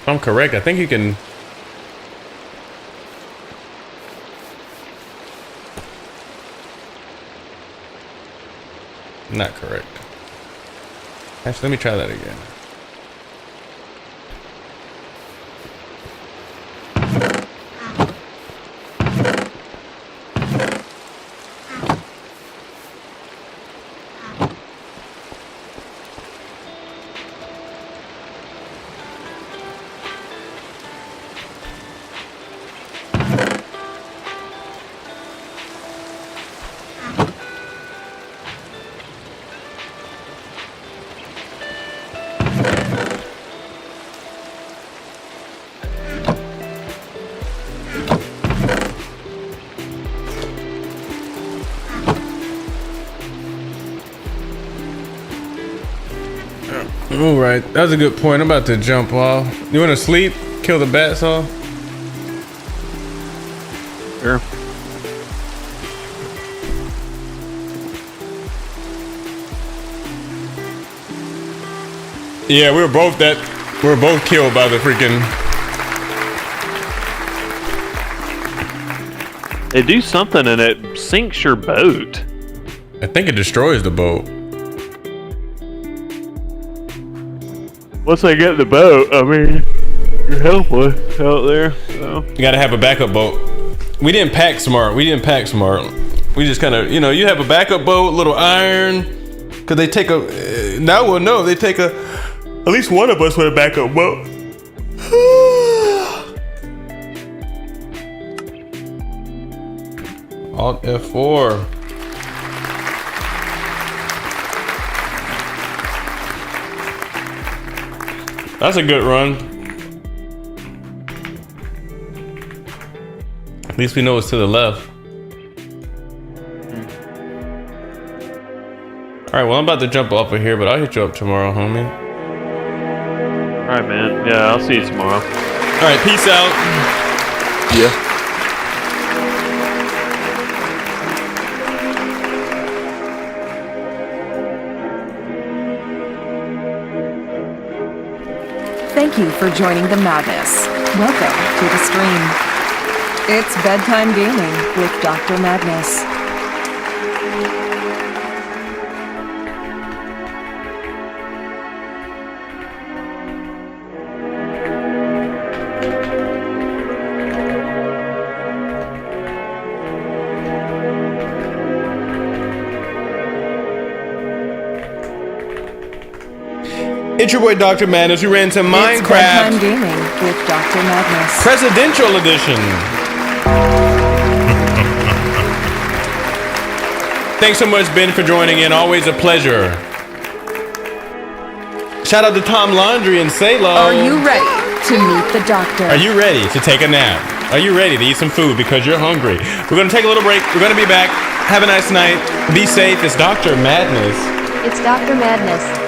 Speaker 9: If I'm correct, I think you can. Not correct. Actually, let me try that again. All right, that was a good point. I'm about to jump off. You want to sleep? Kill the bats off?
Speaker 11: Sure.
Speaker 9: Yeah, we were both killed by the freaking.
Speaker 11: They do something and it sinks your boat.
Speaker 9: I think it destroys the boat.
Speaker 11: Once I get the boat, I mean, you're helpless out there. So.
Speaker 9: You gotta have a backup boat. We didn't pack smart. We just kind of, you have a backup boat, little iron. Cause they take now we'll know, they take at least one of us with a backup boat. Alt F4. That's a good run. At least we know it's to the left. Alright, well I'm about to jump off of here, but I'll hit you up tomorrow, homie.
Speaker 11: Alright, man. Yeah, I'll see you tomorrow.
Speaker 9: Alright, peace out.
Speaker 11: Yeah.
Speaker 8: Thank you for joining the madness. Welcome to the stream. It's bedtime gaming with Dr. Madness.
Speaker 9: It's your boy Dr. Madness. We ran some
Speaker 8: It's
Speaker 9: Minecraft
Speaker 8: bedtime gaming with Dr. Madness.
Speaker 9: Presidential Edition. Thanks so much, Ben, for joining in. Always a pleasure. Shout out to Tom Laundry and Salo.
Speaker 8: Are you ready to meet the doctor?
Speaker 9: Are you ready to take a nap? Are you ready to eat some food because you're hungry? We're going to take a little break. We're going to be back. Have a nice night. Be safe. It's Dr. Madness.
Speaker 12: It's Dr. Madness.